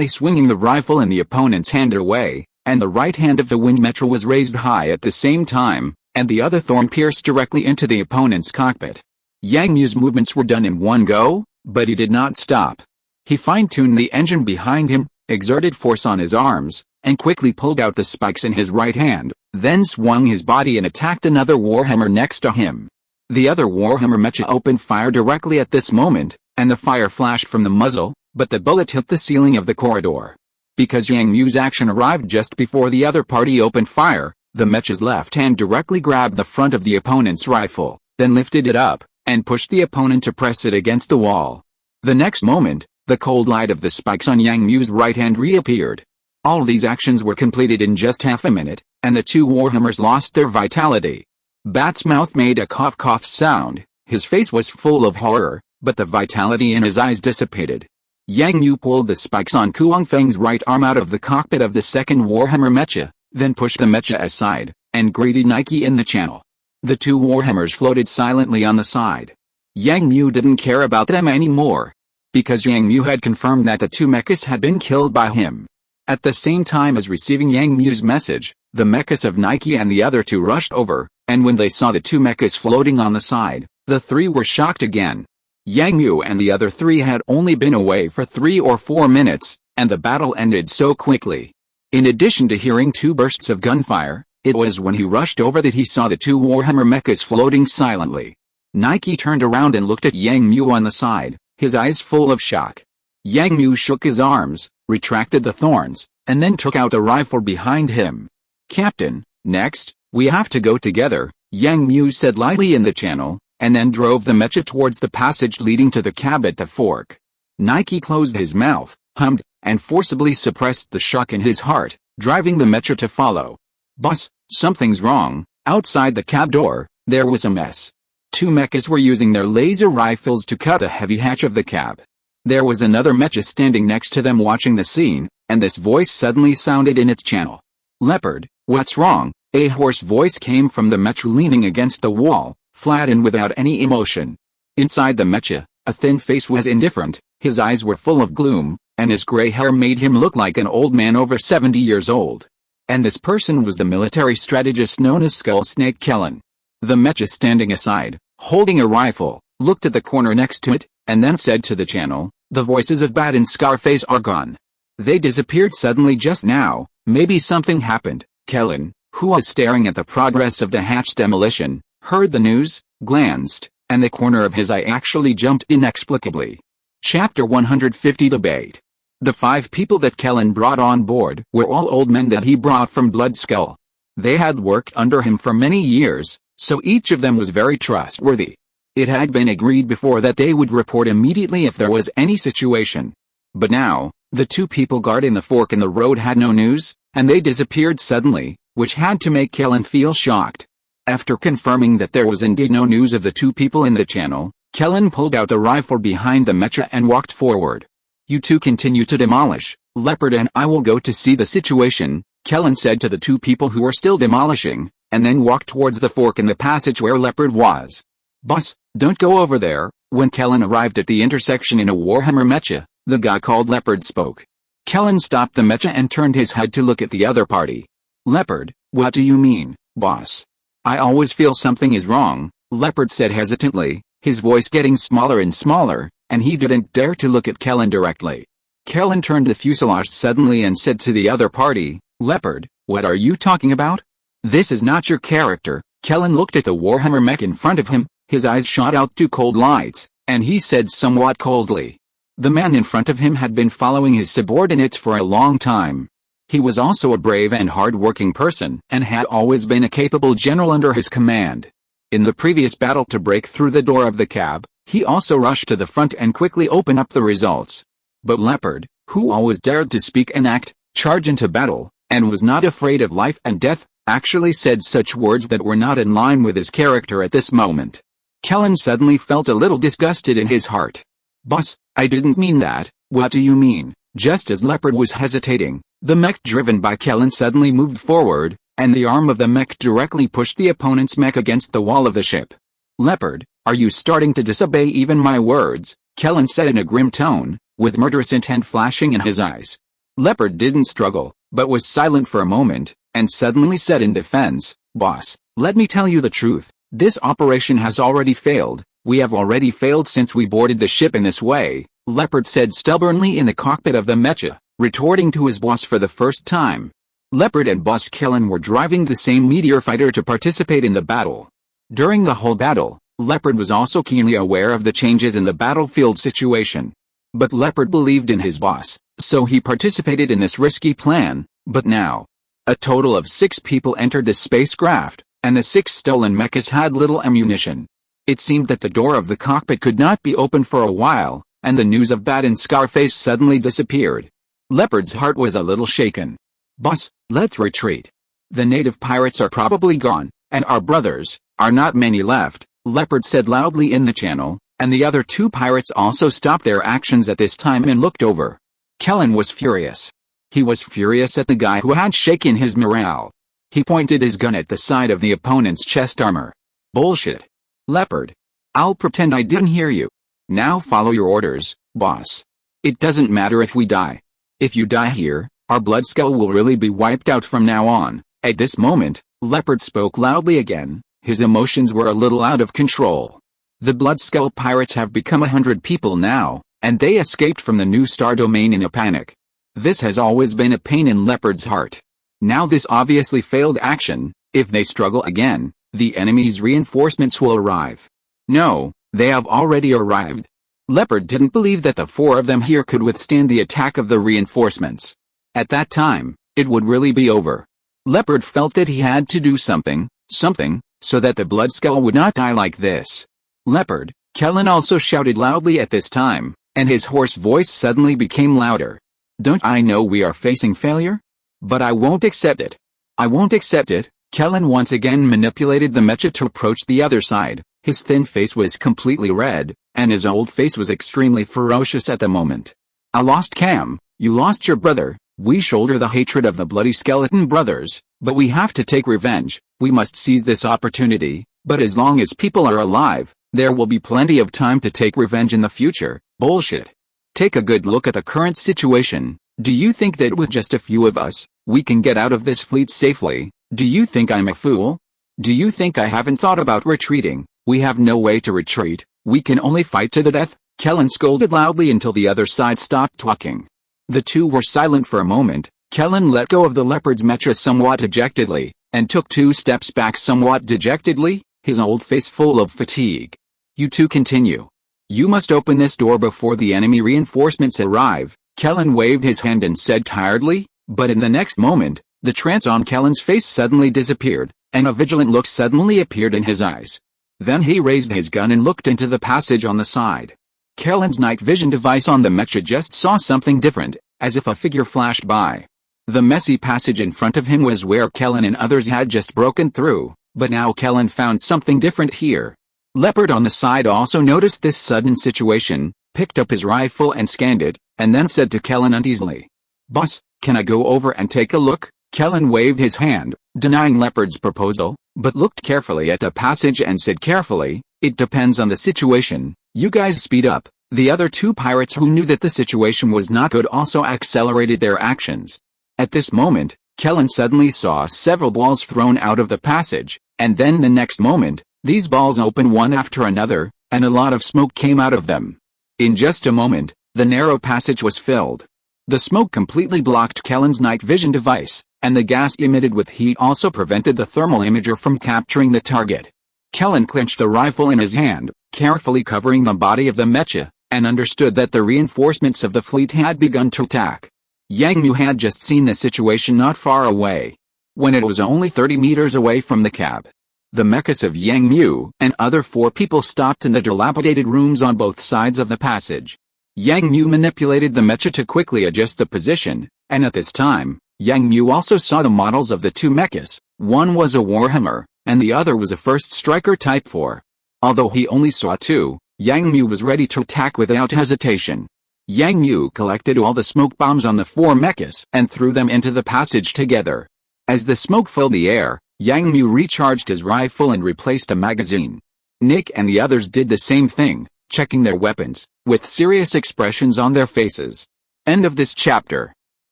swinging the rifle in the opponent's hand away, and the right hand of the wind mecha was raised high at the same time, and the other thorn pierced directly into the opponent's cockpit. Yang Mu's movements were done in one go, but he did not stop. He fine-tuned the engine behind him, exerted force on his arms, and quickly pulled out the spikes in his right hand, then swung his body and attacked another Warhammer next to him. The other Warhammer mecha opened fire directly at this moment, and the fire flashed from the muzzle, but the bullet hit the ceiling of the corridor. Because Yang Mu's action arrived just before the other party opened fire, the mecha's left hand directly grabbed the front of the opponent's rifle, then lifted it up, and pushed the opponent to press it against the wall. The next moment, the cold light of the spikes on Yang Mu's right hand reappeared. All these actions were completed in just half a minute, and the two Warhammers lost their vitality. Bat's mouth made a cough sound, his face was full of horror, but the vitality in his eyes dissipated. Yang Mu pulled the spikes on Kuang Feng's right arm out of the cockpit of the second Warhammer mecha, then pushed the mecha aside, and greeted Nike in the channel. The two Warhammers floated silently on the side. Yang Mu didn't care about them anymore, because Yang Mu had confirmed that the two mechas had been killed by him. At the same time as receiving Yang Mu's message, the mechas of Nike and the other two rushed over, and when they saw the two mechas floating on the side, the three were shocked again. Yang Mu and the other three had only been away for 3 or 4 minutes, and the battle ended so quickly. In addition to hearing two bursts of gunfire, it was when he rushed over that he saw the two Warhammer mechas floating silently. Nike turned around and looked at Yang Mu on the side, his eyes full of shock. Yang Mu shook his arms, retracted the thorns, and then took out a rifle behind him. "Captain, next, we have to go together," Yang Mu said lightly in the channel, and then drove the mecha towards the passage leading to the cab at the fork. Nike closed his mouth, hummed, and forcibly suppressed the shock in his heart, driving the mecha to follow. "Boss, something's wrong." Outside the cab door, there was a mess. Two mechas were using their laser rifles to cut a heavy hatch of the cab. There was another mecha standing next to them watching the scene, and this voice suddenly sounded in its channel. "Leopard, what's wrong?" A hoarse voice came from the mecha leaning against the wall, flat and without any emotion. Inside the mecha, a thin face was indifferent, his eyes were full of gloom, and his gray hair made him look like an old man over 70 years old. And this person was the military strategist known as Skull Snake Kellen. The mecha standing aside, holding a rifle, looked at the corner next to it, and then said to the channel, "The voices of Bat and Scarface are gone. They disappeared suddenly just now. Maybe something happened." Kellen, who was staring at the progress of the hatch demolition, heard the news, glanced, and the corner of his eye actually jumped inexplicably. Chapter 150 Debate. The 5 people that Kellen brought on board were all old men that he brought from Blood Skull. They had worked under him for many years, so each of them was very trustworthy. It had been agreed before that they would report immediately if there was any situation. But now, the 2 people guarding the fork in the road had no news, and they disappeared suddenly, which had to make Kellen feel shocked. After confirming that there was indeed no news of the 2 people in the channel, Kellen pulled out the rifle behind the mecha and walked forward. "You two continue to demolish, Leopard, and I will go to see the situation," Kellen said to the 2 people who were still demolishing, and then walked towards the fork in the passage where Leopard was. "Boss, don't go over there." When Kellen arrived at the intersection in a Warhammer mecha, the guy called Leopard spoke. Kellen stopped the mecha and turned his head to look at the other party. Leopard, what do you mean, boss? I always feel something is wrong, Leopard said hesitantly, his voice getting smaller and smaller, and he didn't dare to look at Kellen directly. Kellen turned the fuselage suddenly and said to the other party, Leopard, what are you talking about? This is not your character. Kellen looked at the Warhammer mech in front of him, his eyes shot out two cold lights, and he said somewhat coldly. The man in front of him had been following his subordinates for a long time. He was also a brave and hard-working person, and had always been a capable general under his command. In the previous battle to break through the door of the cab, he also rushed to the front and quickly opened up the results. But Leopard, who always dared to speak and act, charge into battle, and was not afraid of life and death, actually said such words that were not in line with his character at this moment. Kellen suddenly felt a little disgusted in his heart. Boss, I didn't mean that. What do you mean? Just as Leopard was hesitating, the mech driven by Kellen suddenly moved forward, and the arm of the mech directly pushed the opponent's mech against the wall of the ship. Leopard, are you starting to disobey even my words? Kellen said in a grim tone, with murderous intent flashing in his eyes. Leopard didn't struggle, but was silent for a moment, and suddenly said in defense, Boss, let me tell you the truth. This operation has already failed. We have already failed since we boarded the ship in this way, Leopard said stubbornly in the cockpit of the mecha, retorting to his boss for the first time. Leopard and Boss Kellen were driving the same meteor fighter to participate in the battle. During the whole battle, Leopard was also keenly aware of the changes in the battlefield situation. But Leopard believed in his boss, so he participated in this risky plan. But now, a total of 6 people entered the spacecraft, and the 6 stolen mechas had little ammunition. It seemed that the door of the cockpit could not be opened for a while, and the news of Bat and Scarface suddenly disappeared. Leopard's heart was a little shaken. Boss, let's retreat. The native pirates are probably gone, and our brothers, are not many left, Leopard said loudly in the channel, and the other 2 pirates also stopped their actions at this time and looked over. Kellen was furious. He was furious at the guy who had shaken his morale. He pointed his gun at the side of the opponent's chest armor. Bullshit. Leopard. I'll pretend I didn't hear you. Now follow your orders, boss. It doesn't matter if we die. If you die here, our blood skull will really be wiped out from now on. At this moment, Leopard spoke loudly again. His emotions were a little out of control. The Blood Skull pirates have become 100 people now, and they escaped from the new star domain in a panic. This has always been a pain in Leopard's heart. Now this obviously failed action. If they struggle again, the enemy's reinforcements will arrive. No, they have already arrived. Leopard didn't believe that the 4 of them here could withstand the attack of the reinforcements. At that time, it would really be over. Leopard felt that he had to do something, so that the Blood Skull would not die like this. Leopard, Kellen also shouted loudly at this time, and his hoarse voice suddenly became louder. Don't I know we are facing failure? But I won't accept it. I won't accept it. Kellen once again manipulated the mecha to approach the other side. His thin face was completely red, and his old face was extremely ferocious at the moment. I lost Cam, you lost your brother, we shoulder the hatred of the bloody skeleton brothers, but we have to take revenge. We must seize this opportunity, but as long as people are alive, there will be plenty of time to take revenge in the future. Bullshit. Take a good look at the current situation. Do you think that with just a few of us, we can get out of this fleet safely? Do you think I'm a fool? Do you think I haven't thought about retreating? We have no way to retreat, we can only fight to the death. Kellen scolded loudly until the other side stopped talking. The 2 were silent for a moment. Kellen let go of the Leopard's mecha somewhat dejectedly, and took 2 steps back somewhat dejectedly, his old face full of fatigue. You 2 continue. You must open this door before the enemy reinforcements arrive, Kellen waved his hand and said tiredly, but in the next moment, the trance on Kellen's face suddenly disappeared, and a vigilant look suddenly appeared in his eyes. Then he raised his gun and looked into the passage on the side. Kellen's night vision device on the mecha just saw something different, as if a figure flashed by. The messy passage in front of him was where Kellen and others had just broken through, but now Kellen found something different here. Leopard on the side also noticed this sudden situation, picked up his rifle and scanned it, and then said to Kellen uneasily, Boss, can I go over and take a look? Kellen waved his hand, denying Leopard's proposal, but looked carefully at the passage and said carefully, it depends on the situation, you guys speed up. The other 2 pirates who knew that the situation was not good also accelerated their actions. At this moment, Kellen suddenly saw several balls thrown out of the passage, and then the next moment, these balls opened one after another, and a lot of smoke came out of them. In just a moment, the narrow passage was filled. The smoke completely blocked Kellen's night vision device, and the gas emitted with heat also prevented the thermal imager from capturing the target. Kellen clenched the rifle in his hand, carefully covering the body of the mecha, and understood that the reinforcements of the fleet had begun to attack. Yang Mu had just seen the situation not far away, when it was only 30 meters away from the cab. The mechas of Yang Mu and other 4 people stopped in the dilapidated rooms on both sides of the passage. Yang Mu manipulated the mecha to quickly adjust the position, and at this time, Yang Mu also saw the models of the 2 mechas. One was a Warhammer, and the other was a First Striker Type 4. Although he only saw 2, Yang Mu was ready to attack without hesitation. Yang Mu collected all the smoke bombs on the 4 mechas and threw them into the passage together. As the smoke filled the air, Yang Mu recharged his rifle and replaced a magazine. Nick and the others did the same thing, checking their weapons, with serious expressions on their faces. End of this chapter.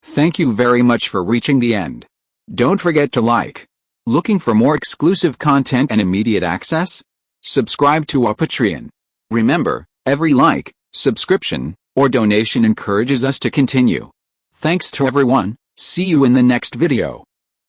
Thank you very much for reaching the end. Don't forget to like. Looking for more exclusive content and immediate access? Subscribe to our Patreon. Remember, every like, subscription, or donation encourages us to continue. Thanks to everyone. See you in the next video.